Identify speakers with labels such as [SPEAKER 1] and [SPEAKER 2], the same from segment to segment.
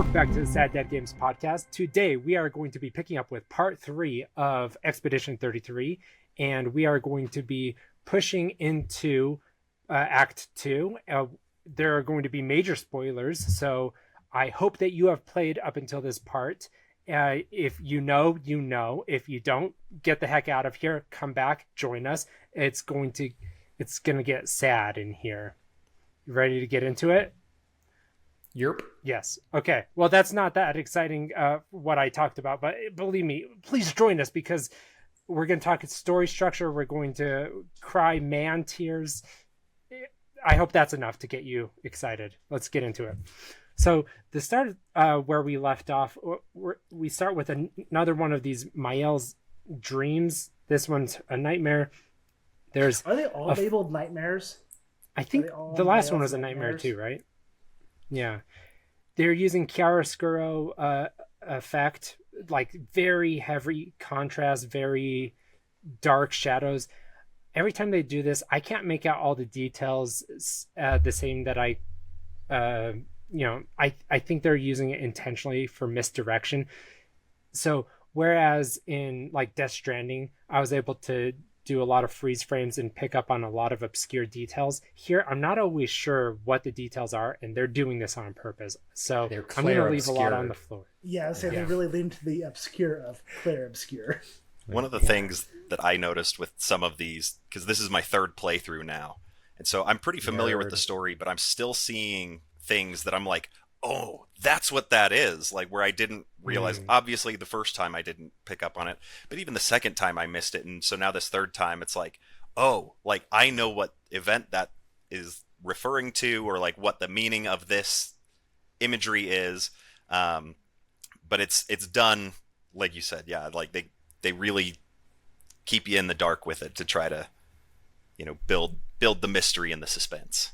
[SPEAKER 1] Welcome back to the Sad Dad Games podcast. Today we are going to be picking up with part 3 of Expedition 33, and we are going to be pushing into Act 2. There are going to be major spoilers, so I hope that you have played up until this part. If you know, you know. If you don't, get the heck out of here. Come back, join us. It's going to get sad in here. You ready to get into it?
[SPEAKER 2] Yep.
[SPEAKER 1] Yes. Okay. Well, that's not that exciting, what I talked about, but believe me, please join us because we're going to talk story structure. We're going to cry man tears. I hope that's enough to get you excited. Let's get into it. So the start where we left off, we start with another one of these Maiel's dreams. This one's a nightmare.
[SPEAKER 3] Are they all labeled nightmares?
[SPEAKER 1] I think the last one was a nightmare too, right? Yeah. They're using chiaroscuro effect, like very heavy contrast, very dark shadows. Every time they do this, I can't make out all the details the same that I think they're using it intentionally for misdirection. So whereas in like Death Stranding, I was able to do a lot of freeze frames and pick up on a lot of obscure details. Here, I'm not always sure what the details are, and they're doing this on purpose. So I'm going to leave a lot on the floor.
[SPEAKER 3] Yeah, so they really leaned to the obscure of Clair Obscur.
[SPEAKER 4] One of the things that I noticed with some of these, because this is my third playthrough now, and so I'm pretty familiar with the story, but I'm still seeing things that I'm like, oh, that's what that is, like where I didn't realize. Obviously the first time I didn't pick up on it, but even the second time I missed it, and so now this third time it's like, oh, like I know what event that is referring to, or like what the meaning of this imagery is, but it's done like you said. Yeah, like they really keep you in the dark with it to try to, build the mystery and the suspense.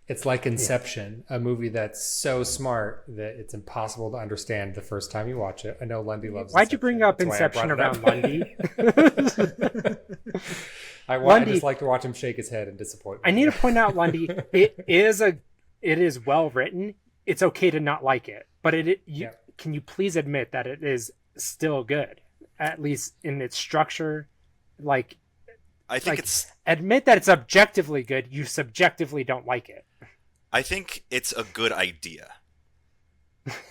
[SPEAKER 2] It's like Inception, a movie that's so smart that it's impossible to understand the first time you watch it. I know Lundy loves
[SPEAKER 1] Why'd you bring up Inception around Lundy?
[SPEAKER 2] I just like to watch him shake his head and disappoint me.
[SPEAKER 1] I need to point out, Lundy, it is well written. It's okay to not like it, but can you please admit that it is still good, at least in its structure? Like,
[SPEAKER 4] I think
[SPEAKER 1] admit that it's objectively good. You subjectively don't like it.
[SPEAKER 4] I think it's a good idea.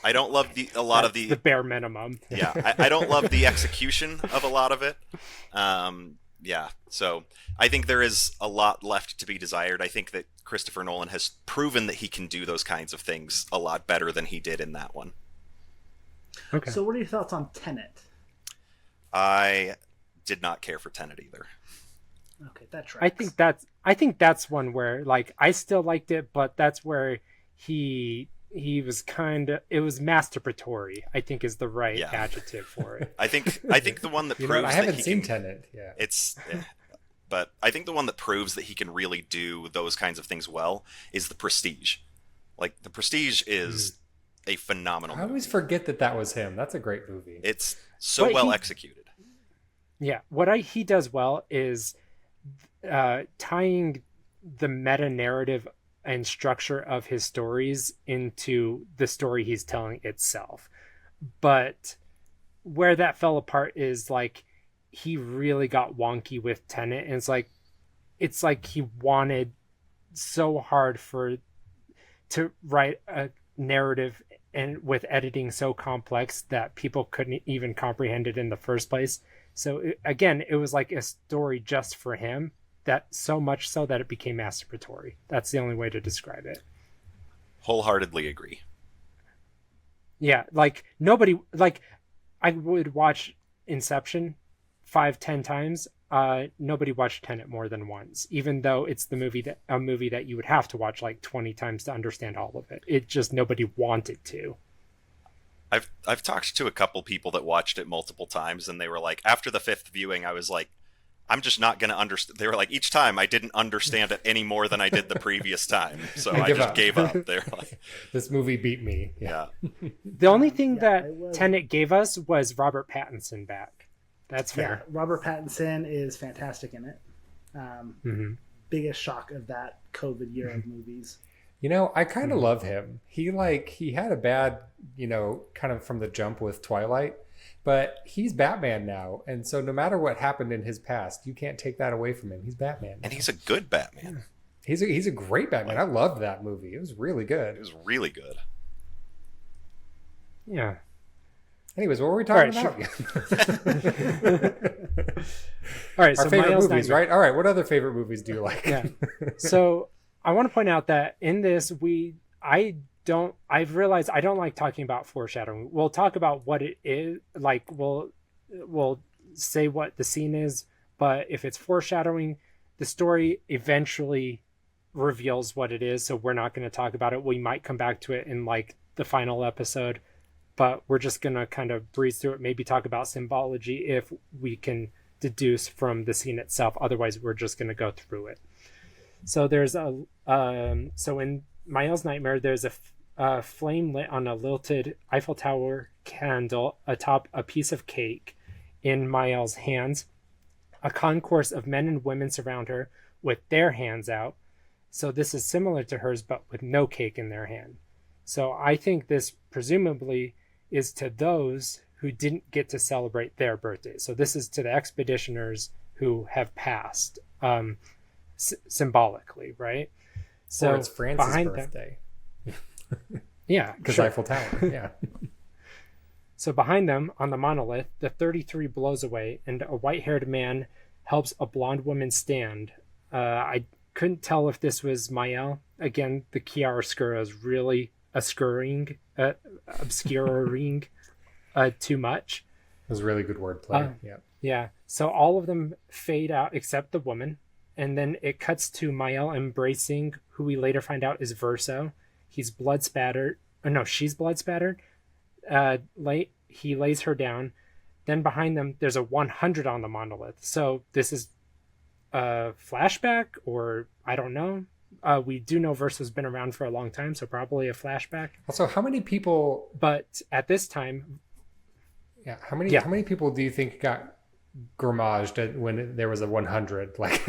[SPEAKER 4] I don't love the
[SPEAKER 1] bare minimum.
[SPEAKER 4] Yeah, I don't love the execution of a lot of it. Yeah, so I think there is a lot left to be desired. I think that Christopher Nolan has proven that he can do those kinds of things a lot better than he did in that one.
[SPEAKER 3] Okay. So what are your thoughts on Tenet?
[SPEAKER 4] I did not care for Tenet either.
[SPEAKER 3] Okay, that tracks.
[SPEAKER 1] I think that's one where, like, I still liked it, but that's where he was it was masturbatory, I think is the right adjective for it.
[SPEAKER 4] I think the one that proves
[SPEAKER 2] I haven't seen Tenet. Yeah.
[SPEAKER 4] But I think the one that proves that he can really do those kinds of things well is The Prestige. Like, The Prestige is a phenomenal movie.
[SPEAKER 2] I always forget that was him. That's a great movie.
[SPEAKER 4] It's so well executed.
[SPEAKER 1] Yeah, what he does well is tying the meta narrative and structure of his stories into the story he's telling itself. But where that fell apart is like he really got wonky with Tenet, and it's like he wanted so hard to write a narrative and with editing so complex that people couldn't even comprehend it in the first place. So again, it was like a story just for him, that so much so that it became masturbatory. That's the only way to describe it.
[SPEAKER 4] Wholeheartedly agree.
[SPEAKER 1] Yeah, like nobody, like I would watch Inception 5-10 times. Nobody watched Tenet more than once, even though it's a movie that you would have to watch like 20 times to understand all of it. It just nobody wanted to.
[SPEAKER 4] I've talked to a couple people that watched it multiple times, and they were like, after the 5th viewing, I was like, I'm just not going to understand. They were like, each time I didn't understand it any more than I did the previous time. So I just gave up. They're like,
[SPEAKER 2] this movie beat me.
[SPEAKER 4] Yeah.
[SPEAKER 1] The only thing that Tenet gave us was Robert Pattinson back. That's fair.
[SPEAKER 3] Yeah, Robert Pattinson is fantastic in it. Biggest shock of that COVID year of movies.
[SPEAKER 2] I kind of love him. He had a bad, kind of from the jump with Twilight, but he's Batman now. And so no matter what happened in his past, you can't take that away from him. He's Batman now.
[SPEAKER 4] And he's a good Batman.
[SPEAKER 2] He's a great Batman. I loved that movie. It was really good.
[SPEAKER 4] It was really good.
[SPEAKER 1] Yeah.
[SPEAKER 2] Anyways, what were we talking about?
[SPEAKER 1] All right,
[SPEAKER 2] Our
[SPEAKER 1] so
[SPEAKER 2] favorite
[SPEAKER 1] Maiel's
[SPEAKER 2] movies,
[SPEAKER 1] Nightmare.
[SPEAKER 2] right? All right, what other favorite movies do you like?
[SPEAKER 1] Yeah. So I want to point out that in this, I've realized I don't like talking about foreshadowing. We'll talk about what it is, like we'll say what the scene is, but if it's foreshadowing, the story eventually reveals what it is, so we're not going to talk about it. We might come back to it in like the final episode, but we're just going to kind of breeze through it, maybe talk about symbology if we can deduce from the scene itself. Otherwise, we're just going to go through it. So there's so in Maiel's Nightmare, there's a flame lit on a lilted Eiffel Tower candle atop a piece of cake in Maiel's hands. A concourse of men and women surround her with their hands out. So this is similar to hers, but with no cake in their hand. So I think this presumably is to those who didn't get to celebrate their birthday. So this is to the expeditioners who have passed, symbolically, right? So
[SPEAKER 2] or it's Francis' birthday.
[SPEAKER 1] Yeah,
[SPEAKER 2] because
[SPEAKER 1] sure.
[SPEAKER 2] Eiffel Tower. Yeah.
[SPEAKER 1] So behind them, on the monolith, the 33 blows away, and a white-haired man helps a blonde woman stand. I couldn't tell if this was Maiel. Again, the Clair Obscur is really obscuring too much.
[SPEAKER 2] It was really good wordplay. Yeah.
[SPEAKER 1] Yeah. So all of them fade out except the woman, and then it cuts to Maiel embracing who we later find out is Verso. He's blood spattered. Oh, no, she's blood spattered. He lays her down. Then behind them, there's a 100 on the monolith. So this is a flashback, or I don't know. We do know Verso's been around for a long time, so probably a flashback.
[SPEAKER 2] Also, how many people?
[SPEAKER 1] But at this time,
[SPEAKER 2] how many people do you think got grimaged when there was a 100? Like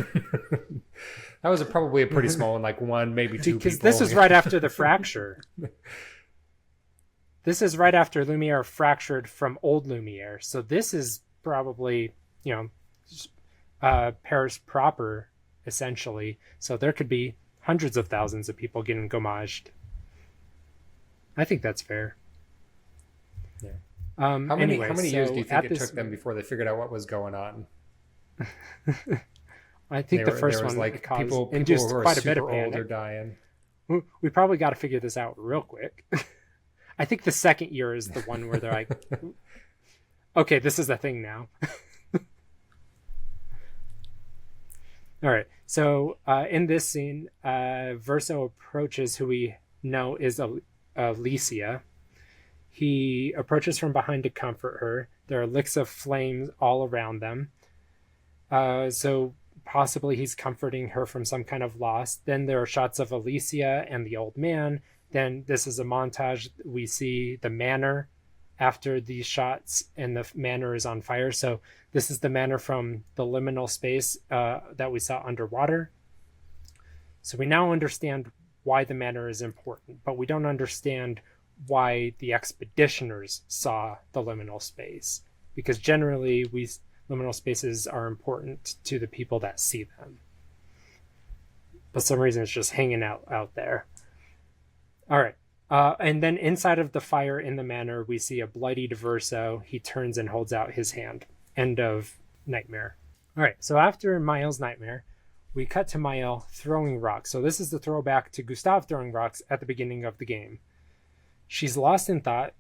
[SPEAKER 2] that was probably a pretty small one, like one, maybe two.
[SPEAKER 1] Because
[SPEAKER 2] people.
[SPEAKER 1] this is right after the fracture. This is right after Lumiere fractured from old Lumiere. So this is probably, Paris proper, essentially. So there could be hundreds of thousands of people getting gommaged. I think that's fair.
[SPEAKER 2] Yeah.
[SPEAKER 1] How
[SPEAKER 2] many years do you think it took them before they figured out what was going on?
[SPEAKER 1] I think the first one
[SPEAKER 2] like people
[SPEAKER 1] induced
[SPEAKER 2] who are
[SPEAKER 1] quite a bit of
[SPEAKER 2] super
[SPEAKER 1] panic.
[SPEAKER 2] old are dying.
[SPEAKER 1] We probably got to figure this out real quick. I think the second year is the one where they're like, okay, this is a thing now. All right. So in this scene, Verso approaches who we know is Alicia. He approaches from behind to comfort her. There are licks of flames all around them. So possibly he's comforting her from some kind of loss. Then there are shots of Alicia and the old man. Then this is a montage. We see the manor after these shots, and the manor is on fire. So this is the manor from the liminal space that we saw underwater. So we now understand why the manor is important, but we don't understand why the expeditioners saw the liminal space, because generally liminal spaces are important to the people that see them. For some reason, it's just hanging out there. All right. And then inside of the fire in the manor, we see a bloodied Verso. He turns and holds out his hand. End of Nightmare. All right. So after Maiel's Nightmare, we cut to Maiel throwing rocks. So this is the throwback to Gustave throwing rocks at the beginning of the game. She's lost in thought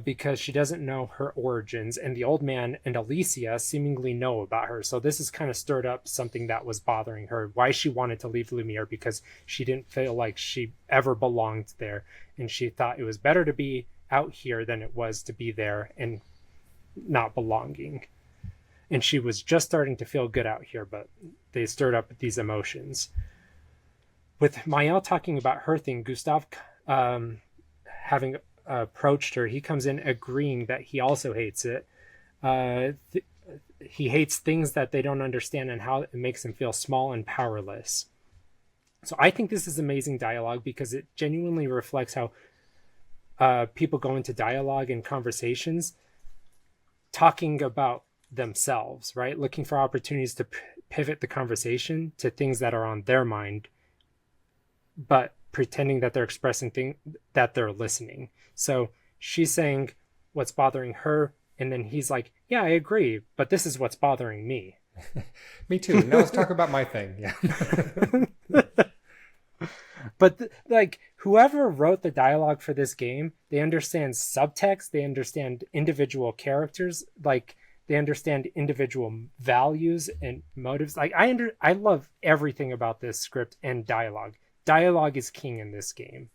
[SPEAKER 1] because she doesn't know her origins, and the old man and Alicia seemingly know about her. So this has kind of stirred up something that was bothering her, why she wanted to leave Lumiere, because she didn't feel like she ever belonged there, and she thought it was better to be out here than it was to be there and not belonging. And she was just starting to feel good out here, but they stirred up these emotions. With Maiel talking about her thing, Gustave having approached her, he comes in agreeing that he also hates it. He hates things that they don't understand and how it makes him feel small and powerless. So I think this is amazing dialogue because it genuinely reflects how people go into dialogue and conversations talking about themselves, right? Looking for opportunities to pivot the conversation to things that are on their mind, but pretending that they're expressing things that they're listening. So she's saying what's bothering her, and then he's like, yeah, I agree, but this is what's bothering me.
[SPEAKER 2] Me too. Now let's talk about my thing. Yeah.
[SPEAKER 1] But like whoever wrote the dialogue for this game, they understand subtext, they understand individual characters, like they understand individual values and motives. Like I love everything about this script and dialogue. Dialogue is king in this game.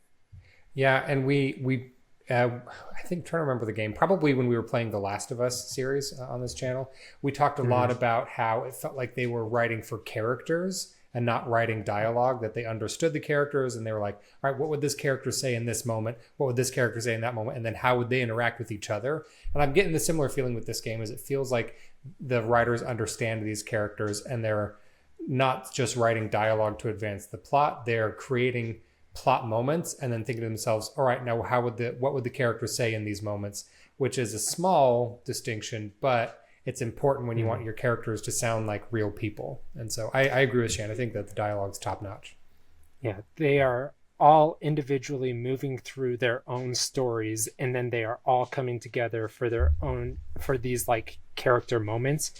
[SPEAKER 2] Yeah, and we I think, trying to remember the game, probably when we were playing the Last of Us series on this channel, we talked a lot about how it felt like they were writing for characters and not writing dialogue, that they understood the characters and they were like, all right, what would this character say in this moment? What would this character say in that moment? And then how would they interact with each other? And I'm getting the similar feeling with this game, is it feels like the writers understand these characters and they're not just writing dialogue to advance the plot, they're creating plot moments and then thinking to themselves, all right, now what would the character say in these moments? Which is a small distinction, but it's important when you want your characters to sound like real people. And so I agree with Shan. I think that the dialogue's top notch.
[SPEAKER 1] Yeah, they are all individually moving through their own stories, and then they are all coming together for these like character moments.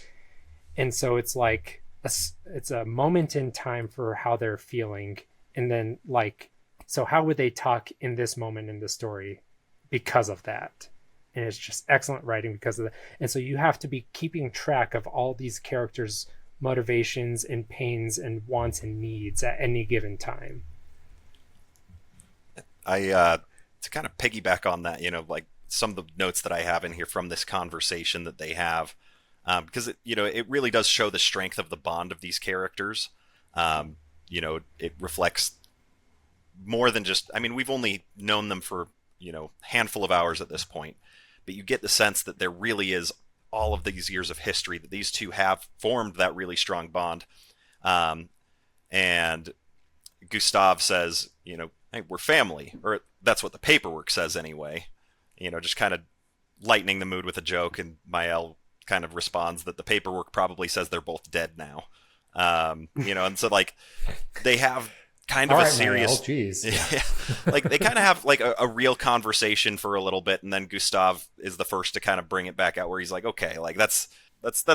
[SPEAKER 1] And so it's like it's a moment in time for how they're feeling, and then like, so how would they talk in this moment in the story because of that? And it's just excellent writing because of that. And so you have to be keeping track of all these characters' motivations and pains and wants and needs at any given time.
[SPEAKER 4] To kind of piggyback on that, like some of the notes that I have in here from this conversation that they have, because it really does show the strength of the bond of these characters. It reflects more than just, I mean, we've only known them for, handful of hours at this point, but you get the sense that there really is all of these years of history that these two have formed that really strong bond. And Gustave says, hey, we're family, or that's what the paperwork says anyway, just kind of lightening the mood with a joke. And Maiel kind of responds that the paperwork probably says they're both dead now. And so like they have kind of a serious, like they kind of have like a real conversation for a little bit, and then Gustav is the first to kind of bring it back out where he's like, okay, like that's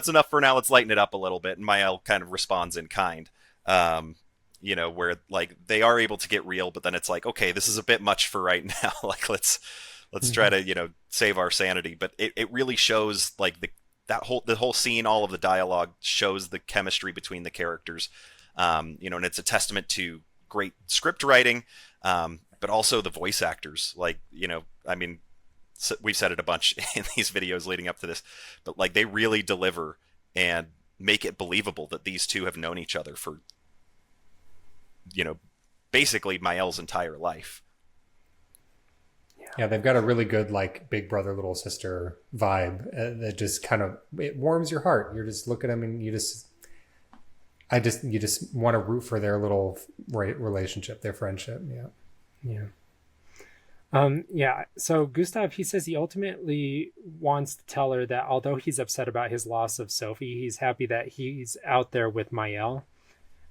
[SPEAKER 4] enough for now, let's lighten it up a little bit. And Maiel kind of responds in kind, where like they are able to get real, but then it's like, okay, this is a bit much for right now. Like let's try to save our sanity. But it really shows like the whole scene, all of the dialogue shows the chemistry between the characters, and it's a testament to great script writing, but also the voice actors. Like, I mean, we've said it a bunch in these videos leading up to this, but like they really deliver and make it believable that these two have known each other for, basically Maiel's entire life.
[SPEAKER 2] Yeah, they've got a really good like big brother little sister vibe that just kind of, it warms your heart. You're just looking at them and you just want to root for their little relationship, their friendship.
[SPEAKER 1] So Gustav, he says he ultimately wants to tell her that although he's upset about his loss of Sophie, he's happy that he's out there with Maiel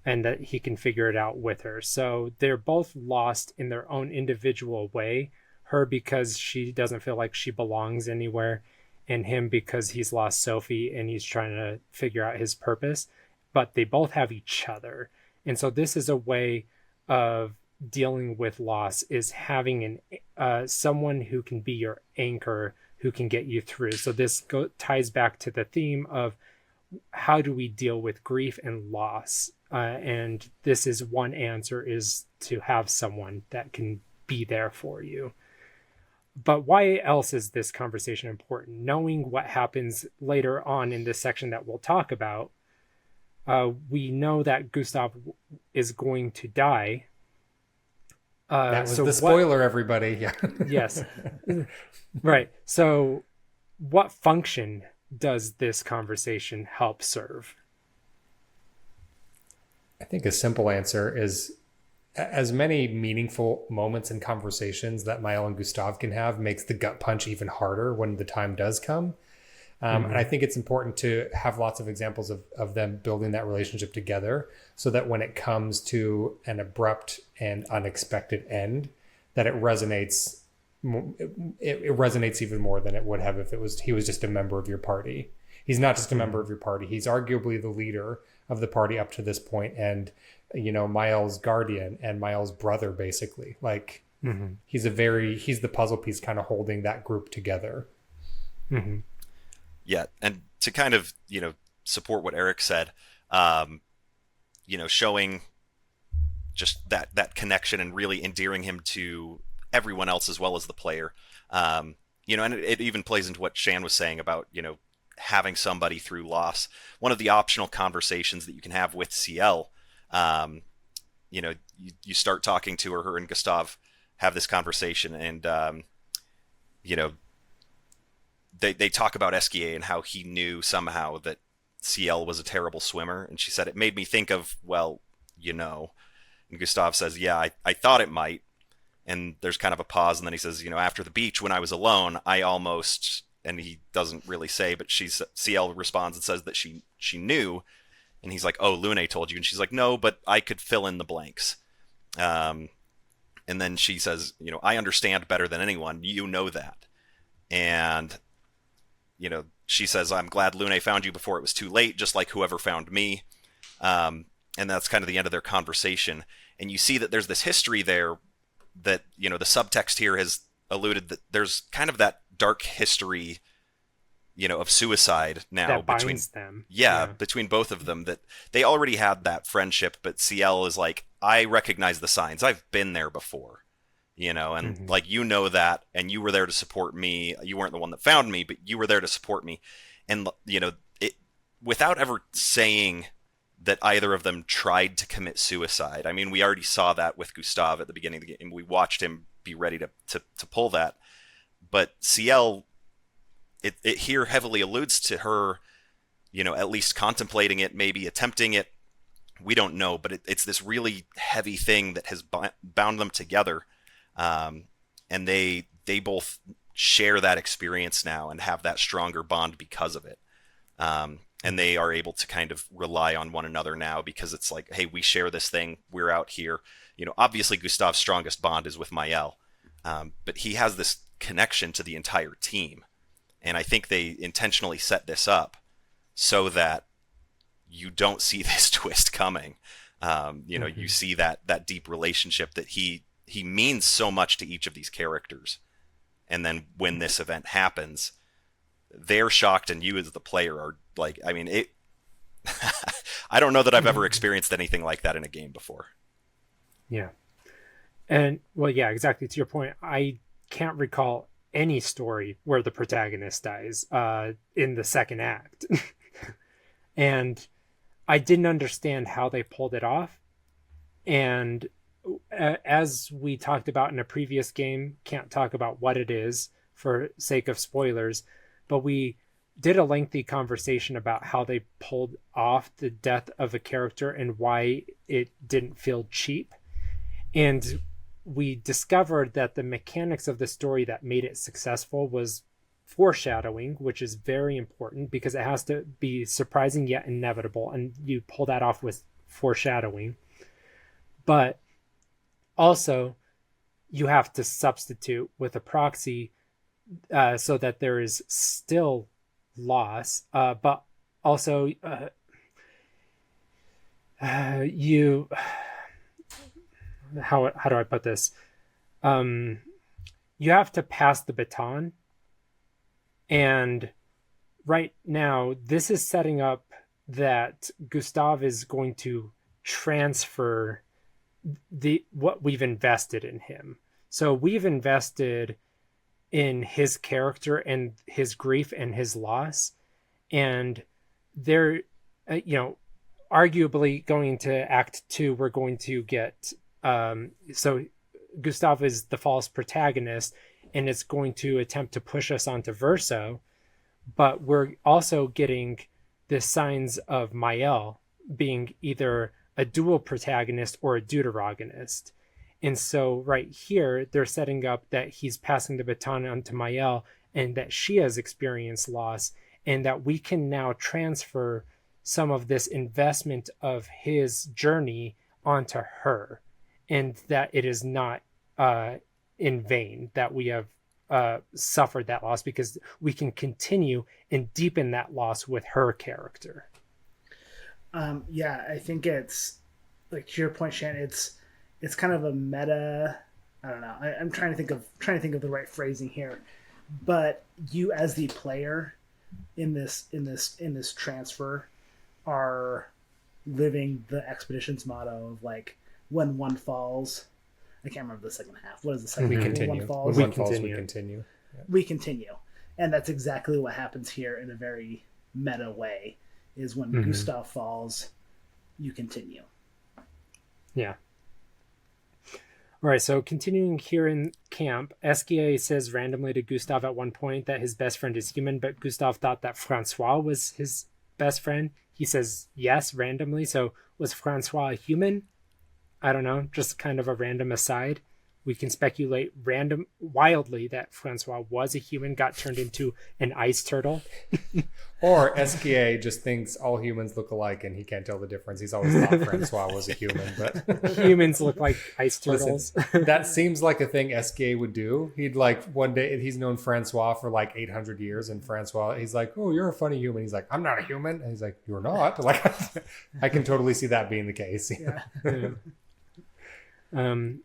[SPEAKER 1] and that he can figure it out with her. So they're both lost in their own individual way. Her because she doesn't feel like she belongs anywhere, and him because he's lost Sophie and he's trying to figure out his purpose. But they both have each other. And so this is a way of dealing with loss, is having someone who can be your anchor, who can get you through. So this ties back to the theme of how do we deal with grief and loss? And this is one answer, is to have someone that can be there for you. But why else is this conversation important? Knowing what happens later on in this section that we'll talk about, we know that Gustav is going to die.
[SPEAKER 2] That was the spoiler, everybody. Yeah.
[SPEAKER 1] Yes. Right. So what function does this conversation help serve?
[SPEAKER 2] I think a simple answer is as many meaningful moments and conversations that Maiel and Gustav can have makes the gut punch even harder when the time does come. And I think it's important to have lots of examples of them building that relationship together so that when it comes to an abrupt and unexpected end, that it resonates. It resonates even more than it would have if he was just a member of your party. He's not just a member of your party. He's arguably the leader of the party up to this point, and Maiel's guardian and Maiel's brother, basically. Like he's the puzzle piece kind of holding that group together.
[SPEAKER 4] Yeah, and to kind of support what Eric said, showing just that connection and really endearing him to everyone else as well as the player. And it even plays into what Shan was saying about having somebody through loss. One of the optional conversations that you can have with CL, you start talking to her and Gustav have this conversation, and they talk about Esquier and how he knew somehow that CL was a terrible swimmer, and she said it made me think of, well, and Gustav says, yeah, I thought it might. And there's kind of a pause, and then he says, after the beach when I was alone, I almost, and he doesn't really say, but CL responds and says that she knew, and he's like, oh, Lune told you, and she's like, no, but I could fill in the blanks. And then she says, I understand better than anyone, you know that. And she says, I'm glad Lune found you before it was too late, just like whoever found me. And that's kind of the end of their conversation. And you see that there's this history there that, the subtext here has alluded that there's kind of that dark history, of suicide now
[SPEAKER 1] that
[SPEAKER 4] between
[SPEAKER 1] binds them.
[SPEAKER 4] Between both of them, that they already had that friendship, but CL is like, I recognize the signs. I've been there before. And like, that, and you were there to support me. You weren't the one that found me, but you were there to support me. And, it, without ever saying that either of them tried to commit suicide. I mean, we already saw that with Gustav at the beginning of the game. We watched him be ready to pull that. But CL, it here heavily alludes to her, at least contemplating it, maybe attempting it. We don't know, but it's this really heavy thing that has bound them together. And they both share that experience now and have that stronger bond because of it. And they are able to kind of rely on one another now because it's like, hey, we share this thing. We're out here. Obviously Gustav's strongest bond is with Maiel. But he has this connection to the entire team. And I think they intentionally set this up so that you don't see this twist coming. You see that deep relationship that he means so much to each of these characters. And then when this event happens, they're shocked, and you as the player are like, I mean, I don't know that I've ever experienced anything like that in a game before.
[SPEAKER 1] Yeah. And well, yeah, exactly. To your point, I can't recall any story where the protagonist dies in the second act. And I didn't understand how they pulled it off. And as we talked about in a previous game, can't talk about what it is for sake of spoilers, but we did a lengthy conversation about how they pulled off the death of a character and why it didn't feel cheap. And we discovered that the mechanics of the story that made it successful was foreshadowing, which is very important because it has to be surprising yet inevitable, and you pull that off with foreshadowing. But also, you have to substitute with a proxy so that there is still loss, but also you how do I put this? You have to pass the baton, and right now this is setting up that Gustav is going to transfer what we've invested in him. So we've invested in his character and his grief and his loss, and they're arguably going into Act 2 we're going to get so Gustav is the false protagonist, and it's going to attempt to push us onto Verso, but we're also getting the signs of Maiel being either a dual protagonist or a deuteragonist. And so right here, they're setting up that he's passing the baton on to Maiel and that she has experienced loss, and that we can now transfer some of this investment of his journey onto her, and that it is not in vain that we have suffered that loss, because we can continue and deepen that loss with her character.
[SPEAKER 3] Yeah, I think it's like, to your point, Shan, it's kind of a meta. I don't know. I'm trying to think of the right phrasing here, but you as the player in this transfer are living the expedition's motto of like, when one falls. I can't remember the second half. What is the second
[SPEAKER 2] We
[SPEAKER 3] half?
[SPEAKER 2] continue.
[SPEAKER 3] When one falls,
[SPEAKER 2] When one falls, we continue. Yeah.
[SPEAKER 3] We continue. And that's exactly what happens here in a very meta way, is when Gustav falls, you continue.
[SPEAKER 1] Yeah. All right, so continuing here in camp, Esquier says randomly to Gustave at one point that his best friend is human, but Gustave thought that Francois was his best friend. He says yes, randomly. So was Francois a human? I don't know, just kind of a random aside. We can speculate wildly that Francois was a human, got turned into an ice turtle.
[SPEAKER 2] Or Esquier just thinks all humans look alike and he can't tell the difference. He's always thought Francois was a human, but
[SPEAKER 1] humans look like ice turtles.
[SPEAKER 2] Listen, that seems like a thing Esquier would do. He'd like, one day, he's known Francois for like 800 years, and Francois, he's like, oh, you're a funny human. He's like, I'm not a human. And he's like, you're not. Like, I can totally see that being the case.
[SPEAKER 3] Yeah.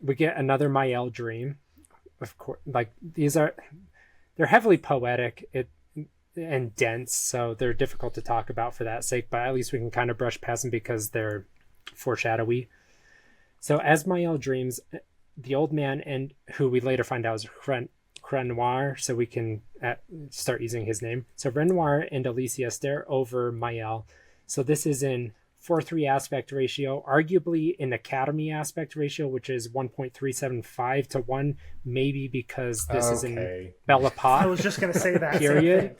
[SPEAKER 1] We get another Maiel dream. Of course, like they're heavily poetic and dense, so they're difficult to talk about for that sake, but at least we can kind of brush past them because they're foreshadowy. So as Maiel dreams, the old man, and who we later find out is Renoir, so we can start using his name. So Renoir and Alicia stare over Maiel. So this is in 4:3 aspect ratio, arguably an Academy aspect ratio, which is 1.375 to 1, maybe because this is in Belle Epoque.
[SPEAKER 3] I was just going to say that.
[SPEAKER 1] Period.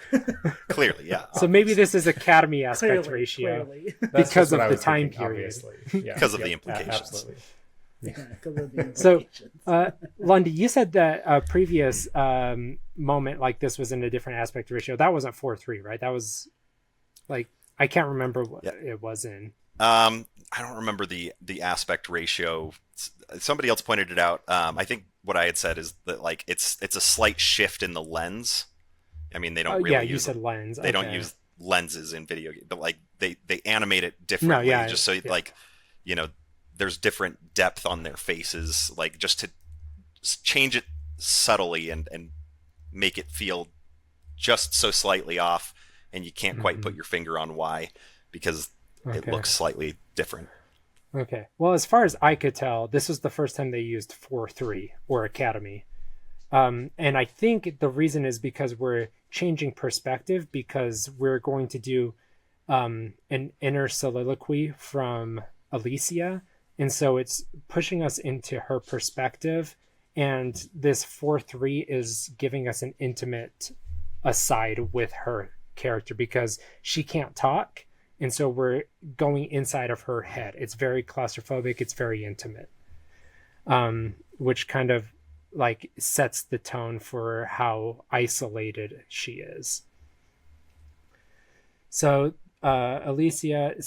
[SPEAKER 4] Clearly, yeah.
[SPEAKER 1] So maybe this is Academy aspect ratio
[SPEAKER 3] Clearly.
[SPEAKER 1] because of the time period.
[SPEAKER 2] Yeah.
[SPEAKER 4] Because of the implications.
[SPEAKER 2] Absolutely.
[SPEAKER 3] Yeah,
[SPEAKER 1] so, Lundy, you said that a previous moment like this was in a different aspect ratio. That wasn't 4:3, right? That was like, I can't remember what it was in.
[SPEAKER 4] I don't remember the aspect ratio. Somebody else pointed it out. I think what I had said is that like it's a slight shift in the lens. I mean, they don't really
[SPEAKER 1] you said lens.
[SPEAKER 4] They don't use lenses in video games, but like they animate it differently, just so like, you know, there's different depth on their faces, like just to change it subtly and make it feel just so slightly off. And you can't quite put your finger on why, because it looks slightly different.
[SPEAKER 1] Okay. Well, as far as I could tell, this was the first time they used 4:3 or Academy. And I think the reason is because we're changing perspective, because we're going to do an inner soliloquy from Alicia. And so it's pushing us into her perspective. And this 4:3 is giving us an intimate aside with her character, because she can't talk, and so we're going inside of her head. It's very claustrophobic, it's very intimate, which kind of like sets the tone for how isolated she is. So Alicia,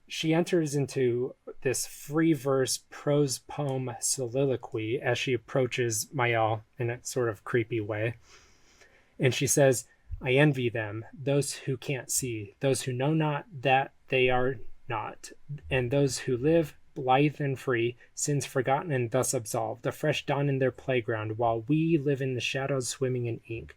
[SPEAKER 1] she enters into this free verse prose poem soliloquy as she approaches Maiel in a sort of creepy way, and she says, I envy them, those who can't see, those who know not that they are not, and those who live blithe and free, sins forgotten and thus absolved, the fresh dawn in their playground, while we live in the shadows swimming in ink.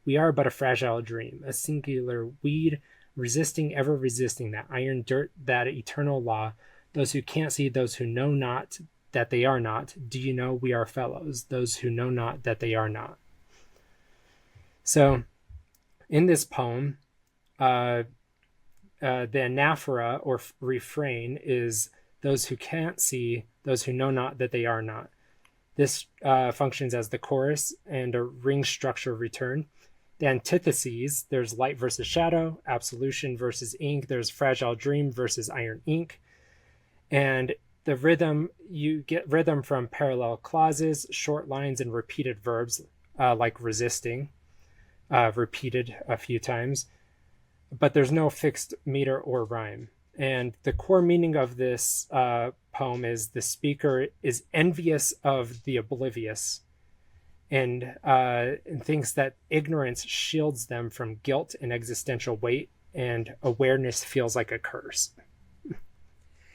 [SPEAKER 1] We are but a fragile dream, a singular weed, ever resisting that iron dirt, that eternal law, those who can't see, those who know not that they are not. Do you know we are fellows, those who know not that they are not? So, in this poem, the anaphora or refrain is those who can't see, those who know not that they are not. This functions as the chorus and a ring structure return. The antitheses, there's light versus shadow, absolution versus ink, there's fragile dream versus iron ink. And the rhythm, you get rhythm from parallel clauses, short lines, and repeated verbs, like resisting, repeated a few times. But there's no fixed meter or rhyme. And the core meaning of this poem is the speaker is envious of the oblivious and thinks that ignorance shields them from guilt and existential weight, and awareness feels like a curse.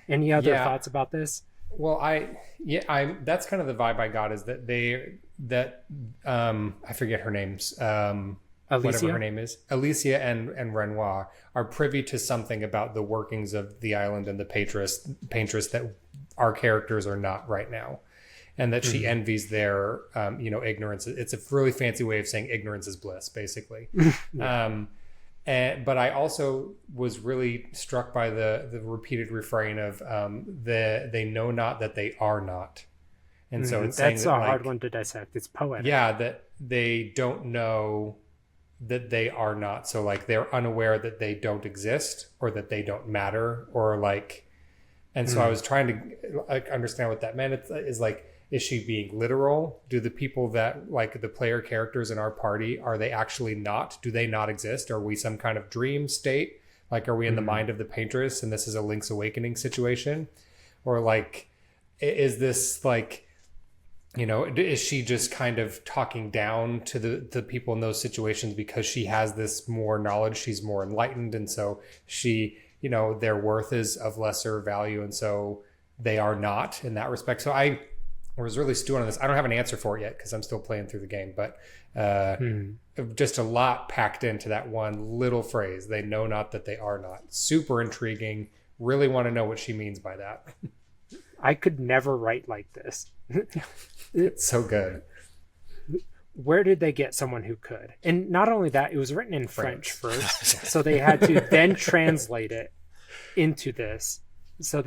[SPEAKER 1] Any other thoughts about this?
[SPEAKER 2] Well, that's kind of the vibe I got, is that I forget her names. Whatever her name is, Alicia and Renoir are privy to something about the workings of the island and the paintress that our characters are not right now, and that she envies their ignorance. It's a really fancy way of saying ignorance is bliss, basically. But I also was really struck by the repeated refrain of they know not that they are not. And so it's saying
[SPEAKER 1] that's a hard one to dissect. It's poetic.
[SPEAKER 2] Yeah, that they don't know that they are not. So like they're unaware that they don't exist, or that they don't matter, or like, and so I was trying to like understand what that meant. Is like, is she being literal? Do the people that, like the player characters in our party, are they actually not? Do they not exist? Are we some kind of dream state? Like, are we in the mind of the paintress and this is a Link's Awakening situation? Or like, is this like, is she just kind of talking down to the people in those situations because she has this more knowledge, she's more enlightened, and so she, their worth is of lesser value, and so they are not in that respect. So I was really stewing on this. I don't have an answer for it yet because I'm still playing through the game, but just a lot packed into that one little phrase. They know not that they are not. Super intriguing. Really want to know what she means by that.
[SPEAKER 1] I could never write like this.
[SPEAKER 2] It's so good.
[SPEAKER 1] Where did they get someone who could? And not only that, it was written in French first, so they had to then translate it into this. So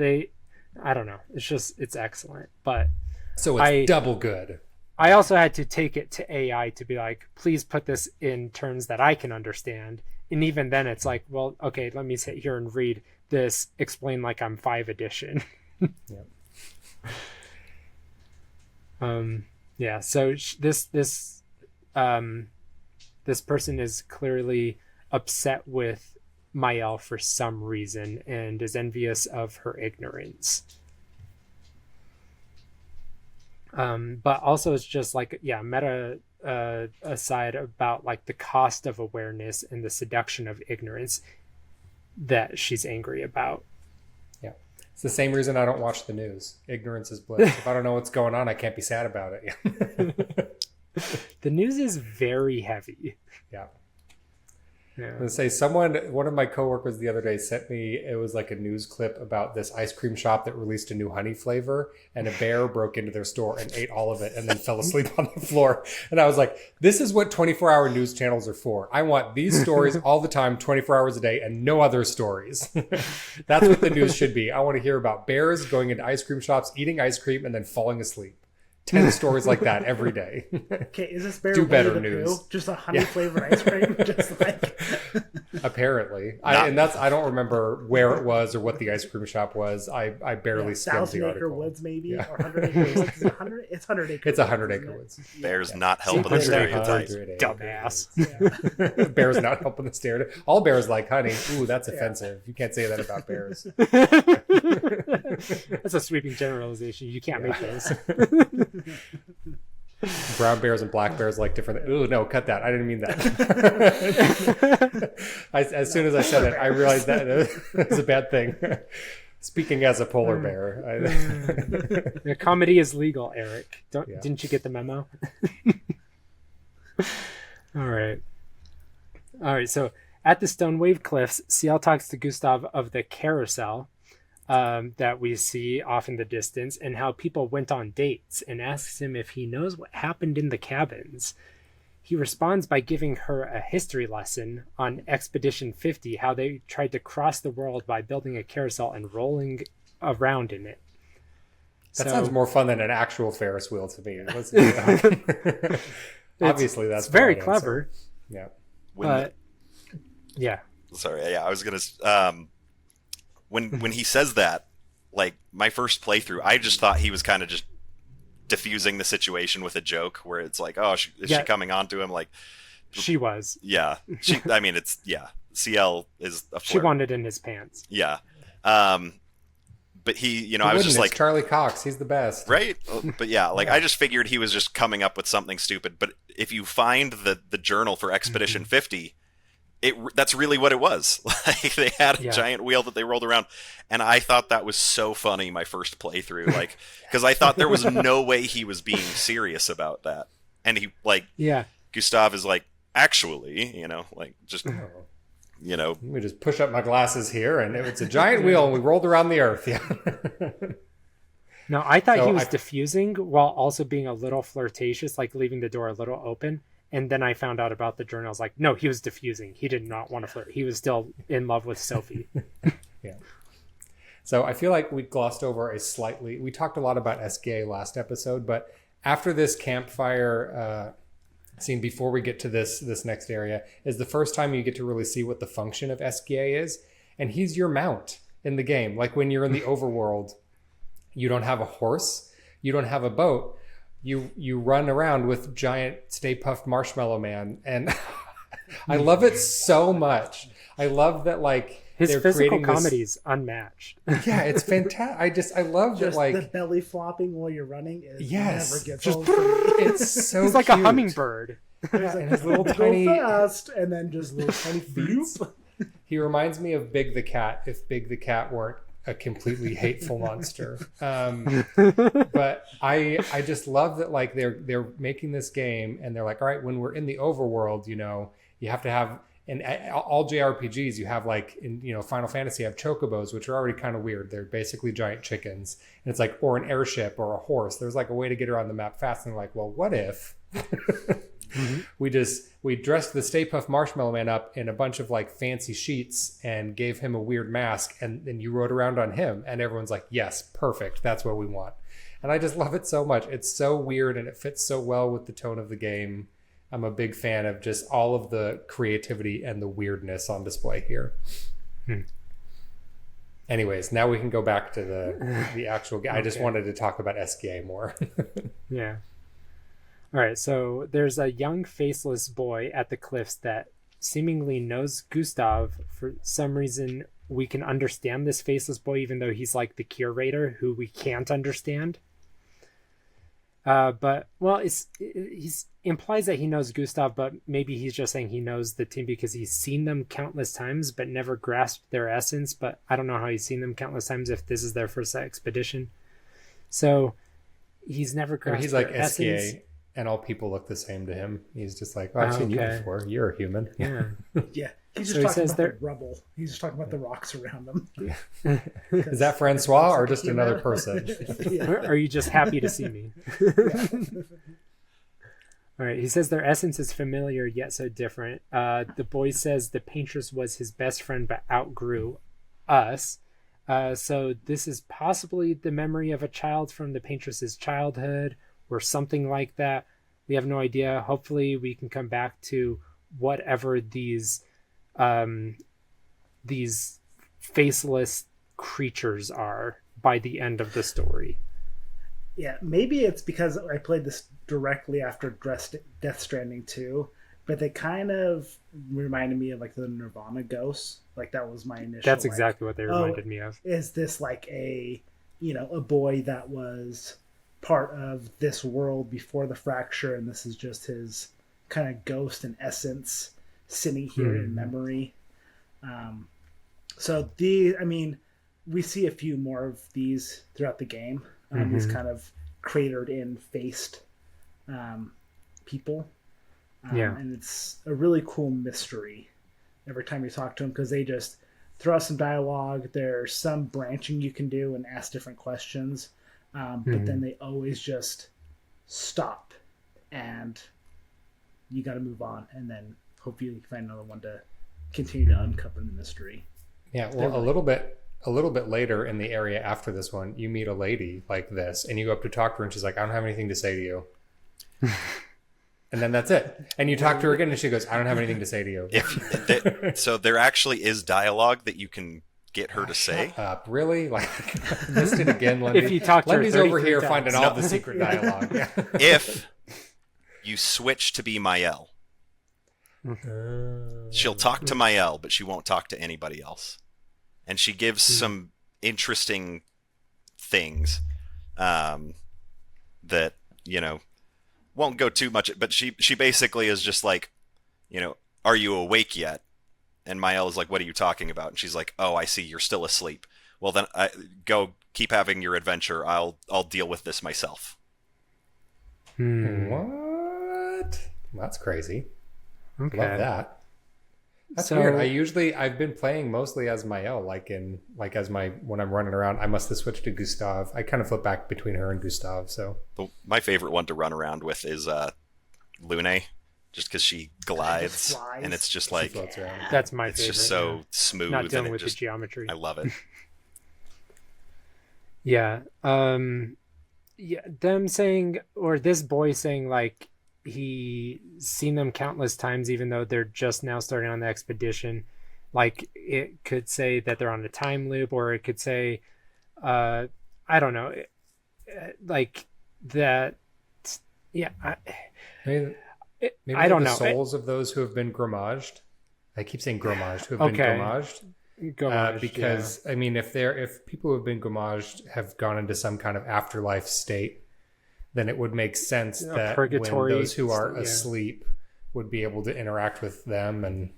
[SPEAKER 1] I don't know. It's excellent. But
[SPEAKER 2] so it's double good.
[SPEAKER 1] I also had to take it to AI to be like, please put this in terms that I can understand. And even then it's like, well, okay, let me sit here and read this, explain like I'm 5 edition.
[SPEAKER 2] Yep.
[SPEAKER 1] So this person is clearly upset with Maiel for some reason and is envious of her ignorance. But also it's just like, meta aside about like the cost of awareness and the seduction of ignorance that she's angry about.
[SPEAKER 2] Yeah. It's the same reason I don't watch the news. Ignorance is bliss. If I don't know what's going on, I can't be sad about it.
[SPEAKER 1] The news is very heavy.
[SPEAKER 2] Yeah.
[SPEAKER 1] Yeah.
[SPEAKER 2] I'm gonna say one of my coworkers the other day sent me, it was like a news clip about this ice cream shop that released a new honey flavor, and a bear broke into their store and ate all of it and then fell asleep on the floor. And I was like, this is what 24-hour news channels are for. I want these stories all the time, 24 hours a day, and no other stories. That's what the news should be. I want to hear about bears going into ice cream shops, eating ice cream, and then falling asleep. 10 stories like that every day.
[SPEAKER 3] Okay, is this bear
[SPEAKER 2] do better
[SPEAKER 3] the
[SPEAKER 2] news?
[SPEAKER 3] Pooh? Just a honey flavored ice cream? Just like
[SPEAKER 2] apparently. I don't remember where it was or what the ice cream shop was. I barely skimmed the
[SPEAKER 3] 1,000
[SPEAKER 2] article.
[SPEAKER 3] acre woods maybe, or 100 acre woods. Is it 100? It's 100 acre.
[SPEAKER 2] It's 100 acre woods.
[SPEAKER 4] Bears not helping the stereotypes.
[SPEAKER 1] Dumbass.
[SPEAKER 2] Yeah. Bears not helping the stereotype. All bears like honey. Ooh, that's offensive. You can't say that about bears.
[SPEAKER 1] That's a sweeping generalization. You can't make those.
[SPEAKER 2] Brown bears and black bears like different. Ooh, no, cut that. I didn't mean that. As soon as I said it, I realized that it was a bad thing. Speaking as a polar bear.
[SPEAKER 1] The comedy is legal, Eric. Didn't you get the memo? All right. So at the Stone Wave Cliffs, Ciel talks to Gustav of the carousel that we see off in the distance and how people went on dates, and asks him if he knows what happened in the cabins. He responds by giving her a history lesson on Expedition 50, how they tried to cross the world by building a carousel and rolling around in it.
[SPEAKER 2] That sounds more fun than an actual Ferris wheel to me. Obviously, that's
[SPEAKER 1] very clever.
[SPEAKER 2] Yeah.
[SPEAKER 4] Sorry. Yeah, I was gonna. When he says that, like my first playthrough, I just thought he was kind of just diffusing the situation with a joke where it's like, oh, is she coming on to him? Like,
[SPEAKER 1] she was.
[SPEAKER 4] Yeah. I mean, it's, yeah. CL is a flirt.
[SPEAKER 1] She wanted in his pants.
[SPEAKER 4] Yeah. But he, you know, I was just like,
[SPEAKER 2] Charlie Cox, he's the best.
[SPEAKER 4] Right? But yeah, like I just figured he was just coming up with something stupid. But if you find the journal for Expedition 50, that's really what it was. Like they had a giant wheel that they rolled around, and I thought that was so funny my first playthrough, like because I thought there was no way he was being serious about that, and he like Gustav is like, actually, you know, like just. You know,
[SPEAKER 2] we just push up my glasses here, and it's a giant wheel, and we rolled around the earth. Yeah.
[SPEAKER 1] No, I thought he was diffusing while also being a little flirtatious, like leaving the door a little open. And then I found out about the journal. I was like, no, he was diffusing. He did not want to flirt. He was still in love with Sophie.
[SPEAKER 2] Yeah. So I feel like we glossed over we talked a lot about SGA last episode, but after this campfire scene, before we get to this next area, is the first time you get to really see what the function of SGA is. And he's your mount in the game. Like when you're in the overworld, you don't have a horse, you don't have a boat, you run around with giant Stay Puft Marshmallow Man. And I love it so much. I love that, like,
[SPEAKER 1] his physical comedy is unmatched.
[SPEAKER 2] Yeah, it's fantastic. I love
[SPEAKER 3] just
[SPEAKER 2] that, like,
[SPEAKER 3] the belly flopping while you're running is never gets
[SPEAKER 2] just,
[SPEAKER 3] old for me.
[SPEAKER 2] It's so
[SPEAKER 1] He's like
[SPEAKER 2] cute.
[SPEAKER 1] a hummingbird.
[SPEAKER 3] He's like,
[SPEAKER 2] his little tiny
[SPEAKER 3] fast, and then just little tiny feet.
[SPEAKER 2] He reminds me of Big the Cat, if Big the Cat weren't a completely hateful monster. But I just love that, like, they're making this game, and they're like, all right, when we're in the overworld, you know, you have to have. In all JRPGs, you have, like, in, you know, Final Fantasy, you have chocobos, which are already kind of weird. They're basically giant chickens. And it's like, or an airship or a horse. There's like a way to get around the map fast. And they're like, well, what if we dressed the Stay Puft Marshmallow Man up in a bunch of, like, fancy sheets and gave him a weird mask, and then you rode around on him, and everyone's like, yes, perfect. That's what we want. And I just love it so much. It's so weird, and it fits so well with the tone of the game. I'm a big fan of just all of the creativity and the weirdness on display here. Anyways, now we can go back to the actual game. Okay. I just wanted to talk about SGA more.
[SPEAKER 1] Yeah. All right, so there's a young faceless boy at the cliffs that seemingly knows Gustav. For some reason, we can understand this faceless boy, even though he's like the curator who we can't understand. But, well, he's implies that he knows Gustav, but maybe he's just saying he knows the team because he's seen them countless times, but never grasped their essence. But I don't know how he's seen them countless times if this is their first expedition. So he's never grasped
[SPEAKER 2] he's
[SPEAKER 1] their
[SPEAKER 2] like
[SPEAKER 1] essence.
[SPEAKER 2] SGA, and all people look the same to him. He's just like, oh, I've seen you before. You're a human.
[SPEAKER 1] Yeah.
[SPEAKER 3] Yeah. He's just talking about the rubble. He's just talking about the rocks around them.
[SPEAKER 2] Yeah. Is that Francois or just another person?
[SPEAKER 1] Yeah. Or are you just happy to see me? All right. He says their essence is familiar yet so different. The boy says the paintress was his best friend but outgrew us. So this is possibly the memory of a child from the paintress's childhood or something like that. We have no idea. Hopefully we can come back to whatever these faceless creatures are by the end of the story.
[SPEAKER 3] Yeah, maybe it's because I played this directly after Death Stranding 2, but they kind of reminded me of, like, the Nirvana ghosts. Like, that was my initial.
[SPEAKER 1] That's exactly what they reminded me of.
[SPEAKER 3] Is this like a boy that was part of this world before the fracture, and this is just his kind of ghost and essence sitting here in memory. So we see a few more of these throughout the game. These kind of cratered in faced people. And it's a really cool mystery every time you talk to them, because they just throw out some dialogue. There's some branching you can do and ask different questions. But then they always just stop, and you got to move on, and then hopefully you can find another one to continue to uncover the mystery. Yeah,
[SPEAKER 2] well, a little bit later in the area after this one, you meet a lady like this, and you go up to talk to her, and she's like, I don't have anything to say to you. And then that's it. And you talk to her again, and she goes, I don't have anything to say to you.
[SPEAKER 4] So there actually is dialogue that you can get her to say.
[SPEAKER 2] Shut up, really? Like, I missed it again, Lindy.
[SPEAKER 1] If you talk to her
[SPEAKER 2] Lindy's over
[SPEAKER 1] 33
[SPEAKER 2] here
[SPEAKER 1] times.
[SPEAKER 2] finding all the secret dialogue. Yeah.
[SPEAKER 4] If you switch to be Maiel, she'll talk to Maiel, but she won't talk to anybody else. And she gives some interesting things that, you know, won't go too much, but she basically is just like, you know, are you awake yet? And Maiel is like, what are you talking about? And she's like, oh, I see, you're still asleep. Well, then go keep having your adventure. I'll deal with this myself.
[SPEAKER 2] What? That's crazy.
[SPEAKER 1] Okay.
[SPEAKER 2] Love that. That's weird. I've been playing mostly as Maiel, when I'm running around. I must have switched to Gustave. I kind of flip back between her and Gustave. So
[SPEAKER 4] my favorite one to run around with is Lune, just because she glides and it's just like
[SPEAKER 1] that's my
[SPEAKER 4] it's
[SPEAKER 1] favorite.
[SPEAKER 4] just so smooth.
[SPEAKER 1] Not dealing
[SPEAKER 4] and
[SPEAKER 1] with the geometry.
[SPEAKER 4] I love it.
[SPEAKER 1] Yeah. Yeah. Them saying, or this boy saying, like, he's seen them countless times, even though they're just now starting on the expedition. Like, it could say that they're on a time loop, or it could say, I don't know, like that. Yeah.
[SPEAKER 2] Maybe
[SPEAKER 1] I don't know.
[SPEAKER 2] Souls of those who have been gramaged. I keep saying gramaged, who have been gramaged. Because I mean, if people who have been gramaged have gone into some kind of afterlife state, then it would make sense that
[SPEAKER 1] purgatory,
[SPEAKER 2] when those who are asleep would be able to interact with them, and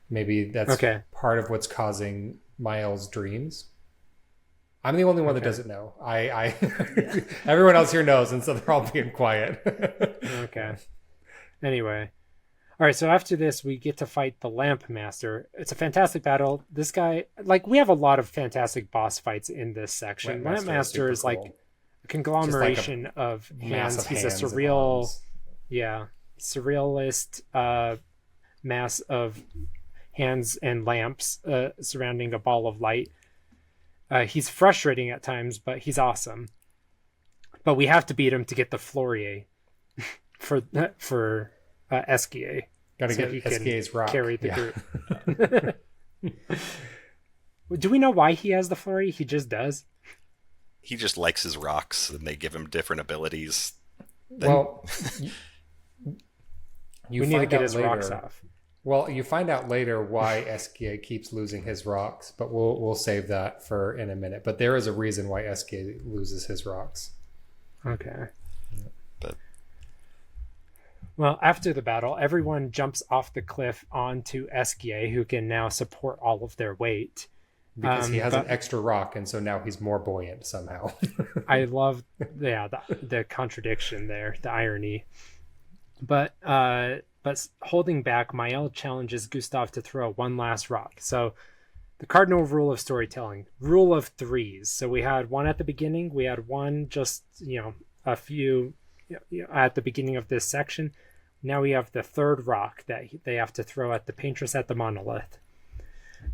[SPEAKER 2] maybe that's part of what's causing Maiel's dreams. I'm the only one that doesn't know. I everyone else here knows, and so they're all being quiet.
[SPEAKER 1] Okay. Anyway. All right, so after this, we get to fight the Lamp Master. It's a fantastic battle. This guy, like, we have a lot of fantastic boss fights in this section. Lamp Master is like a conglomeration of hands. He's a surrealist mass of hands and lamps surrounding a ball of light. He's frustrating at times, but he's awesome. But we have to beat him to get the Florier for Esquier.
[SPEAKER 2] Gotta get Esquier's rock.
[SPEAKER 1] Carry the group. Do we know why he has the flurry? He just does.
[SPEAKER 4] He just likes his rocks, and they give him different abilities.
[SPEAKER 2] Well,
[SPEAKER 1] we need to get his rocks off.
[SPEAKER 2] Well, you find out later why Esquier keeps losing his rocks, but we'll save that for in a minute. But there is a reason why Esquier loses his rocks.
[SPEAKER 1] Okay. Well, after the battle, everyone jumps off the cliff onto Esquier, who can now support all of their weight.
[SPEAKER 2] Because he has an extra rock, and so now he's more buoyant somehow.
[SPEAKER 1] I love the contradiction there, the irony. But holding back, Maiel challenges Gustav to throw one last rock. So the cardinal rule of storytelling, rule of threes. So we had one at the beginning. We had one just, a few at the beginning of this section. Now we have the third rock that they have to throw at the paintress at the monolith.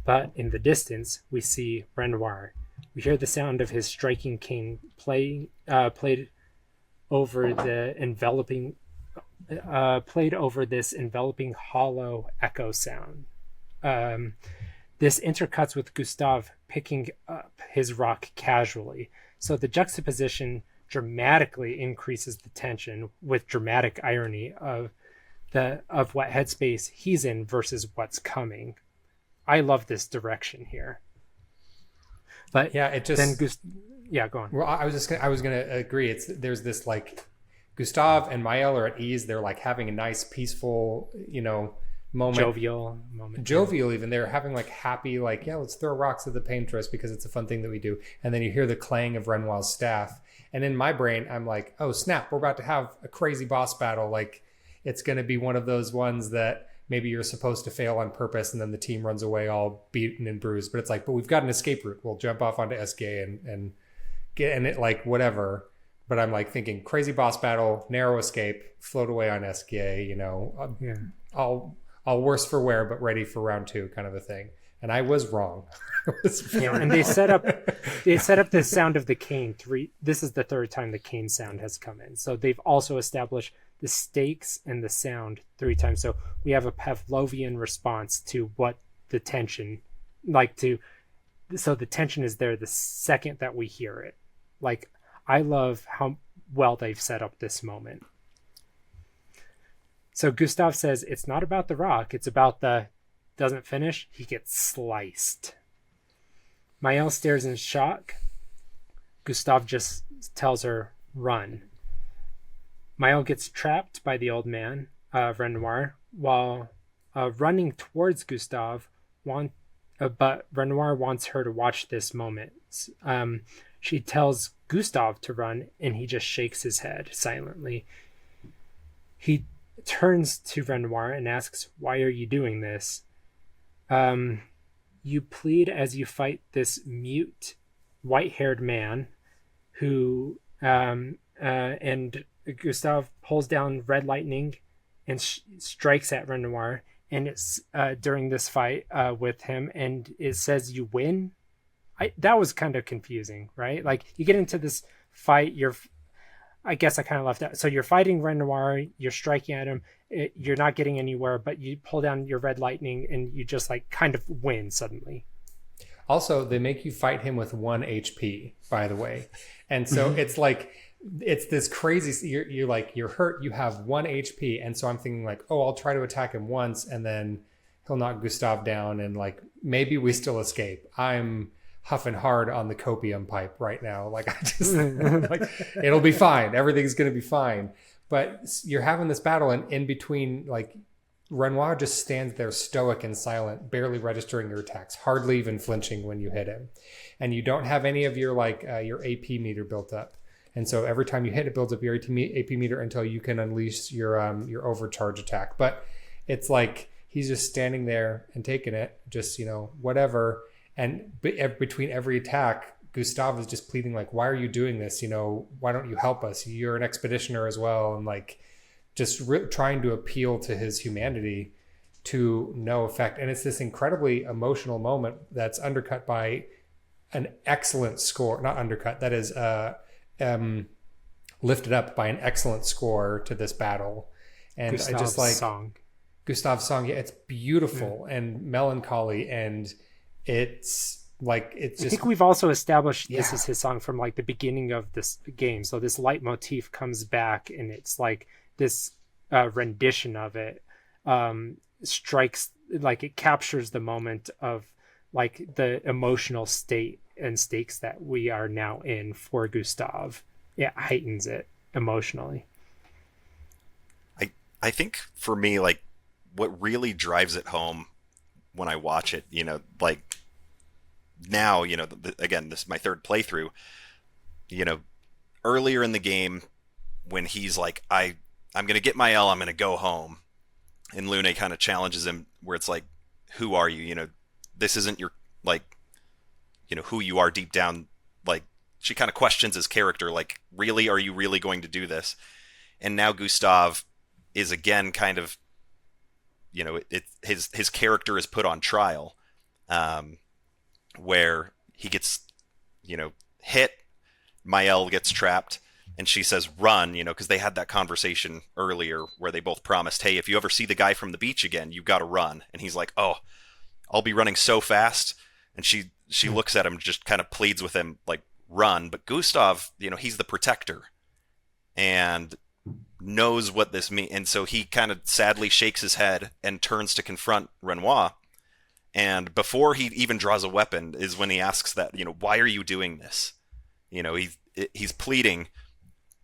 [SPEAKER 1] But in the distance, we see Renoir. We hear the sound of his striking cane played over this enveloping hollow echo sound. This intercuts with Gustave picking up his rock casually. So the juxtaposition dramatically increases the tension with dramatic irony of what headspace he's in versus what's coming. I love this direction here. But
[SPEAKER 2] yeah, it just
[SPEAKER 1] go on.
[SPEAKER 2] Well, I was gonna agree. There's this like Gustave and Maiel are at ease. They're like having a nice, peaceful, moment.
[SPEAKER 1] Jovial moment.
[SPEAKER 2] Jovial even. They're having like happy, like, yeah, let's throw rocks at the paintress because it's a fun thing that we do. And then you hear the clang of Renoir's staff. And in my brain, I'm like, oh, snap, we're about to have a crazy boss battle. Like, it's going to be one of those ones that maybe you're supposed to fail on purpose and then the team runs away all beaten and bruised. But it's like, but we've got an escape route. We'll jump off onto SK and get in it, like, whatever. But I'm like thinking crazy boss battle, narrow escape, float away on SK, all worse for wear, but ready for round two kind of a thing. And I was wrong.
[SPEAKER 1] And they set up the sound of the cane this is the third time the cane sound has come in. So they've also established the stakes and the sound 3 times. So we have a Pavlovian response to what the tension like to, so the tension is there the second that we hear it. Like, I love how well they've set up this moment. So Gustav says it's not about the rock, it's about the, doesn't finish, he gets sliced. Maiel stares in shock. Gustav just tells her, run. Maiel gets trapped by the old man, Renoir, while running towards Gustav, but Renoir wants her to watch this moment. She tells Gustav to run, and he just shakes his head silently. He turns to Renoir and asks, why are you doing this? You plead as you fight this mute, white-haired man who, and Gustav pulls down red lightning and strikes at Renoir. And it's during this fight with him, and it says you win. That was kind of confusing, right? Like, you get into this fight, I guess I kind of left out. So you're fighting Renoir, you're striking at him, you're not getting anywhere, but you pull down your red lightning and you just like kind of win suddenly.
[SPEAKER 2] Also, they make you fight him with 1 HP, by the way. And so it's like, it's this crazy, you're hurt, you have 1 HP. And so I'm thinking like, oh, I'll try to attack him once and then he'll knock Gustav down and like, maybe we still escape. I'm huffing hard on the copium pipe right now. Like, I just, like, it'll be fine. Everything's going to be fine. But you're having this battle, and in between, like, Renoir just stands there stoic and silent, barely registering your attacks, hardly even flinching when you hit him. And you don't have any of your, like, your AP meter built up. And so every time you hit, it builds up your AP meter until you can unleash your overcharge attack. But it's like he's just standing there and taking it, just, whatever. And between every attack, Gustav is just pleading, like, why are you doing this? Why don't you help us? You're an expeditioner as well. And like, just trying to appeal to his humanity to no effect. And it's this incredibly emotional moment that's undercut by an excellent score, not undercut, that is lifted up by an excellent score to this battle. And
[SPEAKER 1] Gustav's
[SPEAKER 2] I just like
[SPEAKER 1] song.
[SPEAKER 2] Gustav's song. Yeah, it's beautiful and melancholy, and it's like, it's just,
[SPEAKER 1] I think we've also established this is his song from like the beginning of this game. So this leitmotif comes back, and it's like this rendition of it strikes, like, it captures the moment of like the emotional state and stakes that we are now in for Gustav. It heightens it emotionally.
[SPEAKER 4] I think for me, like, what really drives it home when I watch it, like, now, again, this is my third playthrough, earlier in the game when he's like, I'm going to get Maiel, I'm going to go home. And Lune kind of challenges him where it's like, who are you? This isn't your, like, who you are deep down. Like, she kind of questions his character, like, really, are you really going to do this? And now Gustav is again kind of, his character is put on trial, where he gets, hit, Maiel gets trapped, and she says, run, because they had that conversation earlier where they both promised, hey, if you ever see the guy from the beach again, you've got to run. And he's like, oh, I'll be running so fast. And she looks at him, just kind of pleads with him, like, run. But Gustav, he's the protector and knows what this means. And so he kind of sadly shakes his head and turns to confront Renoir. And before he even draws a weapon is when he asks that, why are you doing this? He's pleading.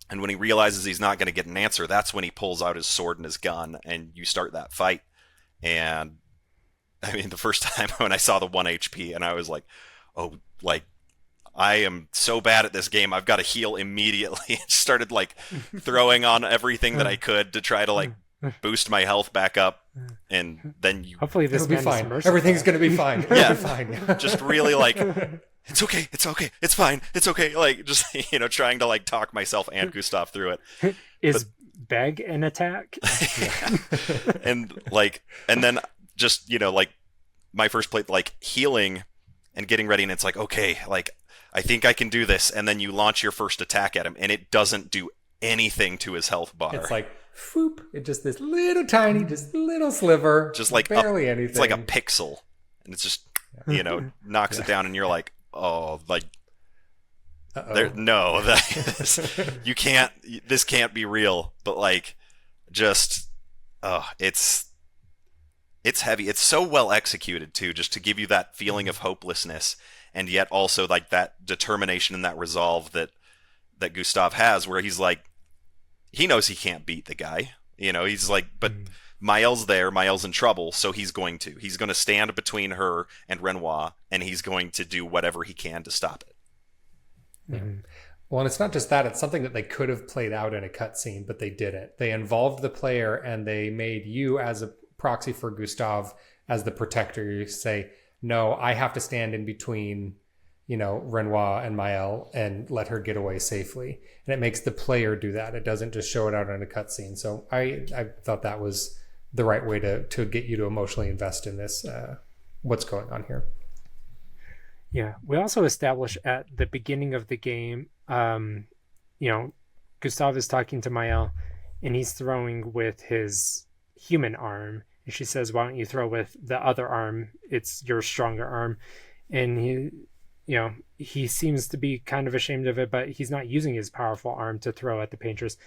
[SPEAKER 4] And when he realizes he's not going to get an answer, that's when he pulls out his sword and his gun, and you start that fight. And I mean, the first time when I saw the 1 HP, and I was like, oh, like, I am so bad at this game, I've got to heal immediately. And started, like, throwing on everything that I could to try to, like, boost my health back up. And then
[SPEAKER 1] hopefully this
[SPEAKER 2] will be fine. Everything's going to be fine. It'll be fine.
[SPEAKER 4] Just really, like, it's okay, it's fine, it's okay. Like, just, trying to, like, talk myself and Gustav through it.
[SPEAKER 1] Is beg an attack?
[SPEAKER 4] And then just, like, my first play, like, healing and getting ready, and it's like, okay, like, I think I can do this. And then you launch your first attack at him, and it doesn't do anything to his health bar.
[SPEAKER 2] It's like, whoop, it's just this little tiny, just little sliver,
[SPEAKER 4] just like
[SPEAKER 2] barely anything.
[SPEAKER 4] It's like a pixel, and it's just knocks it down, and you're like, oh, like,
[SPEAKER 2] Uh-oh.
[SPEAKER 4] you can't, this can't be real. But like, just, it's heavy. It's so well executed too, just to give you that feeling of hopelessness, and yet also like that determination and that resolve that Gustav has, where he's like, he knows he can't beat the guy. He's like, but Maiel's there, Maiel's in trouble, so he's going to stand between her and Renoir, and he's going to do whatever he can to stop it.
[SPEAKER 2] Mm-hmm. Well, and it's not just that, it's something that they could have played out in a cutscene, but they didn't. They involved the player, and they made you as a proxy for Gustav as the protector. You say, no, I have to stand in between, Renoir and Maiel and let her get away safely. And it makes the player do that. It doesn't just show it out in a cutscene. So I thought that was the right way to get you to emotionally invest in this, what's going on here.
[SPEAKER 1] Yeah. We also establish at the beginning of the game, Gustav is talking to Maiel, and he's throwing with his human arm. And she says, why don't you throw with the other arm? It's your stronger arm. And he seems to be kind of ashamed of it, but he's not using his powerful arm to throw at the painters.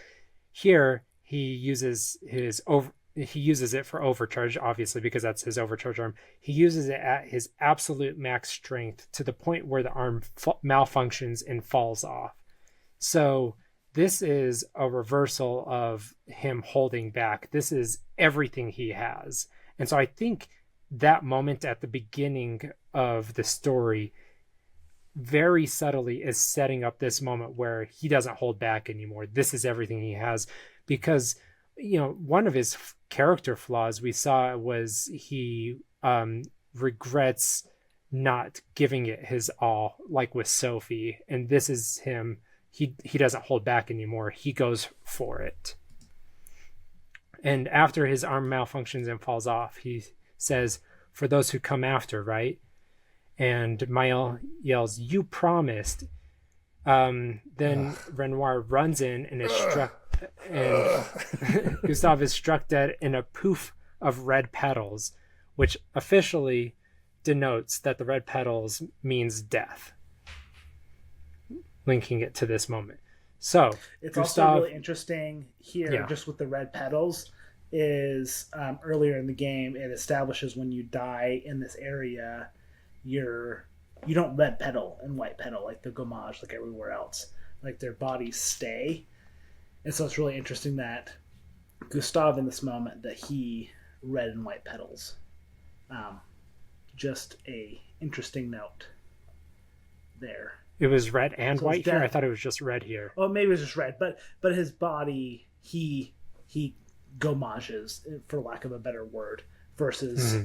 [SPEAKER 1] Here, he uses it for overcharge, obviously, because that's his overcharge arm. He uses it at his absolute max strength to the point where the arm malfunctions and falls off. So this is a reversal of him holding back. This is everything he has. And so I think that moment at the beginning of the story very subtly is setting up this moment where he doesn't hold back anymore. This is everything he has, because one of his character flaws we saw was he regrets not giving it his all, like with Sophie. And this is him. He doesn't hold back anymore. He goes for it. And after his arm malfunctions and falls off, he says, for those who come after, right? And Maiel yells, you promised. Then Renoir runs in and is struck, and Gustave is struck dead in a poof of red petals, which officially denotes that the red petals means death, linking it to this moment. So
[SPEAKER 3] it's
[SPEAKER 1] Gustav,
[SPEAKER 3] also really interesting here, just with the red petals, is earlier in the game it establishes when you die in this area, you don't red petal and white petal like the Gommage, like everywhere else. Like their bodies stay. And so it's really interesting that Gustav in this moment, that he red and white petals. Just a interesting note there.
[SPEAKER 1] It was red and white here? I thought it was just red here.
[SPEAKER 3] Oh, maybe it was just red. But his body, he Gommages, for lack of a better word, versus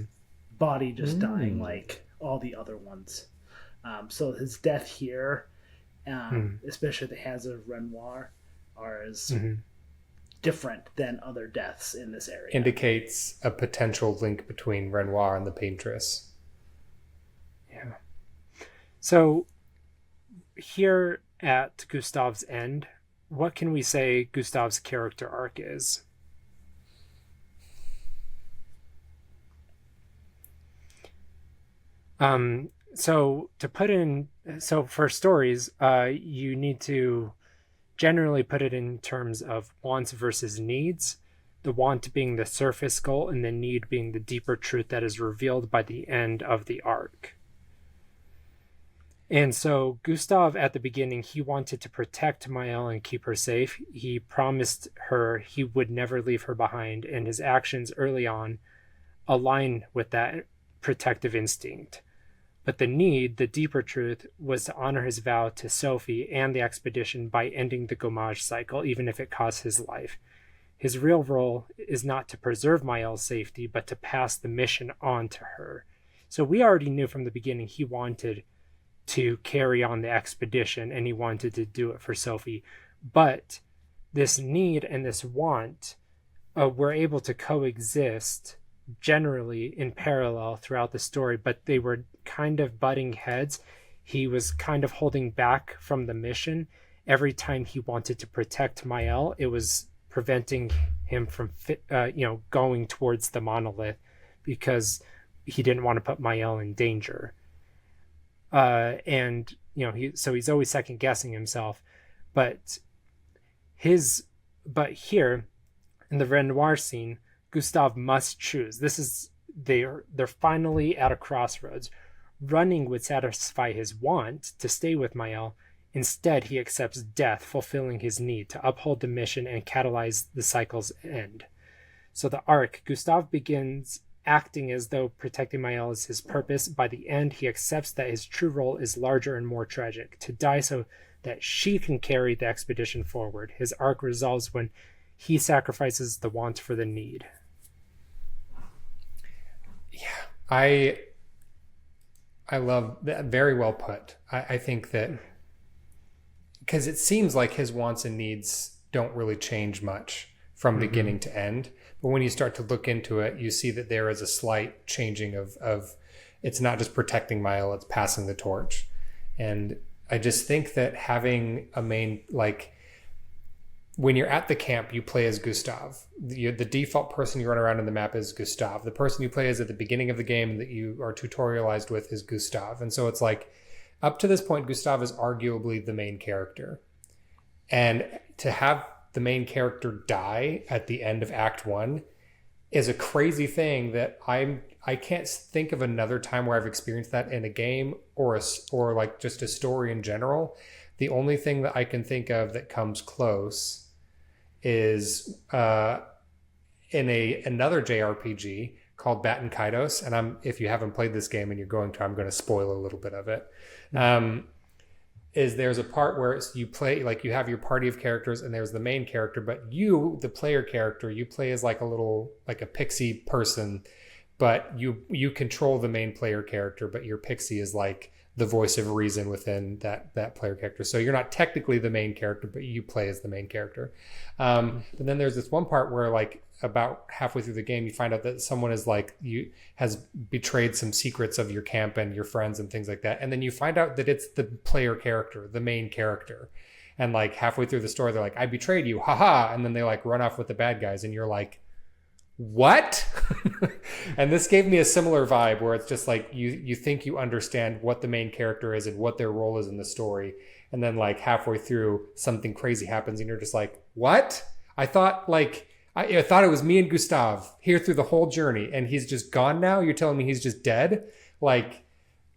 [SPEAKER 3] body just dying like all the other ones. So his death here, especially at the hands of Renoir, are as different than other deaths in this area.
[SPEAKER 2] Indicates a potential link between Renoir and the paintress.
[SPEAKER 1] Yeah. So here at Gustave's end, what can we say Gustave's character arc is? So for stories, you need to generally put it in terms of wants versus needs, the want being the surface goal and the need being the deeper truth that is revealed by the end of the arc. And so Gustave, at the beginning, he wanted to protect Maiel and keep her safe. He promised her he would never leave her behind, and his actions early on align with that protective instinct. But the need, the deeper truth, was to honor his vow to Sophie and the expedition by ending the Gommage cycle, even if it cost his life. His real role is not to preserve Maiel's safety, but to pass the mission on to her. So we already knew from the beginning he wanted to carry on the expedition, and he wanted to do it for Sophie. But this need and this want were able to coexist generally in parallel throughout the story, but they were kind of butting heads. He was kind of holding back from the mission. Every time he wanted to protect Maiel, it was preventing him from going towards the monolith, because he didn't want to put Maiel in danger. And he's always second guessing himself. But here in the Renoir scene, Gustave must choose. They're finally at a crossroads. Running would satisfy his want to stay with Maiel. Instead, he accepts death, fulfilling his need to uphold the mission and catalyze the cycle's end. So the arc, Gustave begins acting as though protecting Maiel is his purpose. By the end, he accepts that his true role is larger and more tragic, to die so that she can carry the expedition forward. His arc resolves when he sacrifices the want for the need.
[SPEAKER 2] Yeah, I love that. Very well put. I think that because it seems like his wants and needs don't really change much from beginning to end. But when you start to look into it, you see that there is a slight changing of it's not just protecting Maiel, it's passing the torch. And I just think that having a main, like, when you're at the camp, you play as Gustave. The default person you run around in the map is Gustave. The person you play as at the beginning of the game that you are tutorialized with is Gustave. And so it's like, up to this point, Gustave is arguably the main character. And to have the main character die at the end of Act 1 is a crazy thing that I can't think of another time where I've experienced that in a game or like just a story in general. The only thing that I can think of that comes close is in another JRPG called Baton Kaidos. And if you haven't played this game and you're going to, I'm going to spoil a little bit of it. There's a part where you play, like, you have your party of characters and there's the main character, but you, the player character, you play as like a pixie person, but you control the main player character, but your pixie is like the voice of reason within that player character. So you're not technically the main character, but you play as the main character. But then there's this one part where, like, about halfway through the game, you find out that someone has betrayed some secrets of your camp and your friends and things like that. And then you find out that it's the player character, the main character. And like halfway through the story, they're like, I betrayed you, haha. And then they like run off with the bad guys. And you're like, what? And this gave me a similar vibe where it's just like, you think you understand what the main character is and what their role is in the story. And then like halfway through, something crazy happens and you're just like, what? I thought it was me and Gustave here through the whole journey and he's just gone now? You're telling me he's just dead? Like,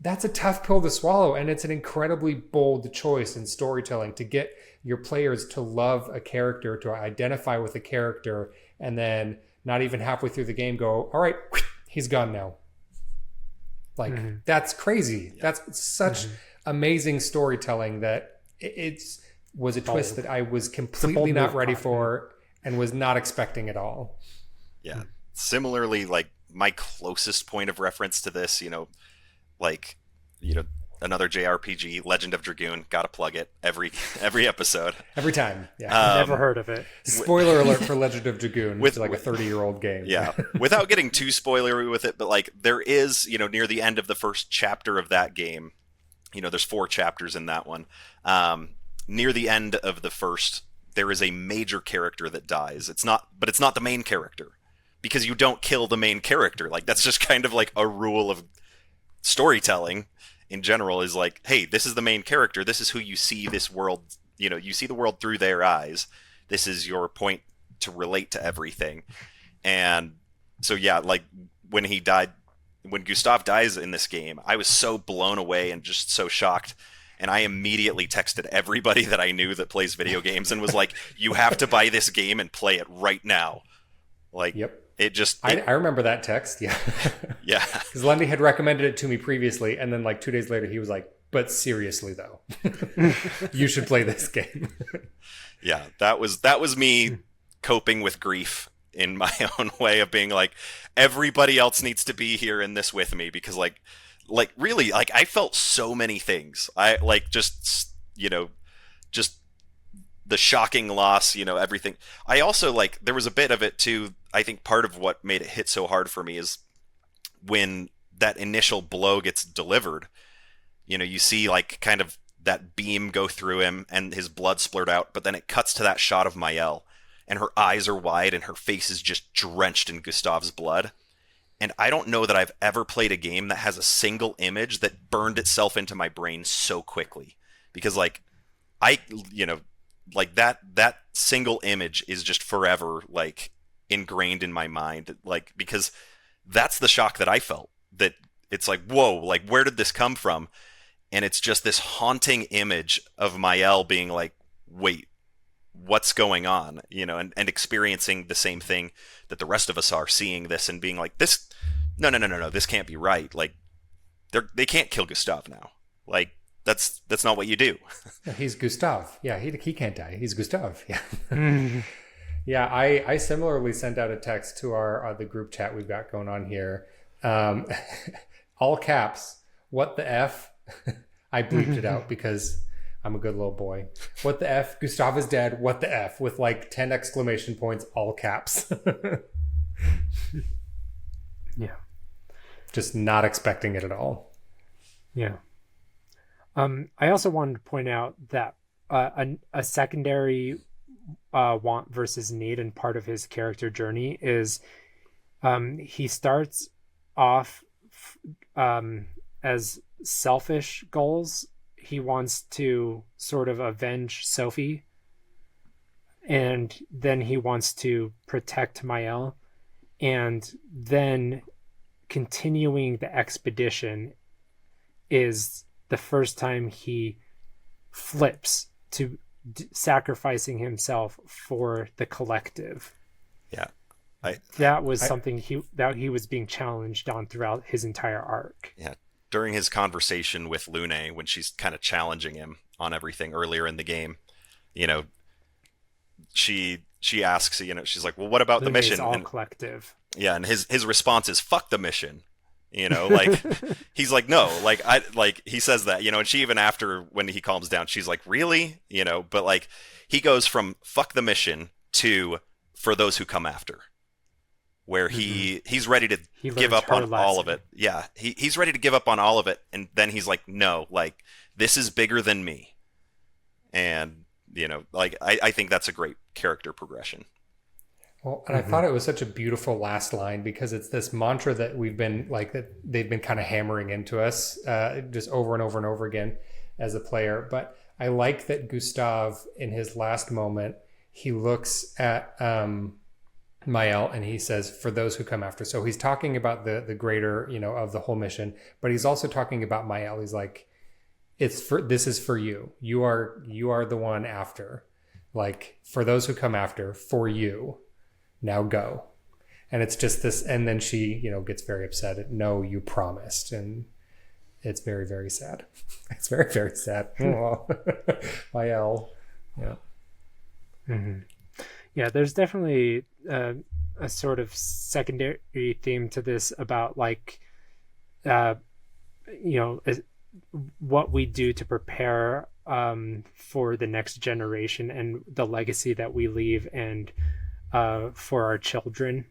[SPEAKER 2] that's a tough pill to swallow, and it's an incredibly bold choice in storytelling to get your players to love a character, to identify with a character, and then not even halfway through the game go, all right, he's gone now. Like, that's crazy. That's such amazing storytelling that it was a twist that I was completely not ready for and was not expecting at all.
[SPEAKER 4] Yeah. Similarly, like, my closest point of reference to this, another JRPG, Legend of Dragoon, gotta plug it every episode.
[SPEAKER 2] Every time. Yeah.
[SPEAKER 1] Never heard of it.
[SPEAKER 2] Spoiler alert for Legend of Dragoon, which is like a 30-year-old game.
[SPEAKER 4] Yeah. Without getting too spoilery with it, but like there is, near the end of the first chapter of that game, there's 4 chapters in that one. Near the end of the first, there is a major character that dies. It's not the main character, because you don't kill the main character. Like, that's just kind of like a rule of storytelling in general, is like, hey, this is the main character. This is who you see this world, you see the world through their eyes. This is your point to relate to everything. And so, yeah, like when Gustav dies in this game, I was so blown away and just so shocked. And I immediately texted everybody that I knew that plays video games and was like, you have to buy this game and play it right now. Like,
[SPEAKER 2] yep.
[SPEAKER 4] I
[SPEAKER 2] remember that text. Yeah.
[SPEAKER 4] Yeah.
[SPEAKER 2] Because Lundy had recommended it to me previously. And then like 2 days later, he was like, but seriously though, you should play this game.
[SPEAKER 4] Yeah. That was me coping with grief in my own way of being like, everybody else needs to be here in this with me, because like really, like, I felt so many things. I like just the shocking loss, everything. I also, like, there was a bit of it too. I think part of what made it hit so hard for me is when that initial blow gets delivered, you see like kind of that beam go through him and his blood splurt out, but then it cuts to that shot of Maiel and her eyes are wide and her face is just drenched in Gustave's blood. And I don't know that I've ever played a game that has a single image that burned itself into my brain so quickly. Because like I you know, like that single image is just forever like ingrained in my mind, like because that's the shock that I felt, that it's like, whoa, like where did this come from? And it's just this haunting image of Maiel being like, wait, what's going on? And experiencing the same thing that the rest of us are, seeing this and being like, this, no, this can't be right. Like, they can't kill Gustav now. Like, that's not what you do.
[SPEAKER 2] He's Gustav. Yeah, he can't die. He's Gustav. Yeah. Yeah, I similarly sent out a text to our the group chat we've got going on here. All caps, what the F? I bleeped it out because I'm a good little boy. What the F? Gustav is dead. What the F? With like 10 exclamation points, all caps.
[SPEAKER 1] Yeah.
[SPEAKER 2] Just not expecting it at all.
[SPEAKER 1] Yeah. I also wanted to point out that a secondary want versus need and part of his character journey is he starts off as selfish goals. He wants to sort of avenge Sophie, and then he wants to protect Maiel, and then continuing the expedition is the first time he flips to sacrificing himself for the collective.
[SPEAKER 4] Yeah.
[SPEAKER 1] That was something he was being challenged on throughout his entire arc.
[SPEAKER 4] Yeah. During his conversation with Lune, when she's kind of challenging him on everything earlier in the game, she asks, she's like, well, what about
[SPEAKER 1] Lune's
[SPEAKER 4] the mission?
[SPEAKER 1] All collective.
[SPEAKER 4] Yeah. And his response is, fuck the mission. Like he's like, no, he says that, and she, even after, when he calms down, she's like, really? But like he goes from fuck the mission to for those who come after, where he's ready to give up on all of it. Yeah. He's ready to give up on all of it. And then he's like, no, like this is bigger than me. And, like, I think that's a great character progression.
[SPEAKER 2] Well, and I thought it was such a beautiful last line, because it's this mantra that they've been kind of hammering into us just over and over and over again as a player. But I like that Gustav, in his last moment, he looks at Maiel and he says, for those who come after. So he's talking about the greater, of the whole mission, but he's also talking about Maiel. He's like, this is for you. You are the one after, like, for those who come after, for you. Now go. And it's just this, and then she, gets very upset at, no, you promised. And it's very, very sad. It's very, very sad. Maiel. Yeah.
[SPEAKER 1] Mm-hmm. Yeah, there's definitely a sort of secondary theme to this about, like, what we do to prepare for the next generation and the legacy that we leave, and for our children,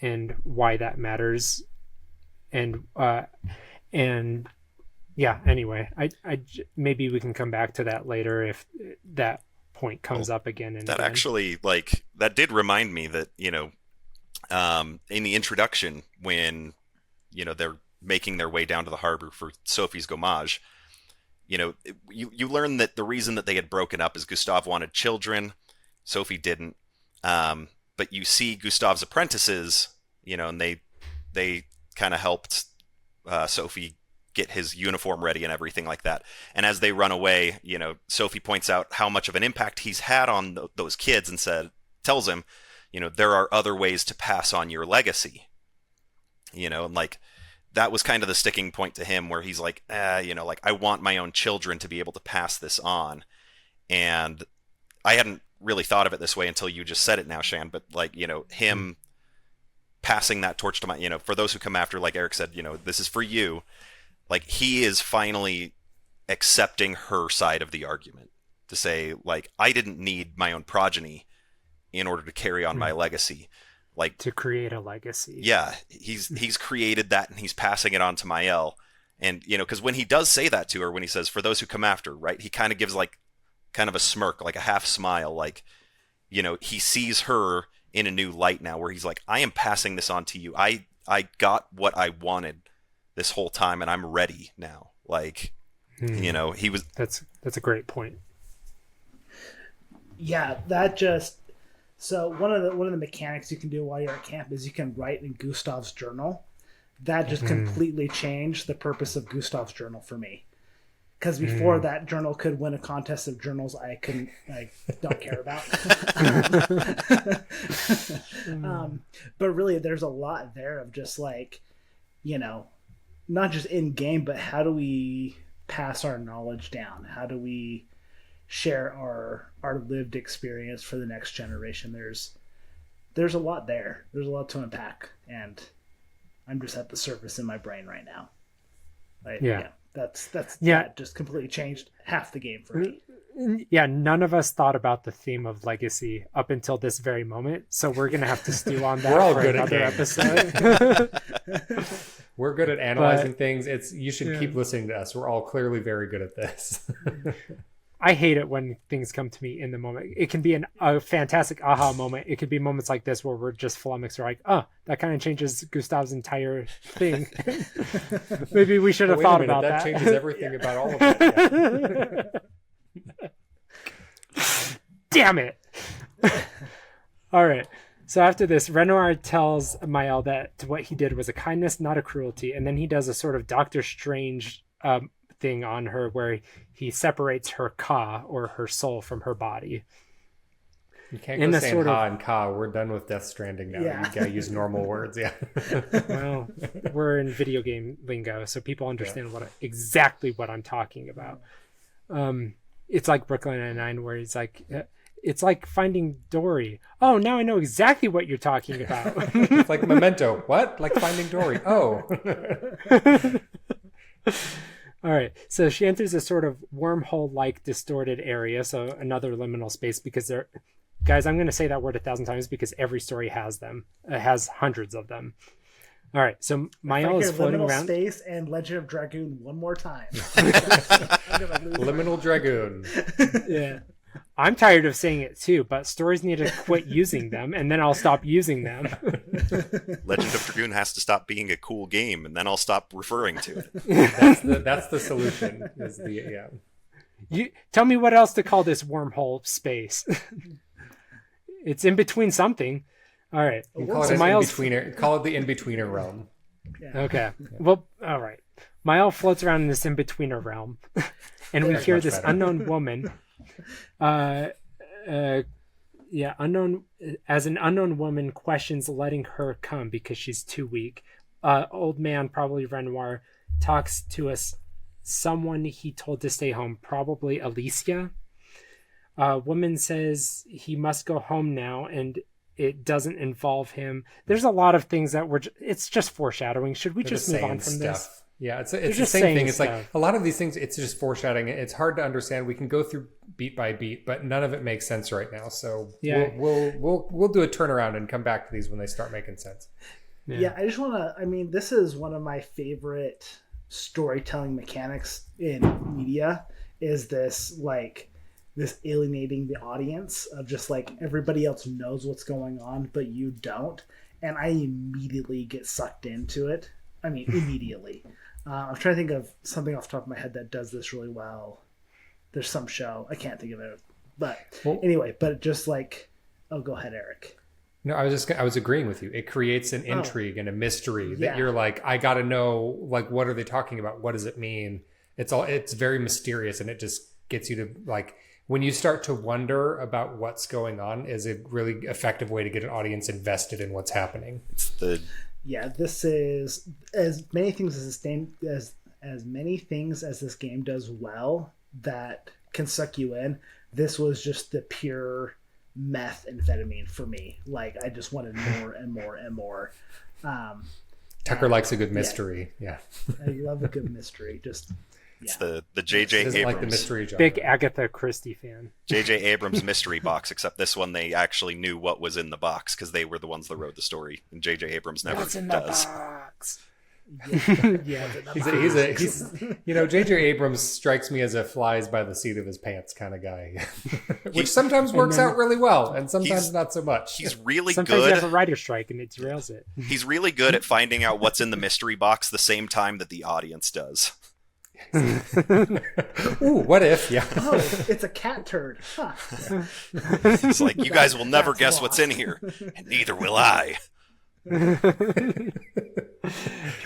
[SPEAKER 1] and why that matters. And yeah, anyway, I maybe we can come back to that later if that point comes up again. And
[SPEAKER 4] that
[SPEAKER 1] again.
[SPEAKER 4] Actually, like, that did remind me that, in the introduction, when, they're making their way down to the harbor for Sophie's gommage, you learn that the reason that they had broken up is Gustav wanted children, Sophie didn't. But you see Gustav's apprentices, and they kind of helped Sophie get his uniform ready and everything like that. And as they run away, Sophie points out how much of an impact he's had on those kids, and tells him, there are other ways to pass on your legacy. And like, that was kind of the sticking point to him, where he's like, like, I want my own children to be able to pass this on. And I hadn't really thought of it this way until you just said it now, Shan, but like, him passing that torch to for those who come after, like Eric said, this is for you. Like, he is finally accepting her side of the argument, to say, like, I didn't need my own progeny in order to carry on my legacy. Like,
[SPEAKER 1] to create a legacy.
[SPEAKER 4] Yeah. He's created that, and he's passing it on to Maiel. And, because when he does say that to her, when he says, for those who come after, right, he kind of gives like kind of a smirk, like a half smile, like, he sees her in a new light now, where he's like, I am passing this on to you. I I got what I wanted this whole time, and I'm ready now. Like, you know, he was.
[SPEAKER 1] That's a great point.
[SPEAKER 3] Yeah, that just so one of the mechanics you can do while you're at camp is you can write in Gustav's journal. That just completely changed the purpose of Gustav's journal for me. Because before that journal could win a contest of journals I don't care about. But really, there's a lot there of just like, you know, not just in game, but how do we pass our knowledge down? How do we share our lived experience for the next generation? There's a lot there. There's a lot to unpack, and I'm just at the surface in my brain right now. That just completely changed half the game for me.
[SPEAKER 1] Yeah, none of us thought about the theme of legacy up until this very moment, so we're gonna have to stew on that.
[SPEAKER 2] We're all
[SPEAKER 1] for
[SPEAKER 2] good at
[SPEAKER 1] another episode.
[SPEAKER 2] We're good at analyzing things. You should keep listening to us. We're all clearly very good at this.
[SPEAKER 1] I hate it when things come to me in the moment. It can be a fantastic aha moment. It could be moments like this where we're just flummoxed. We're like, oh, that kind of changes Gustav's entire thing. Maybe we should have thought about that.
[SPEAKER 2] That changes everything about all of it. Yeah.
[SPEAKER 1] Damn it. All right. So after this, Renoir tells Maiel that what he did was a kindness, not a cruelty. And then he does a sort of Doctor Strange thing on her where he separates her ka, or her soul, from her body.
[SPEAKER 2] You can't go saying ha and ka. We're done with Death Stranding now. Yeah. You gotta use normal words. Yeah.
[SPEAKER 1] Well, we're in video game lingo, so people understand exactly what I'm talking about. It's like Brooklyn Nine-Nine, where he's like, it's like Finding Dory. Oh, now I know exactly what you're talking about.
[SPEAKER 2] It's like Memento. What? Like Finding Dory. Oh.
[SPEAKER 1] All right, so she enters a sort of wormhole-like distorted area, so another liminal space, because guys, I'm going to say that word 1,000 times because every story has them. It has hundreds of them. All right, so Maiel is floating around.
[SPEAKER 3] Space and Legend of Dragoon one more time.
[SPEAKER 2] Liminal Dragoon.
[SPEAKER 1] Yeah. I'm tired of saying it too, but stories need to quit using them, and then I'll stop using them.
[SPEAKER 4] Legend of Dragoon has to stop being a cool game, and then I'll stop referring to it.
[SPEAKER 2] That's the solution.
[SPEAKER 1] You tell me what else to call this wormhole space. It's in between something. All right.
[SPEAKER 2] Call it the in-betweener realm.
[SPEAKER 1] Yeah. Okay. Well, all right. Maiel floats around in this in-betweener realm, and we hear this unknown woman. Unknown woman questions letting her come because she's too weak. Old man, probably Renoir, talks to someone he told to stay home, probably Alicia. Woman says he must go home now, and it doesn't involve him. There's a lot of things that it's just foreshadowing. Should we just move on from this?
[SPEAKER 2] Yeah, it's the same thing. It's like a lot of these things, it's just foreshadowing. It's hard to understand. We can go through beat by beat, but none of it makes sense right now. So we'll do a turnaround and come back to these when they start making sense.
[SPEAKER 3] Yeah, I just want to, this is one of my favorite storytelling mechanics in media, is this alienating the audience of just like everybody else knows what's going on, but you don't. And I immediately get sucked into it. Immediately. I'm trying to think of something off the top of my head that does this really well. There's some show. I can't think of it. But anyway, just like, go ahead, Eric.
[SPEAKER 2] No, I was agreeing with you. It creates an intrigue and a mystery that you're like, I got to know, like, what are they talking about? What does it mean? It's very mysterious, and it just gets you to like, when you start to wonder about what's going on, is a really effective way to get an audience invested in what's happening.
[SPEAKER 3] This is as many things as this game does well that can suck you in. This was just the pure methamphetamine for me. Like, I just wanted more and more and more.
[SPEAKER 2] Tucker likes a good mystery. Yeah.
[SPEAKER 3] I love a good mystery.
[SPEAKER 4] It's the J.J. Abrams.
[SPEAKER 2] Like the mystery genre.
[SPEAKER 1] Big Agatha Christie fan.
[SPEAKER 4] J.J. Abrams mystery box, except this one they actually knew what was in the box because they were the ones that wrote the story, and J.J. Abrams never
[SPEAKER 1] What's in
[SPEAKER 4] does.
[SPEAKER 1] The box? Yeah.
[SPEAKER 2] He's J.J. Abrams strikes me as a flies by the seat of his pants kind of guy, which sometimes works out really well and sometimes not so much.
[SPEAKER 4] He's really
[SPEAKER 1] sometimes
[SPEAKER 4] good.
[SPEAKER 1] You have a writer's strike and it derails it.
[SPEAKER 4] He's really good at finding out what's in the mystery box the same time that the audience does.
[SPEAKER 2] Ooh, what if? Yeah.
[SPEAKER 3] Oh, it's a cat turd. Huh.
[SPEAKER 4] It's like, you guys will never guess what's in here, and neither will I.
[SPEAKER 1] He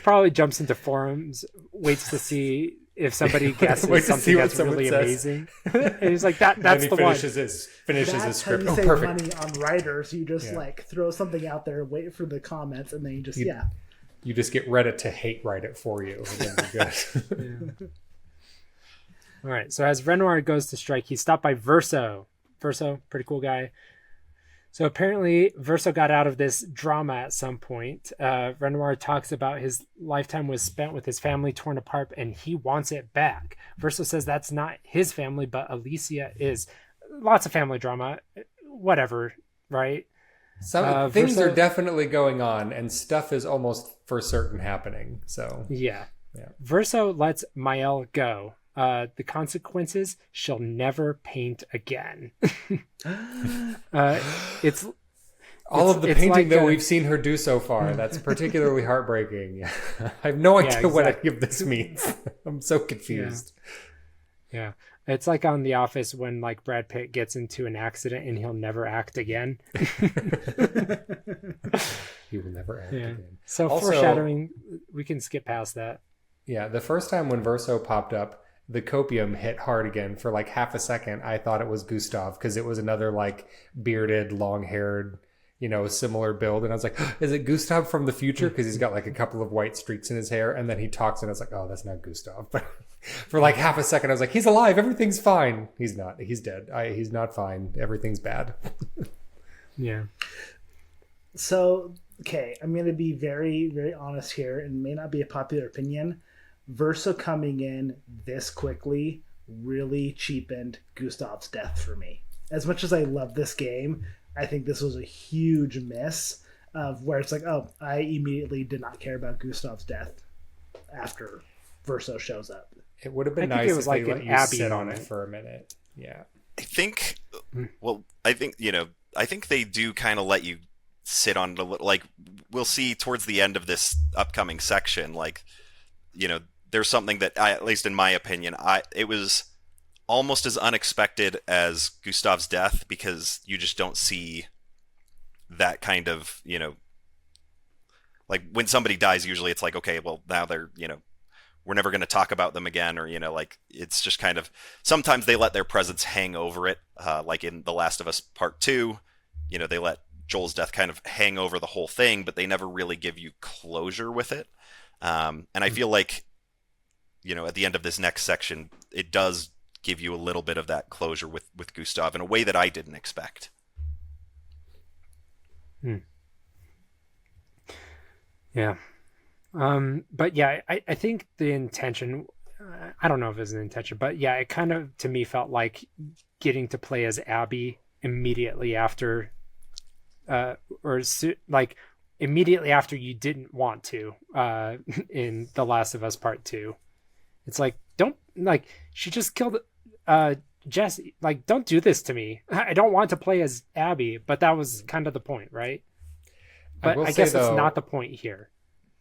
[SPEAKER 1] probably jumps into forums, waits to see if somebody guesses something that's really amazing, and he's like, "That's the one."
[SPEAKER 2] Finishes his
[SPEAKER 3] How
[SPEAKER 2] script.
[SPEAKER 3] you
[SPEAKER 2] Oh,
[SPEAKER 3] save
[SPEAKER 2] perfect.
[SPEAKER 3] money on writers. You just throw something out there, wait for the comments, and then you just
[SPEAKER 2] You just get Reddit to hate write it for you. And then you're good.
[SPEAKER 1] Yeah. All right. So as Renoir goes to strike, he's stopped by Verso. Verso, pretty cool guy. So apparently Verso got out of this drama at some point. Renoir talks about his lifetime was spent with his family torn apart and he wants it back. Verso says that's not his family, but Alicia is. Lots of family drama. Whatever, right?
[SPEAKER 2] Some things
[SPEAKER 1] Verso,
[SPEAKER 2] are definitely going on and stuff is almost for certain happening. So
[SPEAKER 1] yeah. Verso lets Maiel go. The consequences, she'll never paint again. It's
[SPEAKER 2] all of the painting
[SPEAKER 1] like
[SPEAKER 2] that we've seen her do so far. That's particularly heartbreaking. I have no idea what any of this means. I'm so confused.
[SPEAKER 1] Yeah. It's like on The Office when like Brad Pitt gets into an accident and he'll never act again.
[SPEAKER 2] He will never act again.
[SPEAKER 1] So
[SPEAKER 2] also,
[SPEAKER 1] foreshadowing, we can skip past that.
[SPEAKER 2] Yeah, the first time when Verso popped up, the copium hit hard again for like half a second. I thought it was Gustav because it was another like bearded, long-haired, similar build. And I was like, is it Gustav from the future? Because he's got like a couple of white streaks in his hair. And then he talks and I was like, oh, that's not Gustav. But for like half a second, I was like, he's alive. Everything's fine. He's not. He's dead. He's not fine. Everything's bad.
[SPEAKER 1] Yeah.
[SPEAKER 3] So, okay, I'm going to be very, very honest here and may not be a popular opinion. Verso coming in this quickly really cheapened Gustav's death for me. As much as I love this game, I think this was a huge miss of where it's like, oh, I immediately did not care about Gustav's death after Verso shows up.
[SPEAKER 2] It would have been nice if they let you sit on it for a minute. Yeah.
[SPEAKER 4] I think they do kind of let you sit on it a little. Like, we'll see towards the end of this upcoming section, like, there's something that, at least in my opinion, it was almost as unexpected as Gustav's death because you just don't see that kind of, like when somebody dies, usually it's like, okay, well now they're, we're never going to talk about them again, or, like it's just kind of, sometimes they let their presence hang over it. Like in The Last of Us Part 2, they let Joel's death kind of hang over the whole thing, but they never really give you closure with it. And I feel like, at the end of this next section, it does give you a little bit of that closure with Gustav in a way that I didn't expect.
[SPEAKER 1] Yeah. But yeah, I think the intention, I don't know if it was an intention, but yeah, it kind of, to me, felt like getting to play as Abby immediately after, like immediately after you didn't want to, in The Last of Us Part 2. It's like, she just killed Jesse. Like, don't do this to me. I don't want to play as Abby, but that was kind of the point, right? But I guess that's not the point here.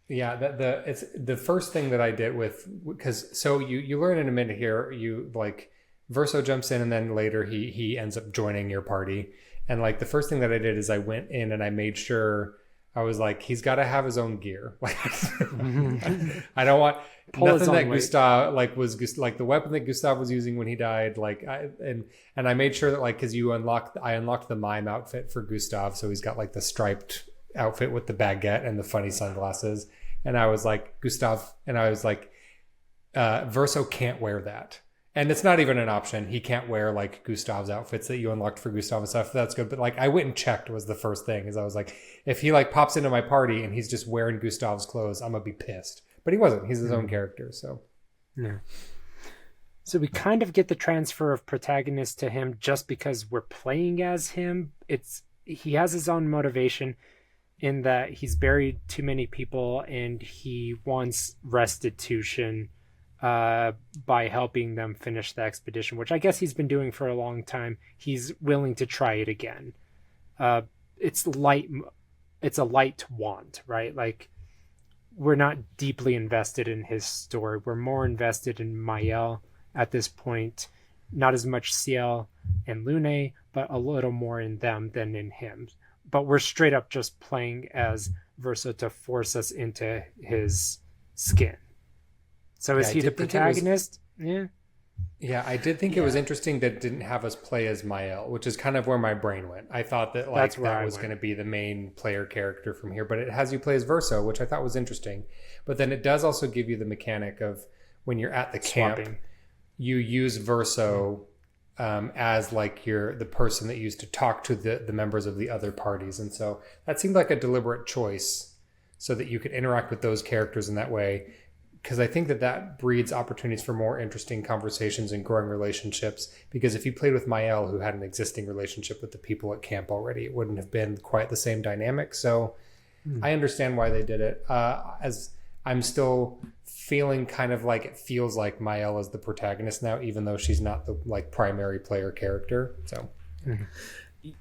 [SPEAKER 2] Yeah, it's the first thing that I did because so you learn in a minute here, you like Verso jumps in and then later he ends up joining your party. And like the first thing that I did is I went in and I made sure I was like, he's got to have his own gear. Like, I don't want nothing that Gustav was like the weapon that Gustav was using when he died. Like, and I made sure that like because I unlocked the mime outfit for Gustav, so he's got like the striped outfit with the baguette and the funny sunglasses. And I was like, Gustav, and I was like, Verso can't wear that. And it's not even an option. He can't wear like Gustav's outfits that you unlocked for Gustav and stuff. That's good. But like I went and checked was the first thing is I was like, if he like pops into my party and he's just wearing Gustav's clothes, I'm going to be pissed. But he wasn't. He's his own character. So.
[SPEAKER 1] Yeah. So we kind of get the transfer of protagonist to him just because we're playing as him. He has his own motivation. in that he's buried too many people and he wants restitution by helping them finish the expedition, which I guess he's been doing for a long time. He's willing to try it again. It's a light want, right? Like, we're not deeply invested in his story. We're more invested in Maiel at this point. Not as much Ciel and Lune, but a little more in them than in him. But we're straight up just playing as Verso to force us into his skin. So is he the protagonist?
[SPEAKER 2] Yeah, I did think it was interesting that it didn't have us play as Maiel, which is kind of where my brain went. I thought that that was going to be the main player character from here, but it has you play as Verso, which I thought was interesting. But then it does also give you the mechanic of when you're at the camp, you use Verso as like the person that used to talk to the members of the other parties. And so that seemed like a deliberate choice so that you could interact with those characters in that way. Because I think that breeds opportunities for more interesting conversations and growing relationships. Because if you played with Maiel, who had an existing relationship with the people at camp already, it wouldn't have been quite the same dynamic. So I understand why they did it. As I'm still feeling kind of like it feels like Maiel is the protagonist now, even though she's not the primary player character. So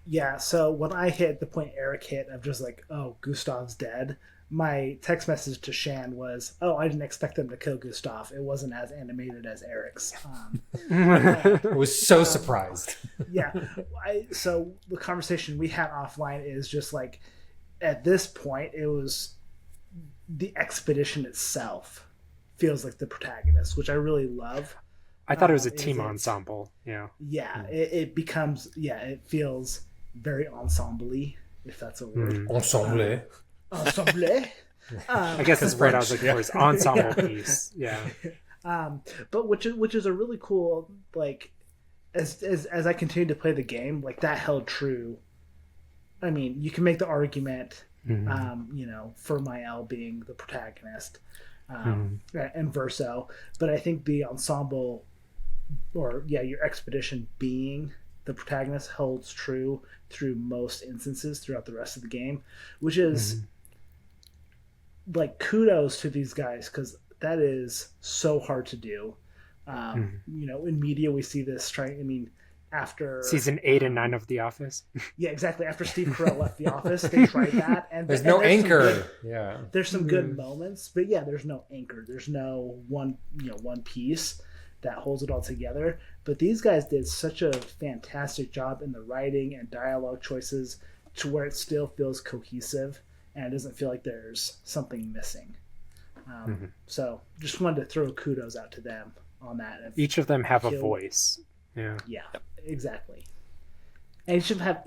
[SPEAKER 3] yeah. So when I hit the point Eric hit of just like, oh, Gustav's dead, my text message to Shan was, oh, I didn't expect them to kill Gustav. It wasn't as animated as Eric's.
[SPEAKER 2] I was so surprised.
[SPEAKER 3] Yeah. So the conversation we had offline is just like, at this point, it was the expedition itself feels like the protagonist, which I really love.
[SPEAKER 1] I thought it was a team ensemble. Yeah.
[SPEAKER 3] Yeah. It becomes, it feels very ensemble-y, if that's a word.
[SPEAKER 2] Ensemble.
[SPEAKER 3] Ensemble.
[SPEAKER 1] I guess that's what I was looking for, is ensemble piece. Yeah.
[SPEAKER 3] But which is a really cool, like, as I continue to play the game, like, that held true. I mean, you can make the argument, for Maiel being the protagonist, and Verso, but I think the ensemble, or your expedition being the protagonist, holds true through most instances throughout the rest of the game, which is like, kudos to these guys, because that is so hard to do. In media we see this after
[SPEAKER 1] season 8 and 9 of The Office.
[SPEAKER 3] Yeah, exactly. After Steve Carell left The Office, they tried that, and
[SPEAKER 2] there's no anchor.
[SPEAKER 3] There's some good moments, but there's no anchor. There's no one piece that holds it all together. But these guys did such a fantastic job in the writing and dialogue choices to where it still feels cohesive and it doesn't feel like there's something missing. So just wanted to throw kudos out to them on that.
[SPEAKER 1] Each of them have a voice. Yeah,
[SPEAKER 3] exactly. And each of them have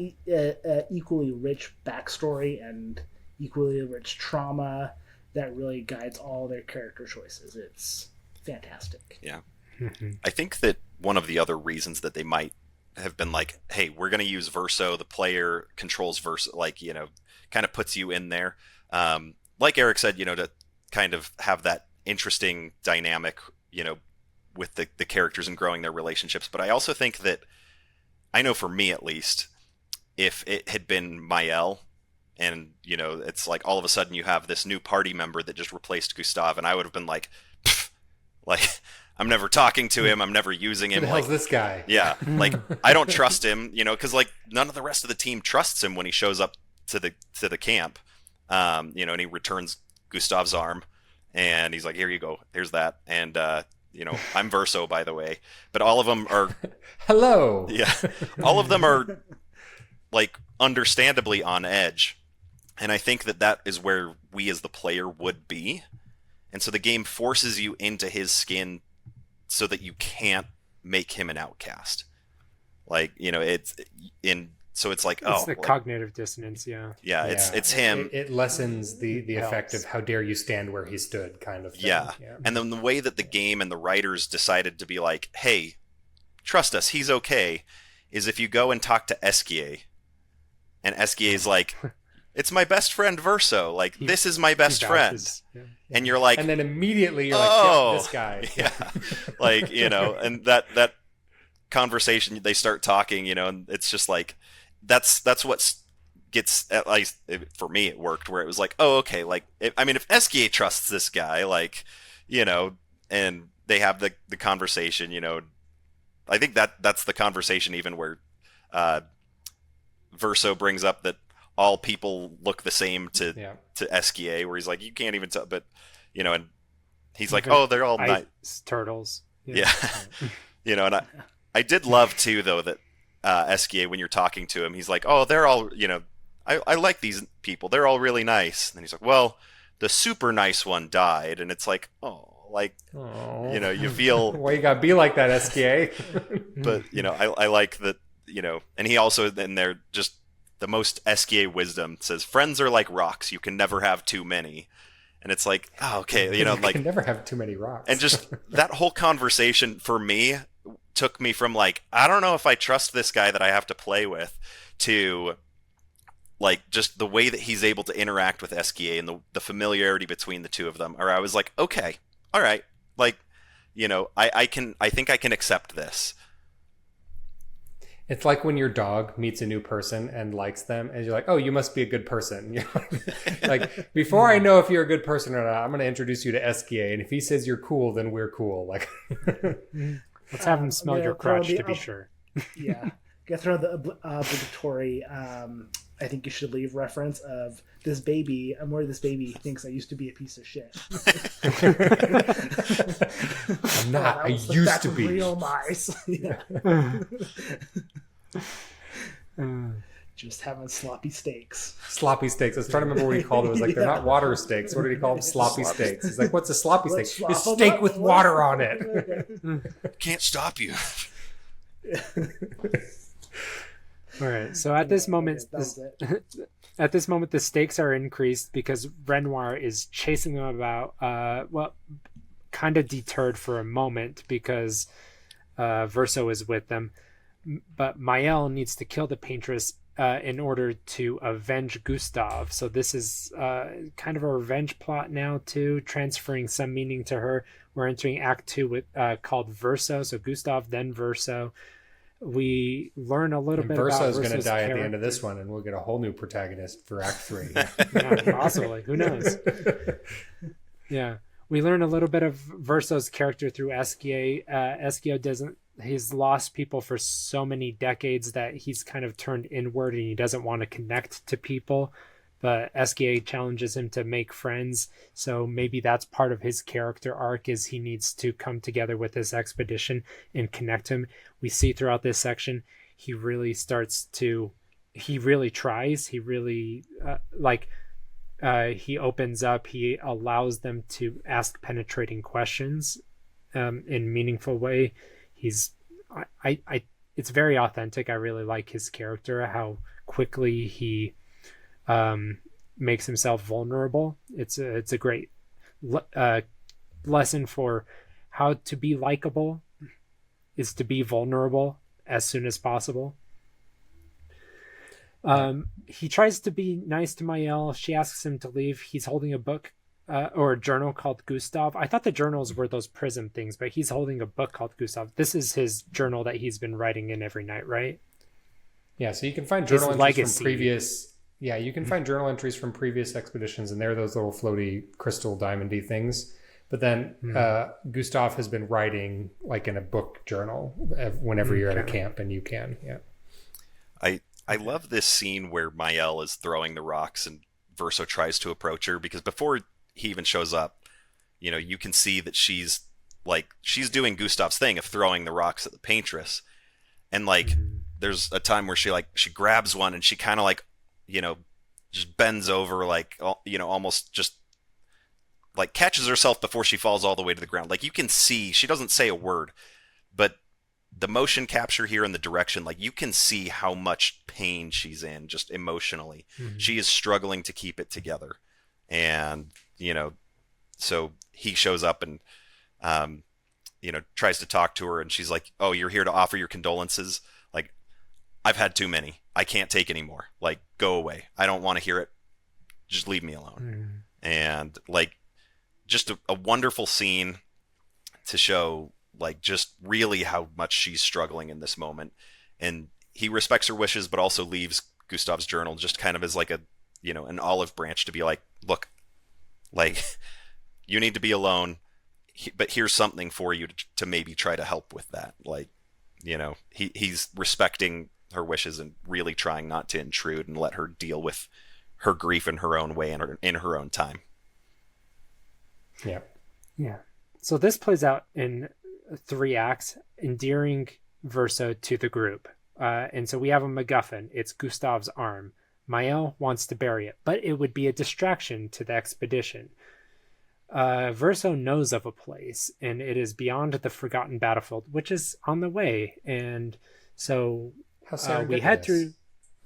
[SPEAKER 3] equally rich backstory and equally rich trauma that really guides all their character choices. It's fantastic.
[SPEAKER 4] Yeah. I think that one of the other reasons that they might have been like, hey, we're going to use Verso, the player controls Verso, kind of puts you in there. Like Eric said, to kind of have that interesting dynamic, with the characters and growing their relationships. But I also think that, I know for me at least, if it had been Maiel and, it's like all of a sudden you have this new party member that just replaced Gustav, and I would have been like, I'm never talking to him. I'm never using him.
[SPEAKER 2] Who the hell's this guy?
[SPEAKER 4] Yeah. I don't trust him, because none of the rest of the team trusts him when he shows up to the camp, and he returns Gustav's arm and he's like, here you go. Here's that. And, I'm Verso, by the way, but all of them are
[SPEAKER 2] hello.
[SPEAKER 4] Yeah. All of them are understandably on edge. And I think that is where we as the player would be. And so the game forces you into his skin so that you can't make him an outcast. So it's like,
[SPEAKER 1] it's the cognitive dissonance,
[SPEAKER 4] yeah, it's him.
[SPEAKER 2] It lessens the effect of how dare you stand where he stood, kind of thing.
[SPEAKER 4] Yeah. And then the way that the game and the writers decided to be like, hey, trust us, he's okay, is if you go and talk to Esquier, and Esquier's like, it's my best friend Verso, this is my best friend. And you're like,
[SPEAKER 2] and then immediately you're like, this guy.
[SPEAKER 4] Yeah. And that conversation, they start talking, and it's just like, that's what gets, at least for me, it worked where it was like, oh, okay, like, if SGA trusts this guy, like, and they have the conversation, I think that's the conversation even where Verso brings up that all people look the same to SGA, where he's like, you can't even tell, but, and he's like, oh, they're all nice
[SPEAKER 1] turtles.
[SPEAKER 4] Yeah. And I did love too, though, that SGA, when you're talking to him, he's like, oh, they're all, I like these people. They're all really nice. And then he's like, well, the super nice one died. And it's like, oh, like, you feel.
[SPEAKER 2] Why you gotta be like that, SGA?
[SPEAKER 4] But, I like that, and he also, in there, just the most SGA wisdom says, friends are like rocks. You can never have too many. And it's like, oh, okay,
[SPEAKER 2] you
[SPEAKER 4] like.
[SPEAKER 2] can never have too many rocks.
[SPEAKER 4] And just that whole conversation for me took me from like, I don't know if I trust this guy that I have to play with, to like just the way that he's able to interact with SGA and the familiarity between the two of them. Or I was like, okay, all right, like, I think I can accept this.
[SPEAKER 2] It's like when your dog meets a new person and likes them, and you're like, oh, you must be a good person. Like, before I know if you're a good person or not, I'm going to introduce you to SGA, and if he says you're cool, then we're cool. Like,
[SPEAKER 1] let's have him smell your crotch to be sure.
[SPEAKER 3] Yeah. Get throw the obligatory, I think you should leave reference of this baby. I'm worried this baby thinks I used to be a piece of shit.
[SPEAKER 2] I'm not. I used to be.
[SPEAKER 3] Real nice. Just having sloppy steaks.
[SPEAKER 2] Sloppy steaks. I was trying to remember what he called it. It was like, they're not water steaks. What did he call them? Sloppy steaks. He's like, what's a sloppy steak? It's steak with water on it.
[SPEAKER 4] Can't stop you.
[SPEAKER 1] All right. So at this moment, the stakes are increased because Renoir is chasing them about. Kind of deterred for a moment because Verso is with them, but Maiel needs to kill the paintress in order to avenge Gustave. So this is kind of a revenge plot now too, transferring some meaning to her. We're entering Act 2 with called Verso. So Gustave, then Verso. We learn a little bit
[SPEAKER 2] Verso
[SPEAKER 1] about
[SPEAKER 2] is going to die
[SPEAKER 1] character.
[SPEAKER 2] at the end of this one, and we'll get a whole new protagonist for Act 3.
[SPEAKER 1] Yeah, possibly. Who knows? Yeah. We learn a little bit of Verso's character through SGA. SGA he's lost people for so many decades that he's kind of turned inward and he doesn't want to connect to people. But SGA challenges him to make friends. So maybe that's part of his character arc, is he needs to come together with this expedition and connect him. We see throughout this section, he really tries. He really he opens up. He allows them to ask penetrating questions in meaningful way. It's very authentic. I really like his character, how quickly he makes himself vulnerable. It's a great lesson for how to be likable, is to be vulnerable as soon as possible. He tries to be nice to Maiel. She asks him to leave. He's holding a book or a journal called Gustave. I thought the journals were those prism things, but he's holding a book called Gustave. This is his journal that he's been writing in every night, right?
[SPEAKER 2] Yeah, so you can find journal
[SPEAKER 1] His
[SPEAKER 2] entries
[SPEAKER 1] legacy.
[SPEAKER 2] from previous... Yeah, you can find journal entries from previous expeditions, and they're those little floaty crystal diamondy things. But then Gustave has been writing like in a book journal whenever you're at a camp, and you can. Yeah.
[SPEAKER 4] I love this scene where Maiel is throwing the rocks and Verso tries to approach her, because before he even shows up, you can see that she's doing Gustave's thing of throwing the rocks at the paintress. And there's a time where she grabs one and she kind of just bends over, almost just catches herself before she falls all the way to the ground. You can see, she doesn't say a word, but the motion capture here and the direction, you can see how much pain she's in just emotionally. Mm-hmm. She is struggling to keep it together. And, so he shows up and, tries to talk to her, and she's like, oh, you're here to offer your condolences? I've had too many. I can't take any more. Go away. I don't want to hear it. Just leave me alone. Mm. And just a wonderful scene to show just really how much she's struggling in this moment. And he respects her wishes, but also leaves Gustav's journal, just kind of as like a, an olive branch to be like, look, like, you need to be alone, but here's something for you to maybe try to help with that. Like, he's respecting her wishes and really trying not to intrude and let her deal with her grief in her own way and in her own time.
[SPEAKER 2] Yeah.
[SPEAKER 1] Yeah. So this plays out in 3 acts, endearing Verso to the group. And so we have a MacGuffin. It's Gustav's arm. Maiel wants to bury it, but it would be a distraction to the expedition. Verso knows of a place, and it is beyond the forgotten battlefield, which is on the way. And so we head through.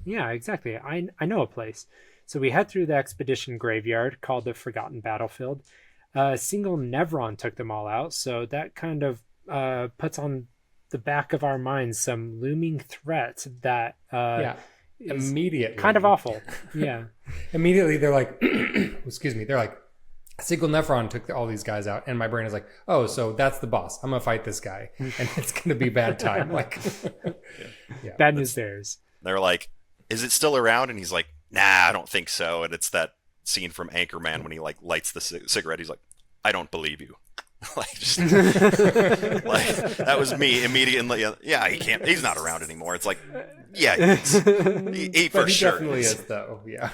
[SPEAKER 1] Yeah, exactly. I know a place. So we head through the expedition graveyard called the Forgotten Battlefield. A single Nevron took them all out, so that kind of puts on the back of our minds some looming threat that
[SPEAKER 2] immediately
[SPEAKER 1] kind of awful. Yeah.
[SPEAKER 2] Immediately they're like, excuse me, they're like, single Nevron took all these guys out, and my brain is like, oh, so that's the boss. I'm gonna fight this guy, and it's gonna be bad time. Like,
[SPEAKER 1] bad news bears.
[SPEAKER 4] They're like, is it still around? And he's like, nah, I don't think so. And it's that scene from Anchorman when he like lights the cigarette. He's like, I don't believe you. Like, just, like, that was me immediately. Yeah, he's not around anymore. It's like, yeah, he for sure
[SPEAKER 2] definitely is though. Yeah.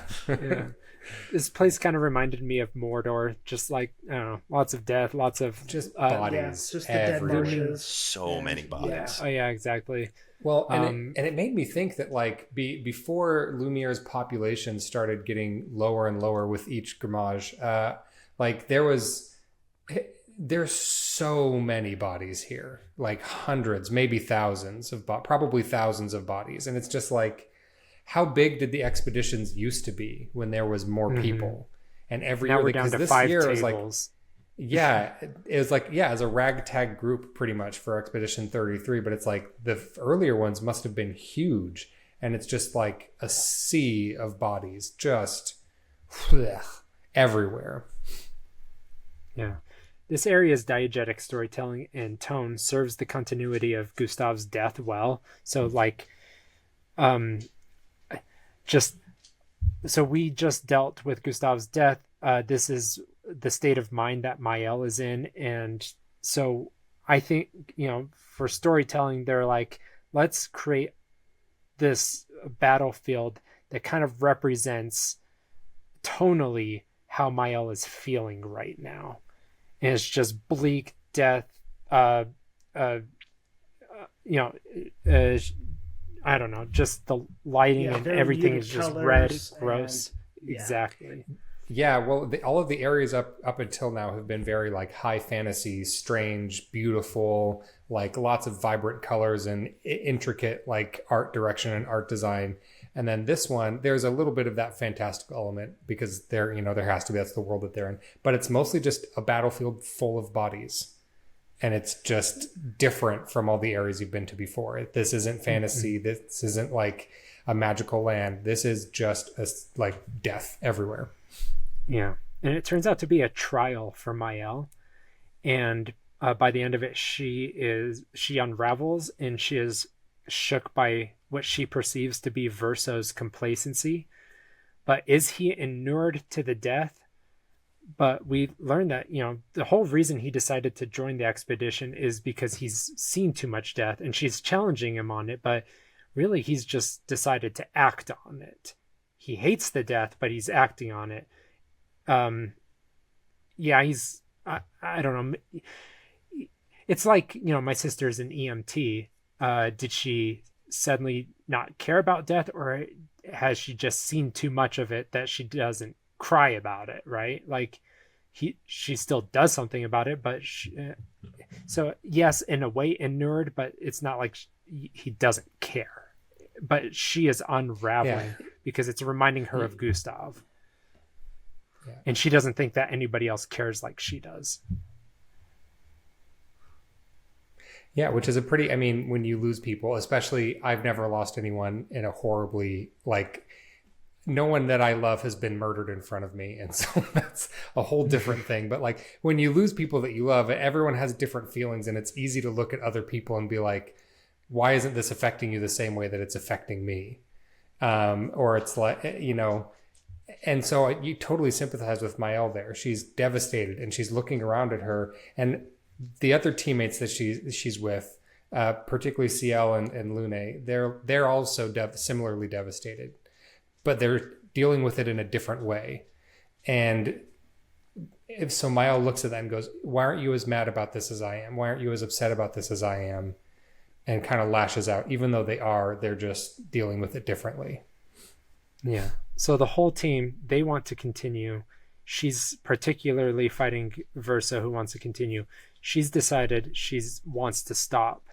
[SPEAKER 1] This place kind of reminded me of Mordor, just like, I don't know, lots of death, lots of
[SPEAKER 2] just bodies,
[SPEAKER 3] just the dead marshes.
[SPEAKER 4] So many bodies.
[SPEAKER 1] Oh yeah, exactly.
[SPEAKER 2] Well, and it made me think that like before Lumiere's population started getting lower and lower with each Grammage, like there's so many bodies here, like hundreds, maybe thousands probably thousands of bodies, and it's just like, how big did the expeditions used to be when there was more people? And every
[SPEAKER 1] now
[SPEAKER 2] year,
[SPEAKER 1] we're down to
[SPEAKER 2] this
[SPEAKER 1] 5
[SPEAKER 2] year
[SPEAKER 1] tables.
[SPEAKER 2] was like, it was like, as a ragtag group pretty much for Expedition 33, but it's like the earlier ones must have been huge, and it's just like a sea of bodies just everywhere.
[SPEAKER 1] Yeah. This area's diegetic storytelling and tone serves the continuity of Gustav's death well. So like, we just dealt with Gustav's death. This is the state of mind that Maiel is in. And so I think, for storytelling, they're like, let's create this battlefield that kind of represents tonally how Maiel is feeling right now. And it's just bleak death, I don't know, just the lighting and everything is just red, gross. Exactly.
[SPEAKER 2] Yeah, well, all of the areas up until now have been very like high fantasy, strange, beautiful, like lots of vibrant colors and intricate like art direction and art design. And then this one, there's a little bit of that fantastical element because there has to be, that's the world that they're in. But it's mostly just a battlefield full of bodies. And it's just different from all the areas you've been to before. This isn't fantasy. This isn't like a magical land. This is just like death everywhere.
[SPEAKER 1] Yeah. And it turns out to be a trial for Maiel. And by the end of it, she unravels, and she is shook by what she perceives to be Verso's complacency. But is he inured to the death? But we learned that, the whole reason he decided to join the expedition is because he's seen too much death, and she's challenging him on it, but really he's just decided to act on it. He hates the death, but he's acting on it. I don't know. It's like, my sister's an EMT. Did she suddenly not care about death, or has she just seen too much of it that she doesn't cry about it, right? Like she still does something about it, but so yes, in a way inured, but it's not like he doesn't care. But she is unraveling because it's reminding her of Gustav. Yeah. And she doesn't think that anybody else cares like she does.
[SPEAKER 2] Yeah, which is when you lose people, especially, I've never lost anyone in a horribly, like, no one that I love has been murdered in front of me. And so that's a whole different thing. But like, when you lose people that you love, everyone has different feelings, and it's easy to look at other people and be like, why isn't this affecting you the same way that it's affecting me? or it's like, and so you totally sympathize with Maiel there. She's devastated and she's looking around at her, and the other teammates that she's with, particularly Ciel and Lune, they're also similarly devastated, but they're dealing with it in a different way. And if so, Maiel looks at that and goes, "Why aren't you as mad about this as I am? Why aren't you as upset about this as I am?" And kind of lashes out, even though they're just dealing with it differently.
[SPEAKER 1] Yeah. So the whole team, they want to continue. She's particularly fighting Verso, who wants to continue. She's decided she wants to stop.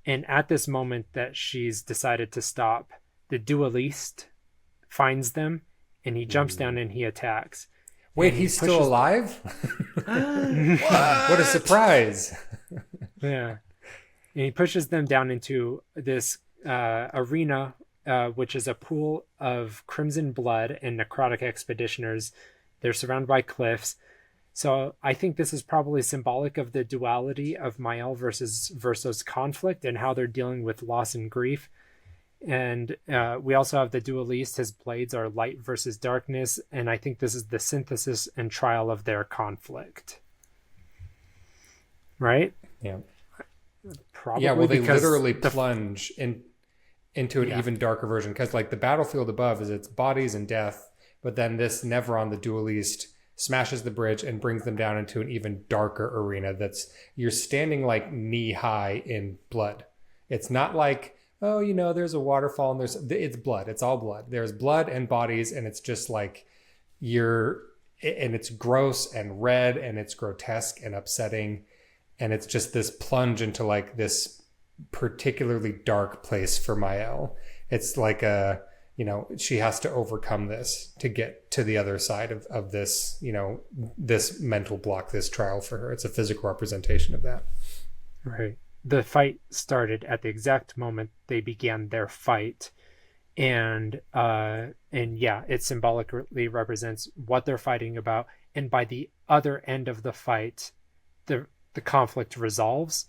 [SPEAKER 1] And at this moment that she's decided to stop, the duelist finds them and he jumps down and he attacks.
[SPEAKER 2] Wait, he's still alive? What a surprise.
[SPEAKER 1] Yeah. And he pushes them down into this arena, which is a pool of crimson blood and necrotic expeditioners. They're surrounded by cliffs. So I think this is probably symbolic of the duality of Maiel versus Verso's conflict and how they're dealing with loss and grief. And we also have the duelist. His blades are light versus darkness. And I think this is the synthesis and trial of their conflict. Right?
[SPEAKER 2] Yeah.
[SPEAKER 1] Probably.
[SPEAKER 2] Yeah, well, they literally plunge into an even darker version, because like the battlefield above is its bodies and death, but then this Nevron, the duelist, smashes the bridge and brings them down into an even darker arena. You're standing like knee high in blood. It's not like, oh, there's a waterfall and it's blood. It's all blood. There's blood and bodies, and it's just like and it's gross and red and it's grotesque and upsetting. And it's just this plunge into like this particularly dark place for Maiel. It's like she has to overcome this to get to the other side of this, this mental block, this trial for her. It's a physical representation of that.
[SPEAKER 1] Right. The fight started at the exact moment they began their fight. And yeah, it symbolically represents what they're fighting about. And by the other end of the fight, the conflict resolves.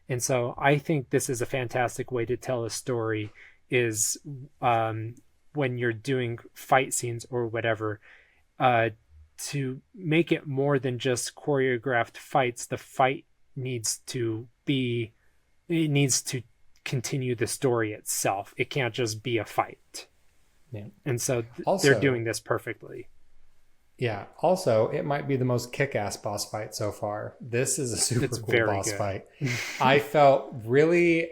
[SPEAKER 1] And so I think this is a fantastic way to tell a story, is when you're doing fight scenes or whatever, to make it more than just choreographed fights. The fight needs to continue the story itself. It can't just be a fight.
[SPEAKER 2] Yeah.
[SPEAKER 1] And so they're doing this perfectly.
[SPEAKER 2] Yeah. Also, it might be the most kick-ass boss fight so far. This is a super cool boss fight. I felt really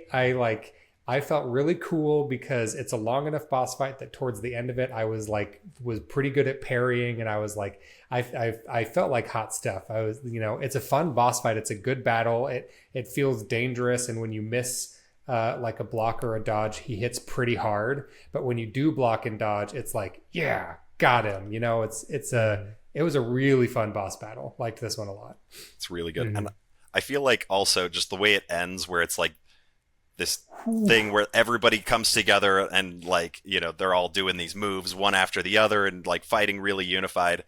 [SPEAKER 2] cool because it's a long enough boss fight that towards the end of it, I was pretty good at parrying, and I was like, I felt like hot stuff. I was, it's a fun boss fight. It's a good battle. It feels dangerous, and when you miss like a block or a dodge, he hits pretty hard. But when you do block and dodge, it's like, yeah, got him. It was a really fun boss battle. Liked this one a lot.
[SPEAKER 4] It's really good. And I feel like also just the way it ends, where it's like this thing where everybody comes together and like, they're all doing these moves one after the other and like fighting really unified.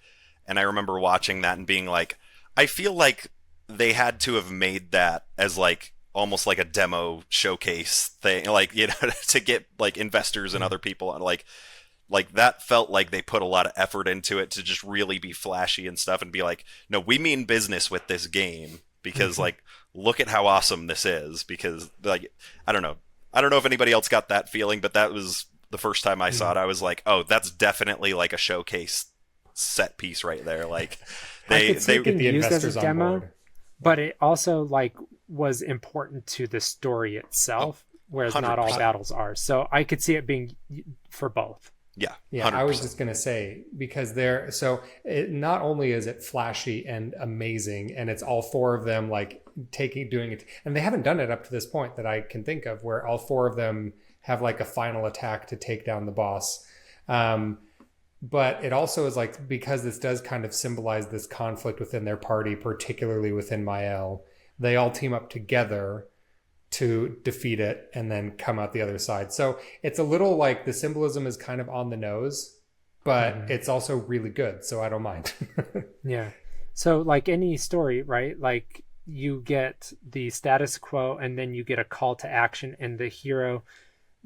[SPEAKER 4] And I remember watching that and being like, I feel like they had to have made that as like almost like a demo showcase thing, like, to get like investors and other people, and like that felt like they put a lot of effort into it to just really be flashy and stuff and be like, no, we mean business with this game, because like, look at how awesome this is. Because like, I don't know if anybody else got that feeling, but that was the first time I saw it. I was like, oh, that's definitely like a showcase set piece right there. Like they
[SPEAKER 1] get the used as a demo, but it also like was important to the story itself, whereas 100%. Not all battles are. So I could see it being for both.
[SPEAKER 4] Yeah.
[SPEAKER 2] 100%. I was just going to say, because not only is it flashy and amazing, and it's all four of them like doing it, and they haven't done it up to this point that I can think of, where all four of them have like a final attack to take down the boss. But it also is like, because this does kind of symbolize this conflict within their party, particularly within Maiel, they all team up together to defeat it and then come out the other side. So it's a little like the symbolism is kind of on the nose, but it's also really good. So I don't mind.
[SPEAKER 1] Yeah. So like any story, right? Like you get the status quo and then you get a call to action, and the hero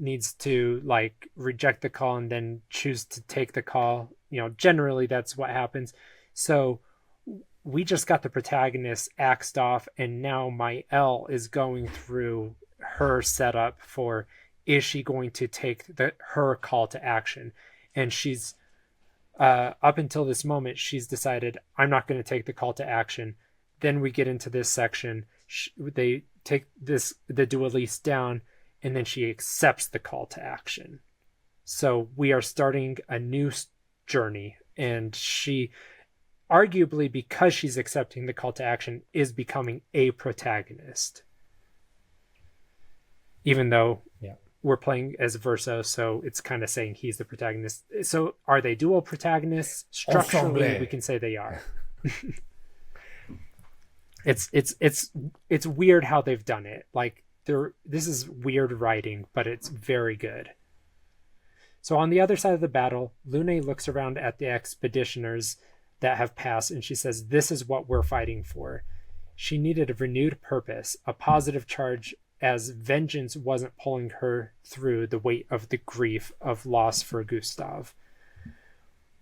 [SPEAKER 1] needs to like reject the call and then choose to take the call. Generally that's what happens. So we just got the protagonist axed off, and now Maiel is going through her setup for, is she going to take her call to action? And she's up until this moment, she's decided, I'm not going to take the call to action. Then we get into this section. They take the dueliste down, and then she accepts the call to action. So we are starting a new journey, and she, arguably because she's accepting the call to action, is becoming a protagonist. Even though we're playing as Verso, so it's kind of saying he's the protagonist. So are they dual protagonists? Structurally,
[SPEAKER 2] Ensemble.
[SPEAKER 1] We can say they are. It's weird how they've done it. Like, this is weird writing, but it's very good. So on the other side of the battle, Lune looks around at the expeditioners that have passed, and she says, this is what we're fighting for. She needed a renewed purpose, a positive charge, as vengeance wasn't pulling her through the weight of the grief of loss for Gustav.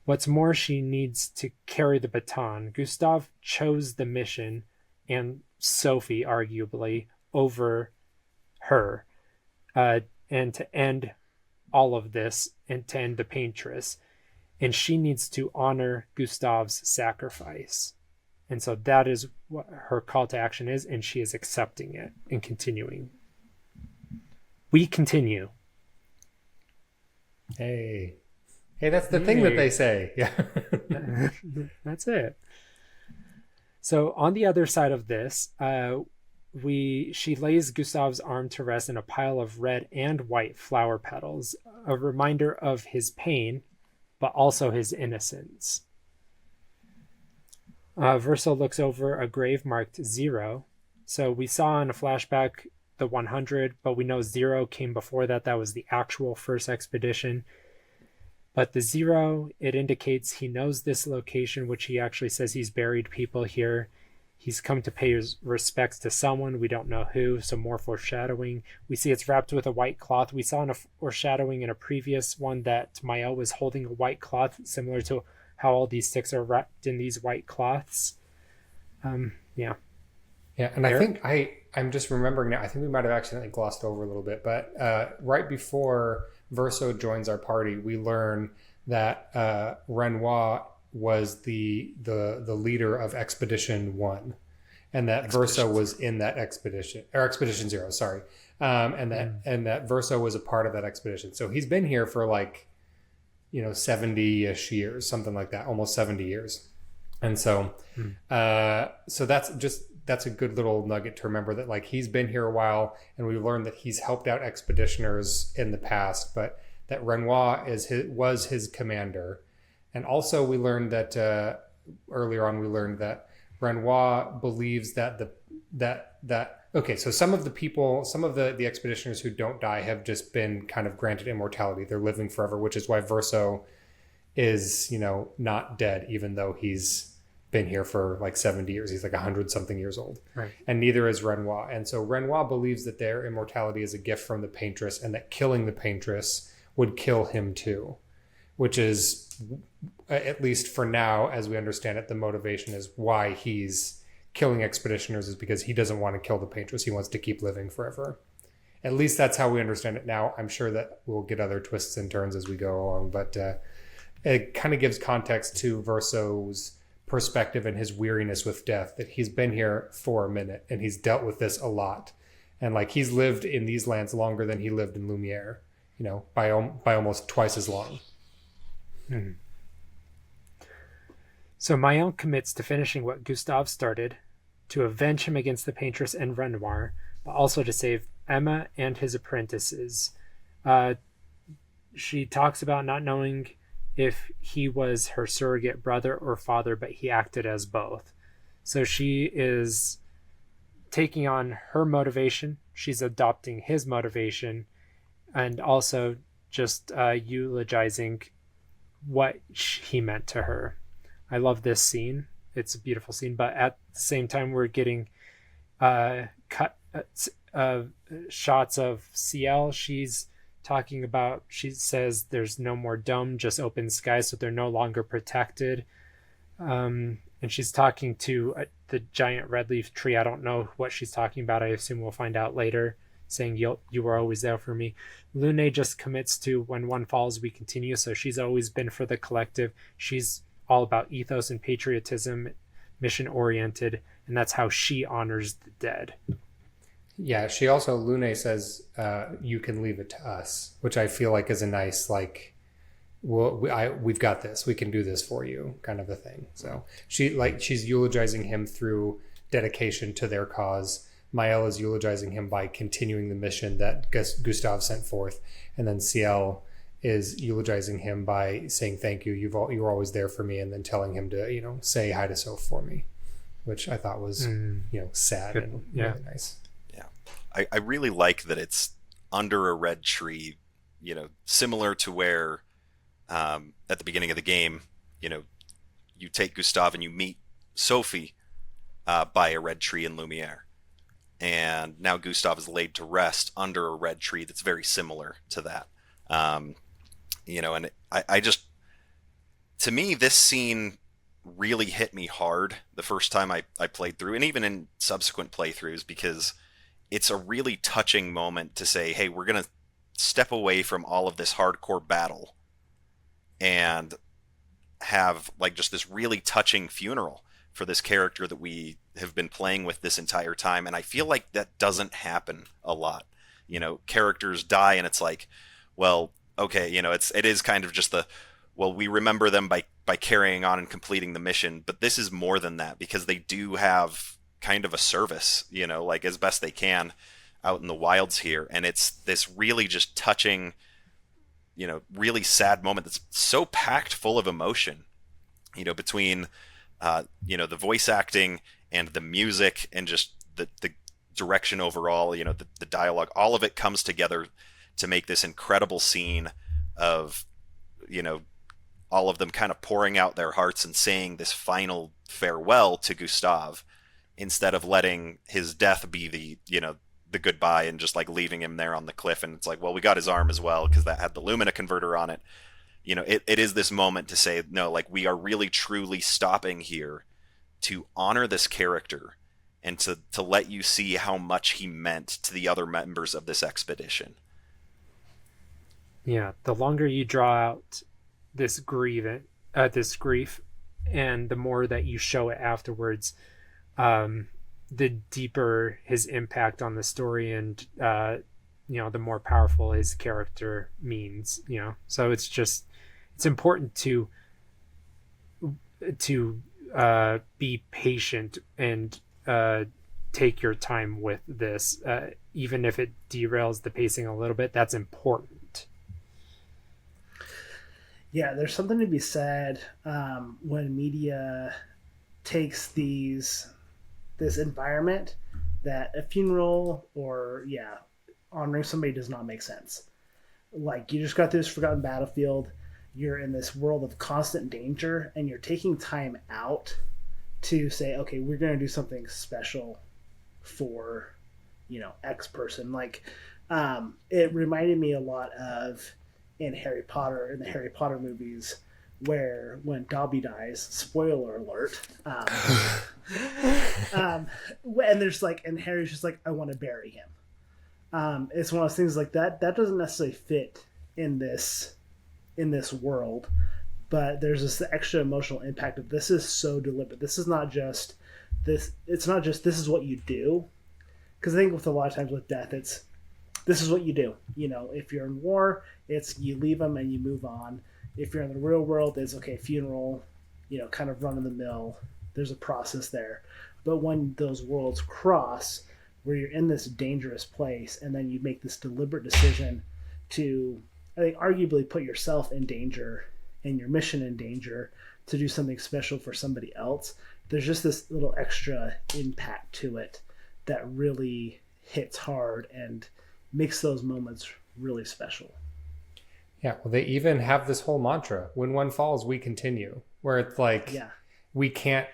[SPEAKER 1] What's more, she needs to carry the baton. Gustav chose the mission, and Sophie, arguably, over her, and to end all of this, and to end the paintress. And she needs to honor Gustav's sacrifice. And so that is what her call to action is, and she is accepting it and continuing. We continue.
[SPEAKER 2] Hey, that's the thing that they say. Yeah.
[SPEAKER 1] That's it. So on the other side of this, she lays Gustav's arm to rest in a pile of red and white flower petals, a reminder of his pain, but also his innocence. Verso looks over a grave marked 0. So we saw in a flashback the 100, but we know 0 came before that. That was the actual first expedition. But the 0, it indicates he knows this location, which he actually says he's buried people here. He's come to pay his respects to someone. We don't know who, so more foreshadowing. We see it's wrapped with a white cloth. We saw in a foreshadowing in a previous one that Maiel was holding a white cloth, similar to how all these sticks are wrapped in these white cloths. Yeah,
[SPEAKER 2] and I think I'm just remembering now, I think we might have accidentally glossed over a little bit, but right before Verso joins our party, we learn that Renoir was the leader of Expedition 1, and that Verso was in that expedition, or Expedition 0, sorry. And that Verso was a part of that expedition. So he's been here for 70-ish years, something like that, almost 70 years. And so so that's a good little nugget to remember, that he's been here a while, and we learned that he's helped out expeditioners in the past, but that Renoir was his commander. And also we learned that earlier on, we learned that Renoir believes that okay, so some of the people, some of the expeditioners who don't die have just been kind of granted immortality. They're living forever, which is why Verso is, not dead, even though he's been here for 70 years. He's 100-something years old.
[SPEAKER 1] Right.
[SPEAKER 2] And neither is Renoir. And so Renoir believes that their immortality is a gift from the paintress, and that killing the paintress would kill him too, which is, at least for now, as we understand it, the motivation is why he's killing expeditioners, is because he doesn't want to kill the paintress. He wants to keep living forever. At least that's how we understand it now. I'm sure that we'll get other twists and turns as we go along, but it kind of gives context to Verso's perspective and his weariness with death, that he's been here for a minute and he's dealt with this a lot. And he's lived in these lands longer than he lived in Lumiere, by almost twice as long.
[SPEAKER 1] Hmm. So Maiel commits to finishing what Gustave started, to avenge him against the paintress and Renoir, but also to save Emma and his apprentices. She talks about not knowing if he was her surrogate brother or father, but he acted as both. So she is taking on her motivation. She's adopting his motivation, and also just eulogizing what he meant to her. I love this scene. It's a beautiful scene, but at the same time, we're getting shots of CL. She's talking about, she says there's no more dome, just open sky, so they're no longer protected. And she's talking to the giant red leaf tree. I don't know what she's talking about. I assume we'll find out later, saying you were always there for me. Lune just commits to when one falls, we continue. So she's always been for the collective. She's all about ethos and patriotism, mission oriented, and that's how she honors the dead.
[SPEAKER 2] Yeah, she also, Lune says, you can leave it to us, which I feel like is a nice, like, we've got this, we can do this for you, kind of a thing. So she's eulogizing him through dedication to their cause. Maiel is eulogizing him by continuing the mission that Gustave sent forth, and then Ciel is eulogizing him by saying thank you. You were always there for me, and then telling him to say hi to Soph for me, which I thought was sad. Good. And really nice.
[SPEAKER 4] Yeah, I really like that it's under a red tree, similar to where at the beginning of the game, you take Gustave and you meet Sophie by a red tree in Lumiere. And now Gustav is laid to rest under a red tree that's very similar to that. And I just, to me, this scene really hit me hard the first time I played through, and even in subsequent playthroughs, because it's a really touching moment to say, hey, we're going to step away from all of this hardcore battle and have like just this really touching funeral for this character that we have been playing with this entire time. And I feel like that doesn't happen a lot. Characters die and it's like, well, okay, it is kind of just we remember them by carrying on and completing the mission, but this is more than that, because they do have kind of a service, like as best they can out in the wilds here. And it's this really just touching, really sad moment that's so packed full of emotion, between the voice acting and the music and just the direction overall, the dialogue, all of it comes together to make this incredible scene of, all of them kind of pouring out their hearts and saying this final farewell to Gustave, instead of letting his death be the goodbye and just like leaving him there on the cliff. And it's like, well, we got his arm as well, because that had the Lumina converter on it. It is this moment to say, no, like, we are really truly stopping here to honor this character and to let you see how much he meant to the other members of this expedition.
[SPEAKER 1] Yeah, the longer you draw out this grief, and the more that you show it afterwards, the deeper his impact on the story, and the more powerful his character means. So it's important to be patient and take your time with this, even if it derails the pacing a little bit. That's important.
[SPEAKER 3] Yeah, there's something to be said when media takes this environment that a funeral or honoring somebody does not make sense. Like, you just got this forgotten battlefield, you're in this world of constant danger, and you're taking time out to say, okay, we're going to do something special for X person. Like, it reminded me a lot of in the Harry Potter movies, where when Dobby dies, spoiler alert, and there's and Harry's just like, I want to bury him. It's one of those things like that doesn't necessarily fit in this world, but there's this extra emotional impact of this is so deliberate. This is not just this. It's not just this is what you do, because I think with a lot of times with death, it's this is what you do. If you're in war, it's you leave them and you move on. If you're in the real world, it's okay, funeral, kind of run of the mill. There's a process there. But when those worlds cross, where you're in this dangerous place, and then you make this deliberate decision to, I think, arguably put yourself in danger and your mission in danger to do something special for somebody else, there's just this little extra impact to it that really hits hard and makes those moments really special.
[SPEAKER 2] Yeah, well, they even have this whole mantra: when one falls, we continue. Where it's like, we can't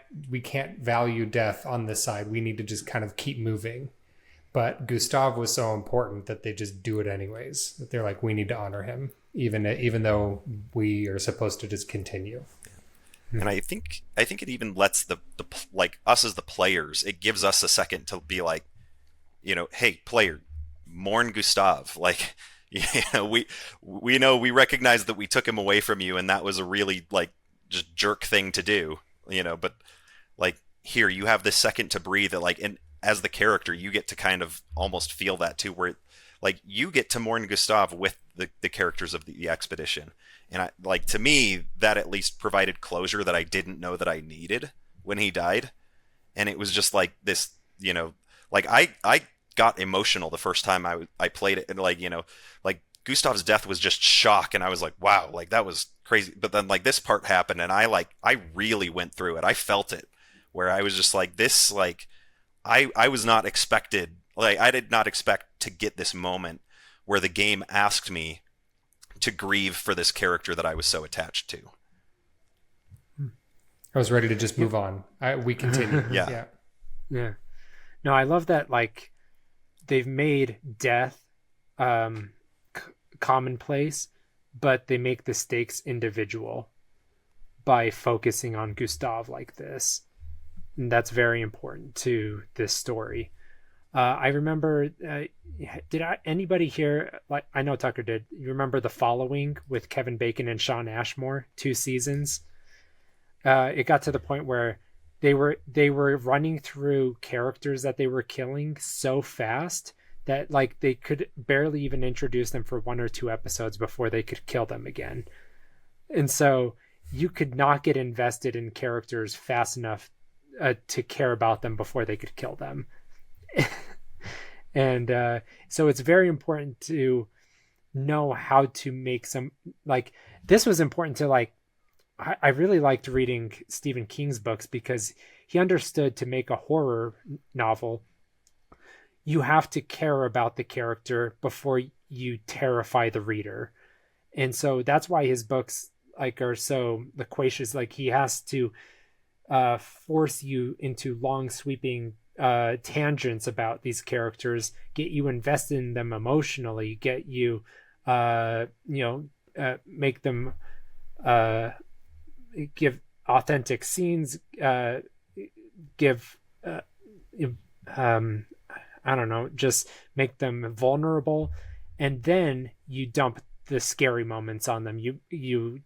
[SPEAKER 2] value death on this side. We need to just kind of keep moving. but Gustav was so important that they just do it anyways. That they're like, we need to honor him, even though we are supposed to just continue.
[SPEAKER 4] And I think it even lets the like us as the players, it gives us a second to be like, hey player, mourn Gustav. Like, we know, we recognize that we took him away from you, and that was a really like just jerk thing to do, but like, here you have this second to breathe. Like, and as the character, you get to kind of almost feel that too, where like you get to mourn Gustav with the characters of the expedition. And to me, that at least provided closure that I didn't know that I needed when he died. And it was just like this, like I got emotional the first time I played it, and like Gustav's death was just shock, and I was like, wow, like that was crazy. But then like this part happened, and I really went through it. I felt it, where I was just like this, like I was not expected, like I did not expect to get this moment where the game asked me to grieve for this character that I was so attached to.
[SPEAKER 2] I was ready to just move on. We continue.
[SPEAKER 4] Yeah.
[SPEAKER 1] No, I love that, like, they've made death commonplace, but they make the stakes individual by focusing on Gustav like this. And that's very important to this story. I remember, anybody here, like, I know Tucker did, you remember The Following with Kevin Bacon and Sean Ashmore, 2 seasons? It got to the point where they were running through characters that they were killing so fast that like they could barely even introduce them for 1 or 2 episodes before they could kill them again. And so you could not get invested in characters fast enough to care about them before they could kill them. And so it's very important to know how to make some, like, this was important to, like, I really liked reading Stephen King's books because he understood to make a horror novel, you have to care about the character before you terrify the reader. And so that's why his books like are so loquacious. Like, he has to force you into long sweeping tangents about these characters, get you invested in them emotionally, get you make them give authentic scenes, give I don't know, just make them vulnerable, and then you dump the scary moments on them. You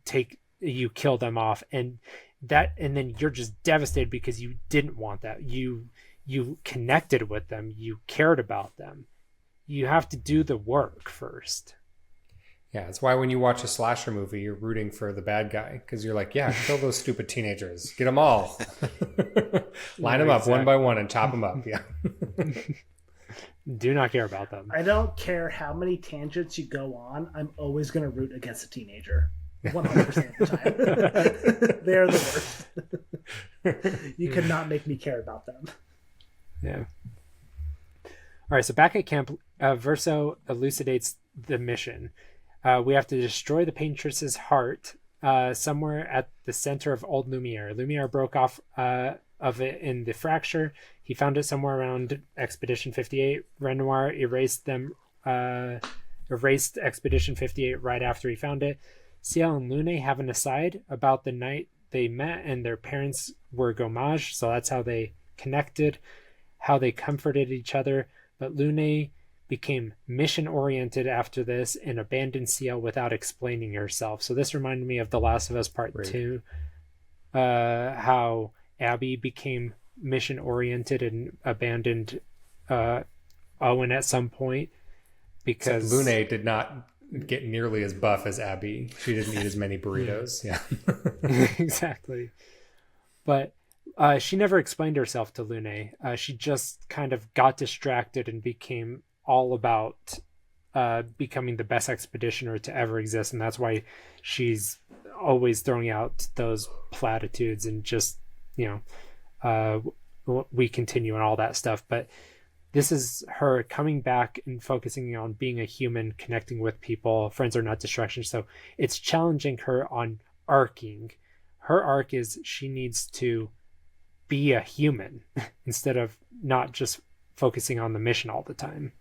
[SPEAKER 1] kill them off, and then you're just devastated because you didn't want that. You connected with them, you cared about them. You have to do the work first.
[SPEAKER 2] Yeah, it's why when you watch a slasher movie, you're rooting for the bad guy, because you're like, yeah, kill those stupid teenagers, get them all, line them up one by one and chop them up. Yeah.
[SPEAKER 1] Do not care about them.
[SPEAKER 3] I don't care how many tangents you go on. I'm always going to root against a teenager. 100% of the time. They're the worst. You could not make me care about them.
[SPEAKER 1] Yeah. All right, so back at camp, Verso elucidates the mission. We have to destroy the Paintress's heart somewhere at the center of Old Lumiere. Lumiere broke off of it in the fracture. He found it somewhere around Expedition 58. Renoir erased Expedition 58 right after he found it. Ciel and Lune have an aside about the night they met and their parents were Gommage, so that's how they connected, how they comforted each other. But Lune became mission-oriented after this and abandoned Ciel without explaining herself. So this reminded me of The Last of Us Part 2, how Abby became mission-oriented and abandoned Owen at some point because
[SPEAKER 2] Lune did not get nearly as buff as Abby. She didn't eat as many burritos. Yeah.
[SPEAKER 1] Exactly. But she never explained herself to Lune. She just kind of got distracted and became all about becoming the best expeditioner to ever exist, and that's why she's always throwing out those platitudes and just we continue and all that stuff. But this is her coming back and focusing on being a human, connecting with people. Friends are not distractions. So it's challenging her on arcing. Her arc is she needs to be a human instead of not just focusing on the mission all the time.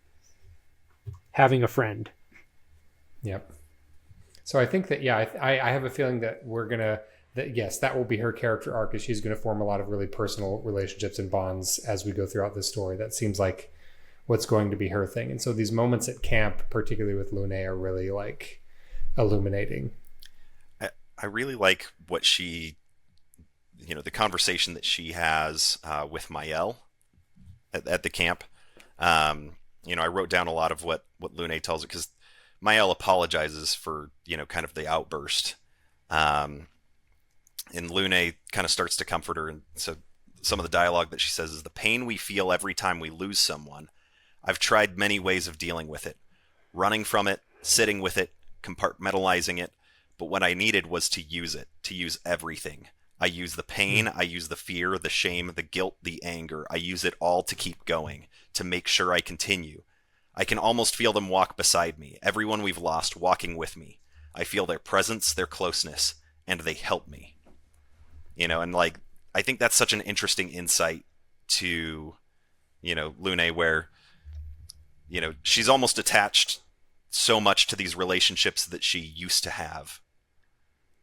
[SPEAKER 1] Having a friend.
[SPEAKER 2] Yep. So I think that, yeah, I have a feeling that that will be her character arc, is she's going to form a lot of really personal relationships and bonds as we go throughout this story. That seems like what's going to be her thing. And so these moments at camp, particularly with Lune, are really like illuminating.
[SPEAKER 4] I really like what she, the conversation that she has with Maiel at the camp. I wrote down a lot of what Lune tells her, because Maiel apologizes for, kind of the outburst. And Lune kind of starts to comfort her. And so some of the dialogue that she says is, "The pain we feel every time we lose someone. I've tried many ways of dealing with it. Running from it, sitting with it, compartmentalizing it. But what I needed was to use everything. I use the pain, I use the fear, the shame, the guilt, the anger. I use it all to keep going, to make sure I continue. I can almost feel them walk beside me, everyone we've lost walking with me. I feel their presence, their closeness, and they help me." And like, I think that's such an interesting insight to, Lune, where, she's almost attached so much to these relationships that she used to have.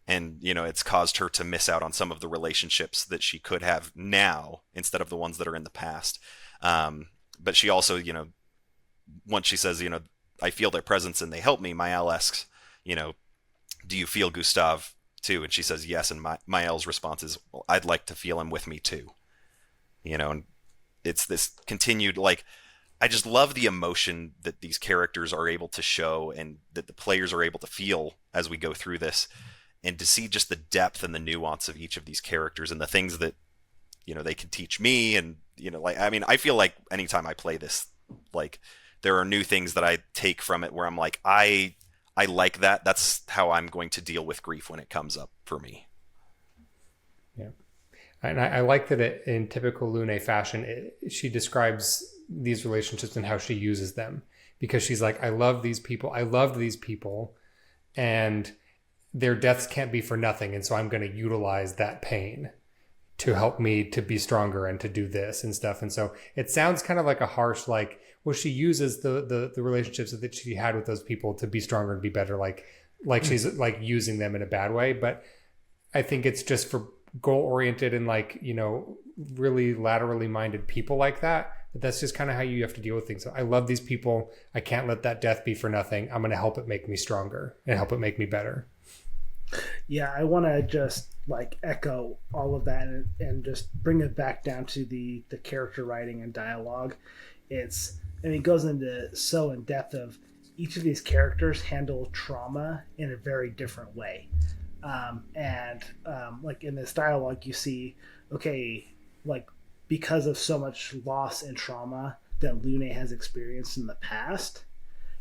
[SPEAKER 4] And, it's caused her to miss out on some of the relationships that she could have now instead of the ones that are in the past. But she also, once she says, "I feel their presence and they help me," Maiel asks, "Do you feel Gustav too?" And she says yes. And Maiel's response is, "Well, I'd like to feel him with me too." And it's this continued, like, I just love the emotion that these characters are able to show and that the players are able to feel as we go through this. And to see just the depth and the nuance of each of these characters and the things that, they can teach me. And, I feel like anytime I play this, like, there are new things that I take from it where I'm like, I like that. That's how I'm going to deal with grief when it comes up for me.
[SPEAKER 2] Yeah. And I like that in typical Lune fashion, she describes these relationships and how she uses them, because she's like, I loved these people, and their deaths can't be for nothing. And so I'm going to utilize that pain to help me to be stronger and to do this and stuff. And so it sounds kind of like a harsh, like, well, she uses the relationships that she had with those people to be stronger and be better. Like she's like using them in a bad way. But I think it's just for goal oriented and like, really laterally minded people like that. But that's just kind of how you have to deal with things. So I love these people. I can't let that death be for nothing. I'm going to help it make me stronger and help it make me better.
[SPEAKER 3] Yeah, I want to just like echo all of that and just bring it back down to the character writing and dialogue. It goes into so in depth of each of these characters handle trauma in a very different way. Like in this dialogue, you see, okay, like because of so much loss and trauma that Lune has experienced in the past,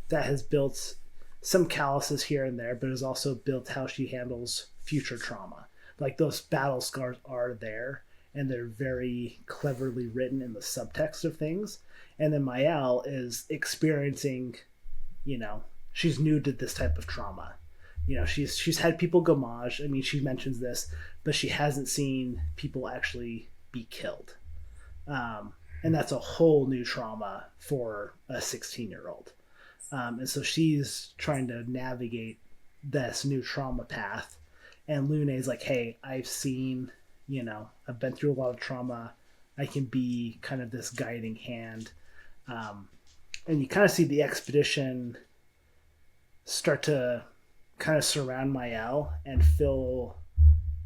[SPEAKER 3] that has built some calluses here and there, but has also built how she handles future trauma. Like those battle scars are there, and they're very cleverly written in the subtext of things. And then Maiel is experiencing, she's new to this type of trauma. She's had people gomage. I mean, she mentions this, but she hasn't seen people actually be killed. And that's a whole new trauma for a 16-year-old. And so she's trying to navigate this new trauma path. And Lune is like, hey, I've been through a lot of trauma. I can be kind of this guiding hand. And you kind of see the expedition start to kind of surround Maiel and fill,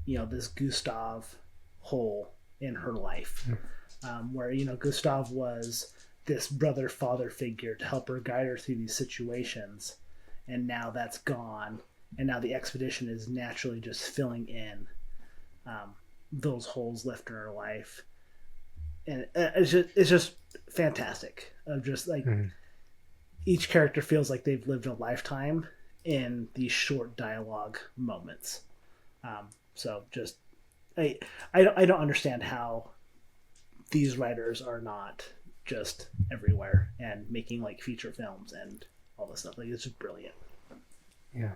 [SPEAKER 3] this Gustav hole in her life. Where, Gustav was this brother-father figure to help her guide her through these situations. And now that's gone. And now the expedition is naturally just filling in those holes left in her life. And it's just fantastic. Of just like each character feels like they've lived a lifetime in these short dialogue moments. So just I don't understand how these writers are not just everywhere and making like feature films and all this stuff. Like, it's just brilliant.
[SPEAKER 1] Yeah.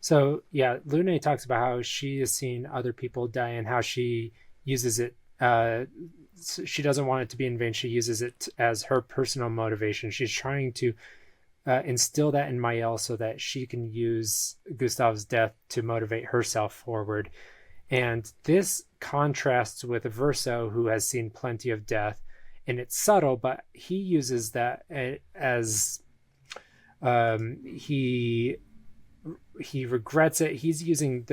[SPEAKER 1] So yeah, Lune talks about how she has seen other people die and how she uses it she doesn't want it to be in vain. She uses it as her personal motivation. She's trying to instill that in Maiel so that she can use Gustav's death to motivate herself forward. And this contrasts with Verso, who has seen plenty of death, and it's subtle, but he uses that as he regrets it. He's using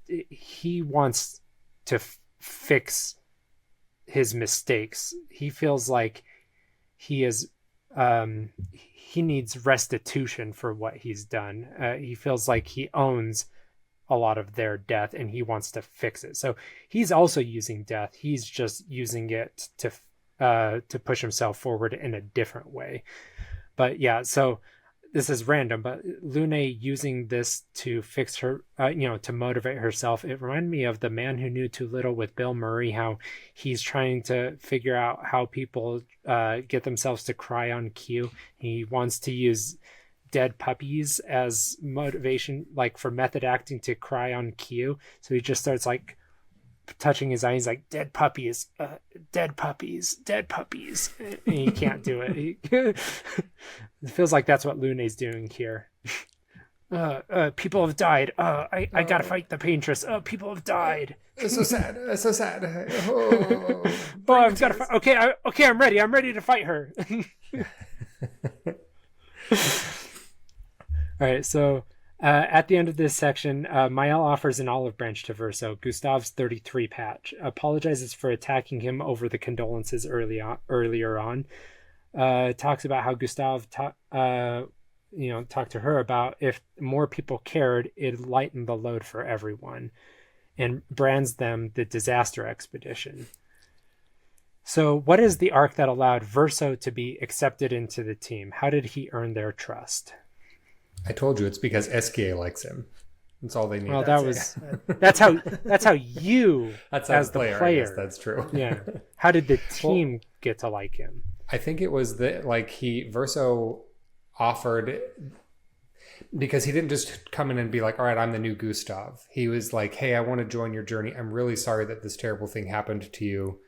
[SPEAKER 1] he wants to fix his mistakes. He feels like he needs restitution for what he's done. He feels like he owns a lot of their death and he wants to fix it. So he's also using death. He's just using it to push himself forward in a different way. But yeah, so this is random, but Lune using this to fix her, to motivate herself. It reminded me of The Man Who Knew Too Little with Bill Murray, how he's trying to figure out how people get themselves to cry on cue. He wants to use dead puppies as motivation, like for method acting, to cry on cue. So he just starts like touching his eyes, like dead puppies, dead puppies, dead puppies, and he can't do it. It feels like that's what Lune's doing here. People have died. I gotta fight the paintress. People have died.
[SPEAKER 2] It's so sad. It's so sad. Oh,
[SPEAKER 1] I've got to fight. Okay, I'm ready. I'm ready to fight her. All right, so at the end of this section, Maiel offers an olive branch to Verso, Gustav's 33 patch, apologizes for attacking him over the condolences earlier on, talks about how Gustav talked to her about if more people cared, it'd lighten the load for everyone, and brands them the disaster expedition. So what is the arc that allowed Verso to be accepted into the team? How did he earn their trust?
[SPEAKER 2] I told you, it's because SKA likes him. That's all they need.
[SPEAKER 1] Well, that's how you,
[SPEAKER 2] that's
[SPEAKER 1] as the
[SPEAKER 2] player.
[SPEAKER 1] player,
[SPEAKER 2] that's true.
[SPEAKER 1] Yeah. How did the team get to like him?
[SPEAKER 2] I think it was that Verso offered, because he didn't just come in and be like, all right, I'm the new Gustav. He was like, hey, I want to join your journey. I'm really sorry that this terrible thing happened to you.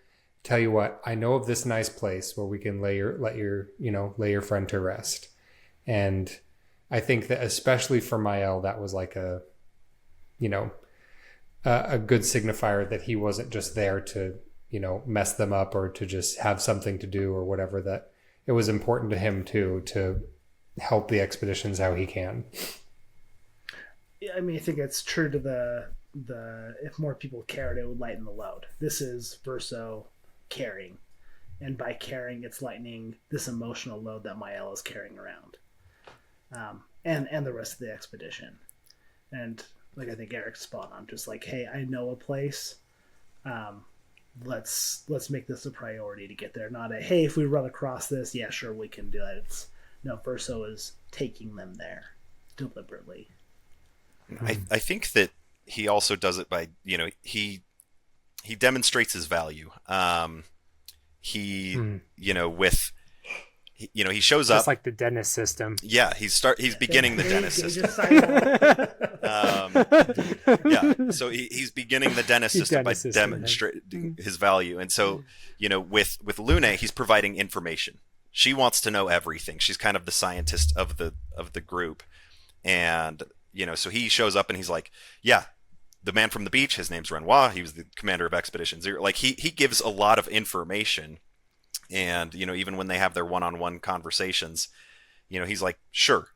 [SPEAKER 2] Tell you what, I know of this nice place where we can lay your friend to rest. And I think that especially for Maiel, that was like a good signifier that he wasn't just there to, mess them up or to just have something to do or whatever, that it was important to him too, to help the expeditions how he can.
[SPEAKER 3] Yeah, I mean, I think it's true to the if more people cared, it would lighten the load. This is Verso caring. And by caring, it's lightening this emotional load that Maiel is carrying around. And the rest of the expedition. And like, I think Eric's spot on, just like, hey, I know a place. Let's make this a priority to get there. Not a, hey, if we run across this, yeah, sure, we can do that. It's no, Verso is taking them there deliberately.
[SPEAKER 4] I think that he also does it by, he demonstrates his value. He shows up,
[SPEAKER 1] just like the dentist system.
[SPEAKER 4] Yeah, he's beginning the dentist system. So he's beginning the dentist system by demonstrating his value. And so, with Lune, he's providing information. She wants to know everything. She's kind of the scientist of the group. And, so he shows up and he's like, yeah, the man from the beach, his name's Renoir. He was the commander of expeditions. Like, he gives a lot of information. And, even when they have their one-on-one conversations, he's like, sure,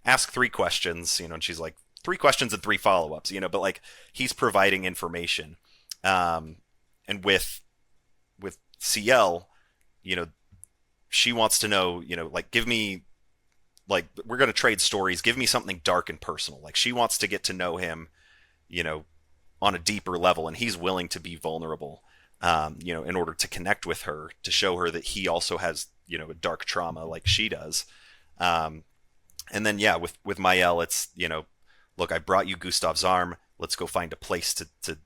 [SPEAKER 4] ask 3 questions, and she's like, 3 questions and 3 follow-ups, but like, he's providing information. And with CL, she wants to know, like, give me, like, we're going to trade stories. Give me something dark and personal. Like, she wants to get to know him, on a deeper level, and he's willing to be vulnerable. In order to connect with her, to show her that he also has, a dark trauma like she does. And then, yeah, with Maiel, it's, look, I brought you Gustav's arm. Let's go find a place to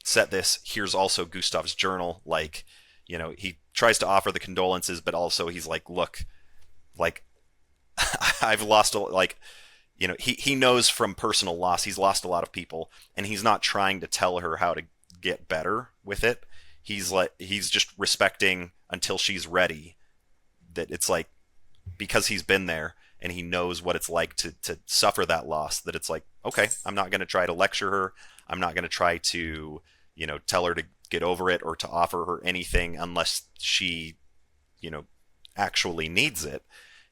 [SPEAKER 4] set this. Here's also Gustav's journal. Like, he tries to offer the condolences, but also he's like, look, like, I've lost he knows from personal loss, he's lost a lot of people, and he's not trying to tell her how to get better with it. he's just respecting until she's ready. That it's like, because he's been there and he knows what it's like to suffer that loss, that it's like, okay, I'm not going to try to lecture her. I'm not going to try to, tell her to get over it or to offer her anything unless she, actually needs it.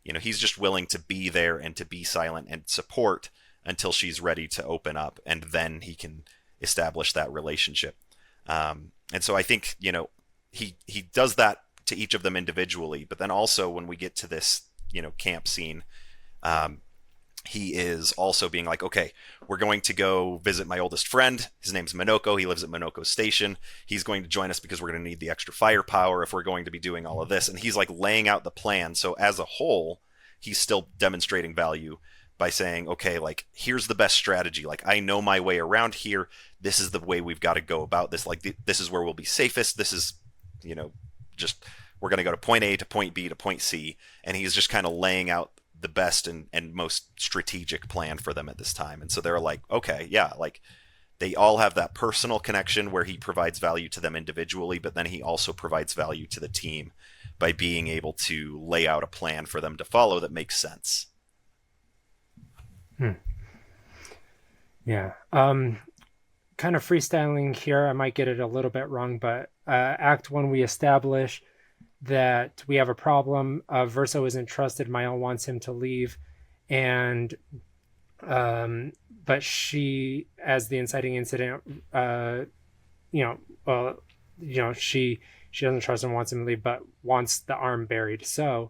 [SPEAKER 4] He's just willing to be there and to be silent and support until she's ready to open up, and then he can establish that relationship. And so I think, he does that to each of them individually, but then also when we get to this, camp scene, he is also being like, okay, we're going to go visit my oldest friend. His name's Minoko. He lives at Minoko Station. He's going to join us because we're going to need the extra firepower if we're going to be doing all of this. And he's like laying out the plan. So as a whole, he's still demonstrating value by saying, okay, like, here's the best strategy. Like, I know my way around here. This is the way we've got to go about this. Like, this is where we'll be safest. This is, just, we're going to go to point A to point B to point C. And he's just kind of laying out the best and most strategic plan for them at this time. And so they're like, okay, yeah, like, they all have that personal connection where he provides value to them individually, but then he also provides value to the team by being able to lay out a plan for them to follow that makes sense.
[SPEAKER 1] Yeah. Kind of freestyling here. I might get it a little bit wrong, but Act 1, we establish that we have a problem. Verso isn't trusted. Maiel wants him to leave, and but she, as the inciting incident, she doesn't trust him, wants him to leave, but wants the arm buried. So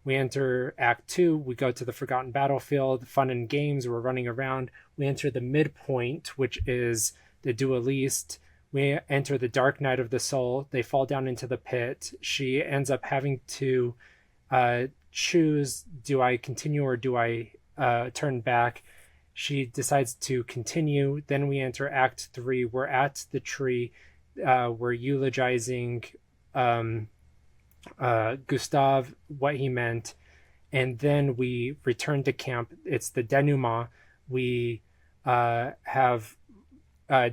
[SPEAKER 1] we enter Act 2. We go to the Forgotten Battlefield. Fun and games. We're running around. We enter the midpoint, which is the Dueliste. We enter the dark night of the soul. They fall down into the pit. She ends up having to choose, do I continue or do I turn back? She decides to continue. Then we enter Act 3. We're at the tree. We're eulogizing Gustav, what he meant. And then we return to camp. It's the denouement. We have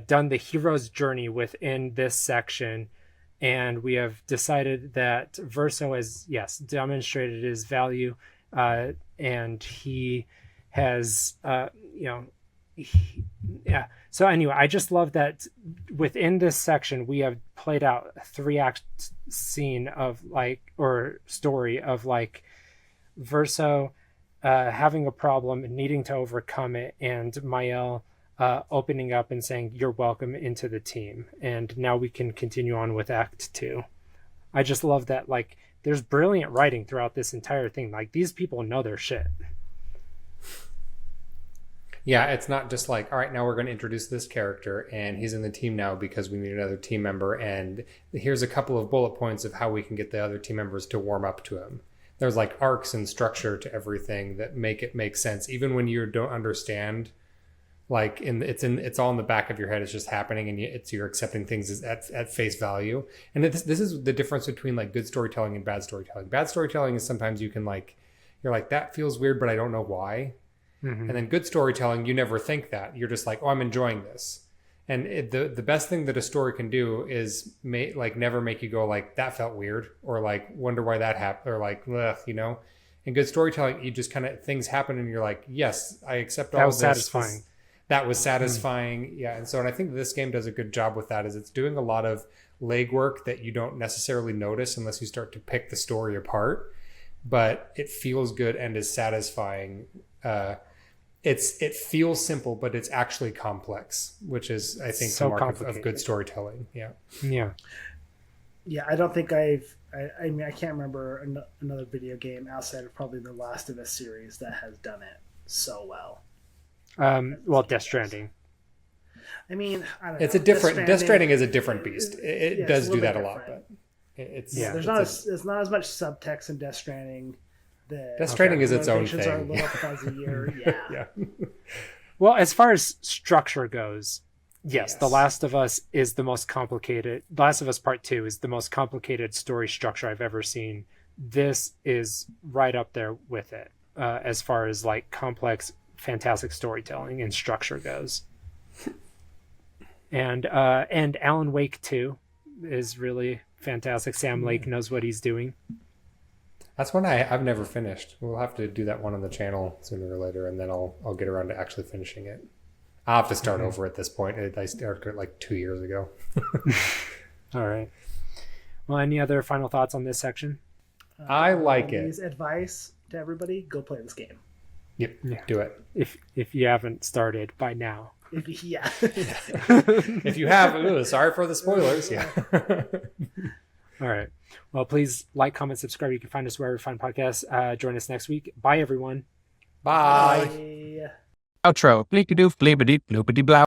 [SPEAKER 1] done the hero's journey within this section, and we have decided that Verso has, yes, demonstrated his value, and he has, yeah. So anyway, I just love that within this section we have played out a 3-act scene of story of Verso having a problem and needing to overcome it, and Maiel opening up and saying, you're welcome into the team. And now we can continue on with Act 2. I just love that, there's brilliant writing throughout this entire thing. These people know their shit.
[SPEAKER 2] Yeah, it's not just all right, now we're going to introduce this character and he's in the team now because we need another team member, and here's a couple of bullet points of how we can get the other team members to warm up to him. There's arcs and structure to everything that make it make sense, even when you don't understand. It's all in the back of your head. It's just happening, and you're accepting things at face value. And this is the difference between good storytelling and bad storytelling. Bad storytelling is sometimes you can you're that feels weird, but I don't know why. Mm-hmm. And then good storytelling, you never think that. You're just oh, I'm enjoying this. And the best thing that a story can do is never make you go that felt weird, or wonder why that happened, or ugh. In good storytelling, you just kind of, things happen and you're yes, I accept all of this. That was satisfying. That was satisfying. Yeah. And I think this game does a good job with that, is it's doing a lot of legwork that you don't necessarily notice unless you start to pick the story apart, but it feels good and is satisfying. It feels simple, but it's actually complex, which is, I think, the mark of good storytelling. Yeah.
[SPEAKER 1] Yeah.
[SPEAKER 3] Yeah. I don't think I can't remember another video game outside of probably the Last of Us series that has done it so well.
[SPEAKER 1] Death Stranding.
[SPEAKER 3] I don't know.
[SPEAKER 2] It's a different. Death Stranding is a different beast. It does do that a lot, but
[SPEAKER 3] there's not as much subtext in Death Stranding.
[SPEAKER 2] Death Stranding is its own thing.
[SPEAKER 3] Are a little fuzzier. Yeah.
[SPEAKER 1] Well, as far as structure goes, yes, The Last of Us is the most complicated. The Last of Us Part 2 is the most complicated story structure I've ever seen. This is right up there with it, as far as complex, fantastic storytelling and structure goes. And Alan Wake 2, is really fantastic. Sam Lake knows what he's doing.
[SPEAKER 2] That's one I've never finished. We'll have to do that one on the channel sooner or later, and then I'll get around to actually finishing it. I'll have to start over at this point. I started it like 2 years ago.
[SPEAKER 1] All right. Well, any other final thoughts on this section?
[SPEAKER 2] I like it.
[SPEAKER 3] Advice to everybody: go play this game.
[SPEAKER 2] Yep, do it.
[SPEAKER 1] If you haven't started by now.
[SPEAKER 3] Yeah.
[SPEAKER 2] If you have, sorry for the spoilers. Yeah.
[SPEAKER 1] All right. Well, please like, comment, subscribe. You can find us wherever you find podcasts. Join us next week. Bye, everyone.
[SPEAKER 2] Bye.
[SPEAKER 3] Bye.
[SPEAKER 5] Outro. Bleep-a-doof, bleep-a-deep, bloop-a-dee-blow.